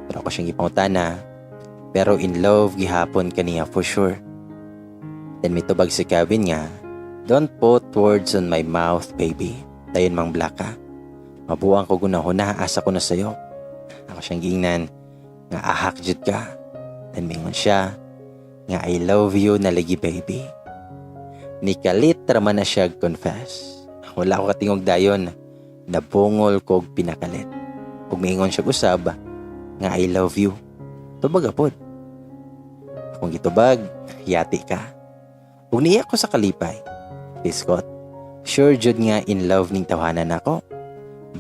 Pero ako siyang ipangutana, pero in love gihapon kaniya for sure. Then mitubag si Kevin nga, "Don't put words on my mouth, baby. Dayon mang blaka. Mabuang ko gunahuna, asa ko na sayo." Ako siyang giingnan, nga "Ahak jud ka." Then mingon siya, nga "I love you na lagi baby." Nikalit raman na siya confess. Wala ko katingog dayon. Nabungol kog pinakalit. Ug miingon siya usab, nga I love you. Tubag apod. Kung gitubag, yati ka. Ug niya ko sa kalipay. Biskot, sure jud nga in love ning tawanan ako.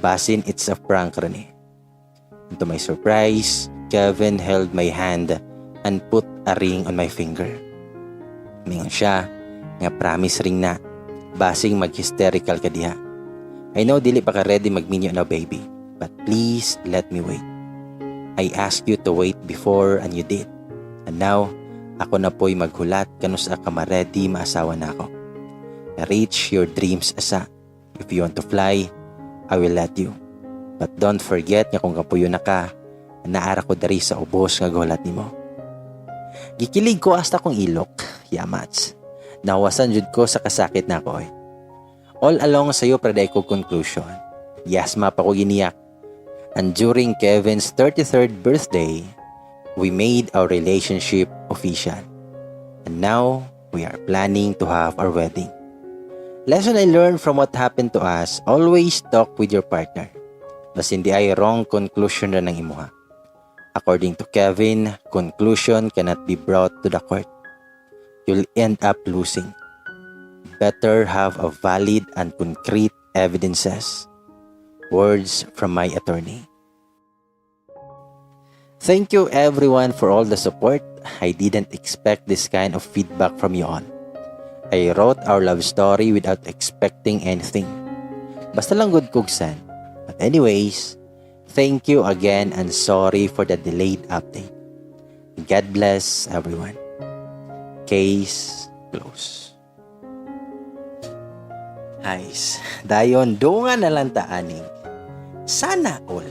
Basin it's a prank rin eh. And to my surprise, Kevin held my hand and put a ring on my finger. Mingon siya, nga promise ring na, basing mag-hysterical ka diha. I know dili pa ka ready magminyo na baby, but please let me wait. I asked you to wait before and you did. And now, ako na po'y maghulat kanus ka ma-ready maasawa na ako. Reach your dreams asa. If you want to fly, I will let you. But don't forget nga kung kapuyo na ka, naara ko dari sa ubos nga gulat nimo. Gikilig ko hasta kong ilok, yamats. Nawasan jud ko sa kasakit na ko eh. All along sa'yo praday ko conclusion. Yasma pa ko giniyak. And during Kevin's 33rd birthday, we made our relationship official. And now, we are planning to have our wedding. Lesson I learned from what happened to us, always talk with your partner. Bas hindi ay wrong conclusion na ng imuha. According to Kevin, conclusion cannot be brought to the court. You'll end up losing. Better have a valid and concrete evidences. Words from my attorney. Thank you everyone for all the support. I didn't expect this kind of feedback from you all. I wrote our love story without expecting anything. Basta lang good kugsan. But anyways, thank you again and sorry for the delayed update. God bless everyone. Case closed. Guys, dayon dunga na lang ta aning. Sana all.